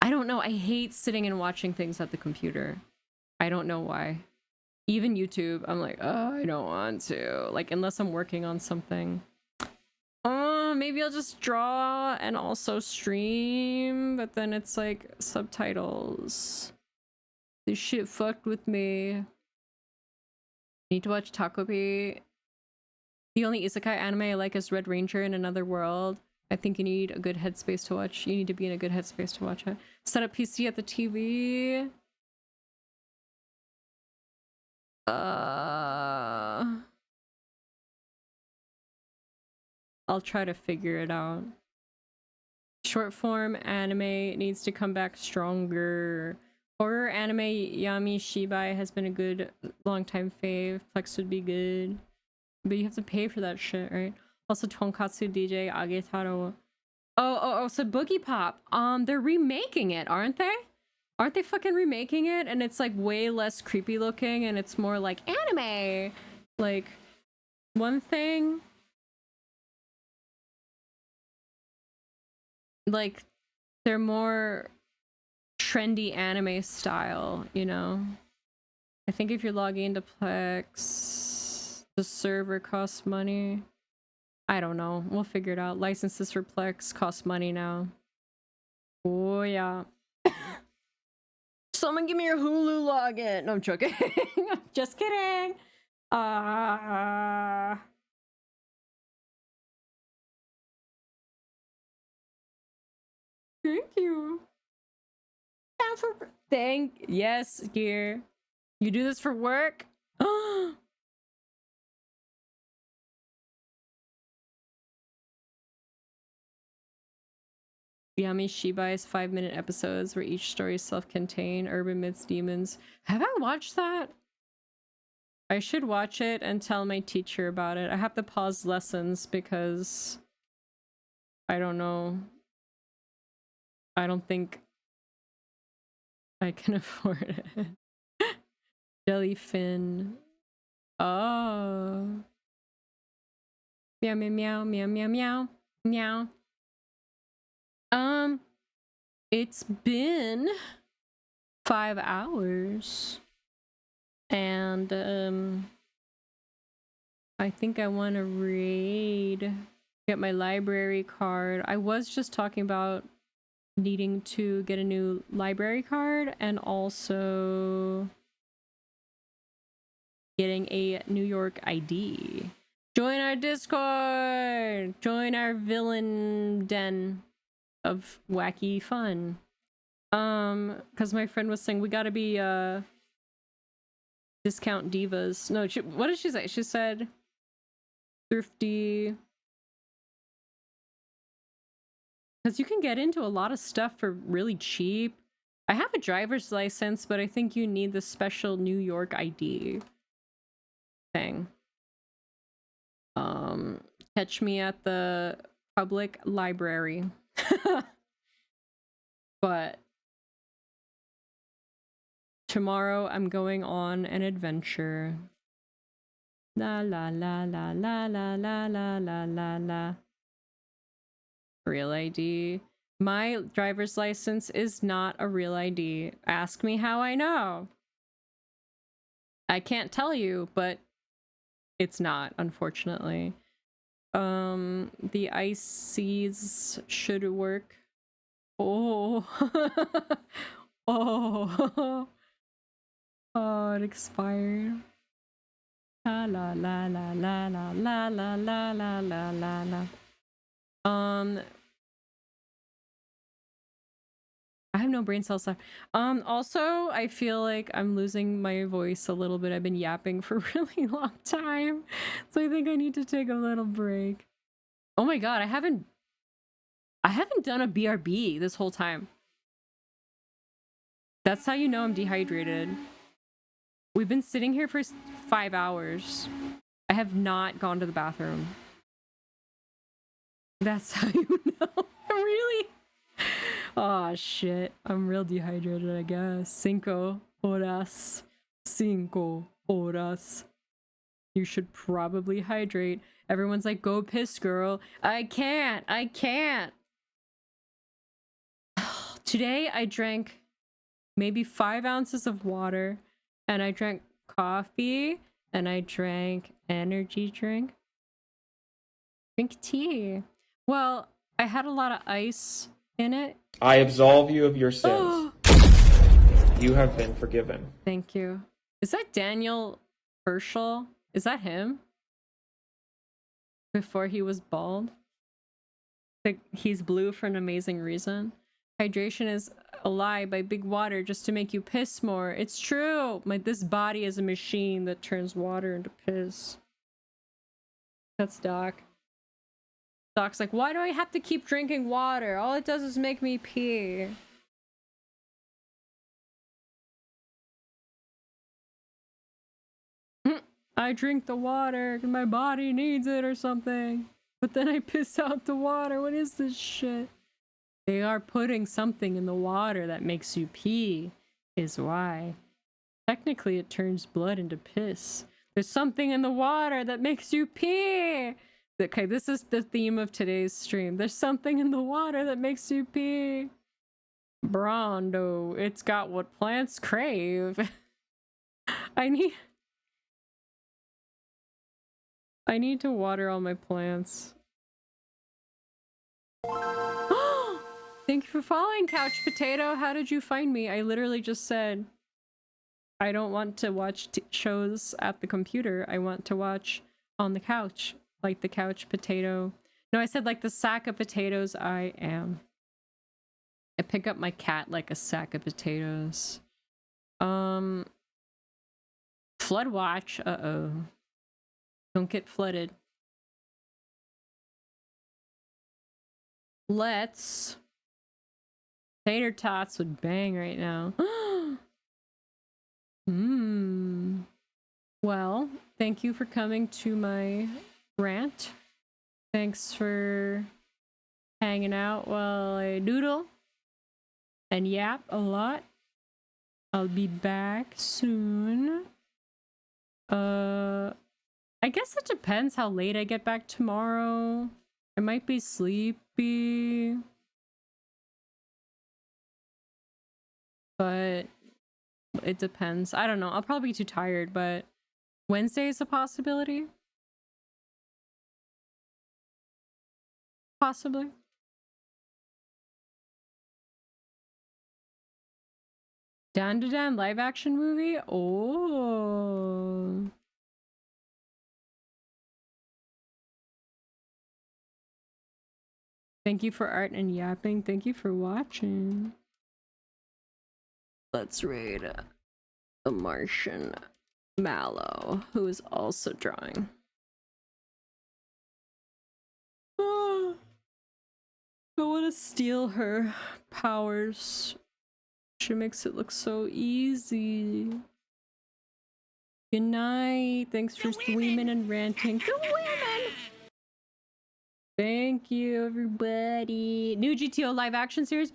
I don't know. I hate sitting and watching things at the computer. I don't know why. Even YouTube, I'm like, oh, I don't want to. Like, unless I'm working on something. Oh, maybe I'll just draw and also stream, but then it's like subtitles. This shit fucked with me. Need to watch Takopi. The only isekai anime I like is Red Ranger in Another World. I think you need a good headspace to watch. You need to be in a good headspace to watch it. Set up PC at the TV. I'll try to figure it out. Short form anime needs to come back stronger. Horror anime Yami Shibai has been a good long time fave. Plex would be good. But you have to pay for that shit, right? Also Tonkatsu DJ Agetaro. Oh, so Boogie Pop. They're remaking it, aren't they? Aren't they fucking remaking it? And it's like way less creepy looking and it's more like anime. Like, one thing, like, they're more trendy anime style, you know? I think if you're logging into Plex, the server costs money. I don't know. We'll figure it out. Licenses for Plex cost money now. Oh, yeah. Someone give me your Hulu login. No, I'm joking. Just kidding. Thank you. Yes, Gear. You do this for work? Yami Shibai's 5-minute episodes where each story is self-contained, urban myths, demons. Have I watched that? I should watch it and tell my teacher about it. I have to pause lessons because I don't know. I don't think I can afford it. Jellyfin. Oh. Meow meow meow meow meow meow meow. It's been 5 hours. And I think I want to raid, get my library card. I was just talking about needing to get a new library card and also getting a New York ID. Join our Discord! Join our villain den of wacky fun. Because my friend was saying we gotta be, discount divas. No, what did she say? She said thrifty. Because you can get into a lot of stuff for really cheap. I have a driver's license, but I think you need the special New York ID thing. Catch me at the public library. But tomorrow I'm going on an adventure. La la la la la la la la la la la. Real ID. My driver's license is not a real ID. Ask me how I know. I can't tell you, but it's not, unfortunately. The ice seas should work. Oh. Oh. Oh, it expired. La la la la la la la la la la la la la. I have no brain cells left. Also, I feel like I'm losing my voice a little bit. I've been yapping for a really long time. So I think I need to take a little break. Oh my god, I haven't done a BRB this whole time. That's how you know I'm dehydrated. We've been sitting here for 5 hours. I have not gone to the bathroom. That's how you know. I'm really... Oh shit. I'm real dehydrated, I guess. 5 horas. 5 horas. You should probably hydrate. Everyone's like, go piss, girl. I can't. Today I drank maybe 5 ounces of water, and I drank coffee, and I drank energy drink. Drink tea. Well, I had a lot of ice in it. I absolve you of your sins. You have been forgiven. Thank you. Is that Daniel Herschel? Is that him? Before he was bald? Like, he's blue for an amazing reason. Hydration is a lie by Big Water just to make you piss more. It's true. This body is a machine that turns water into piss. That's Doc. Doc's like, why do I have to keep drinking water? All it does is make me pee. I drink the water because my body needs it or something. But then I piss out the water. What is this shit? They are putting something in the water that makes you pee, is why. Technically, it turns blood into piss. There's something in the water that makes you pee! Okay, this is the theme of today's stream. There's something in the water that makes you pee. Brondo, it's got what plants crave. I need to water all my plants. Thank you for following, Couch Potato. How did you find me? I literally just said, I don't want to watch shows at the computer. I want to watch on the couch, like the couch potato. No, I said like the sack of potatoes I am. I pick up my cat like a sack of potatoes. Flood watch. Uh-oh. Don't get flooded. Let's... Tater tots would bang right now. Well, thank you for coming to my rant. Thanks for hanging out while I doodle and yap a lot. I'll be back soon. I guess it depends how late I get back tomorrow. I might be sleepy. But it depends. I don't know. I'll probably be too tired, but Wednesday is a possibility. Possibly. Dan to Dan live action movie? Oh. Thank you for art and yapping. Thank you for watching. Let's raid the Martian Mallow, who is also drawing. Oh, I want to steal her powers. She makes it look so easy. Good night. Thanks for streaming and ranting. The women! Thank you, everybody. New GTO live action series.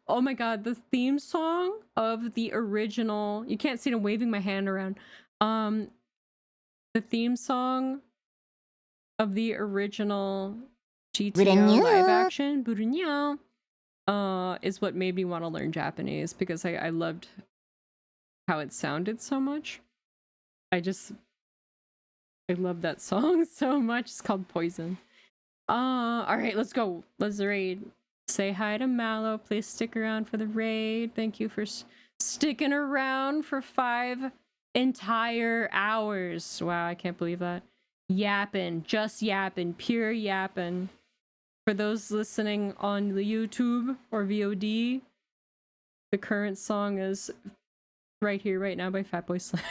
Oh my god, the theme song of the original. You can't see it, I'm waving my hand around. The theme song of the original GTO live action, Burunya, is what made me want to learn Japanese because I loved how it sounded so much. I love that song so much. It's called Poison. All right, let's go. Let's raid. Say hi to Mallow. Please stick around for the raid. Thank you for sticking around for 5 entire hours. Wow, I can't believe that. Yapping, just yapping, pure yapping. For those listening on the YouTube or VOD, the current song is Right Here, Right Now by Fatboy Slim.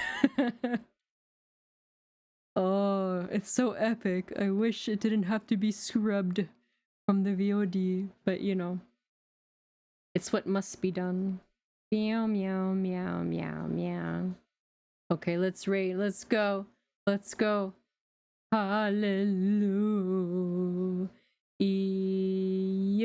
Oh, it's so epic. I wish it didn't have to be scrubbed from the VOD, but you know, it's what must be done. Meow, meow, meow, meow, meow. Okay, let's raid. Let's go. Let's go. Hallelujah.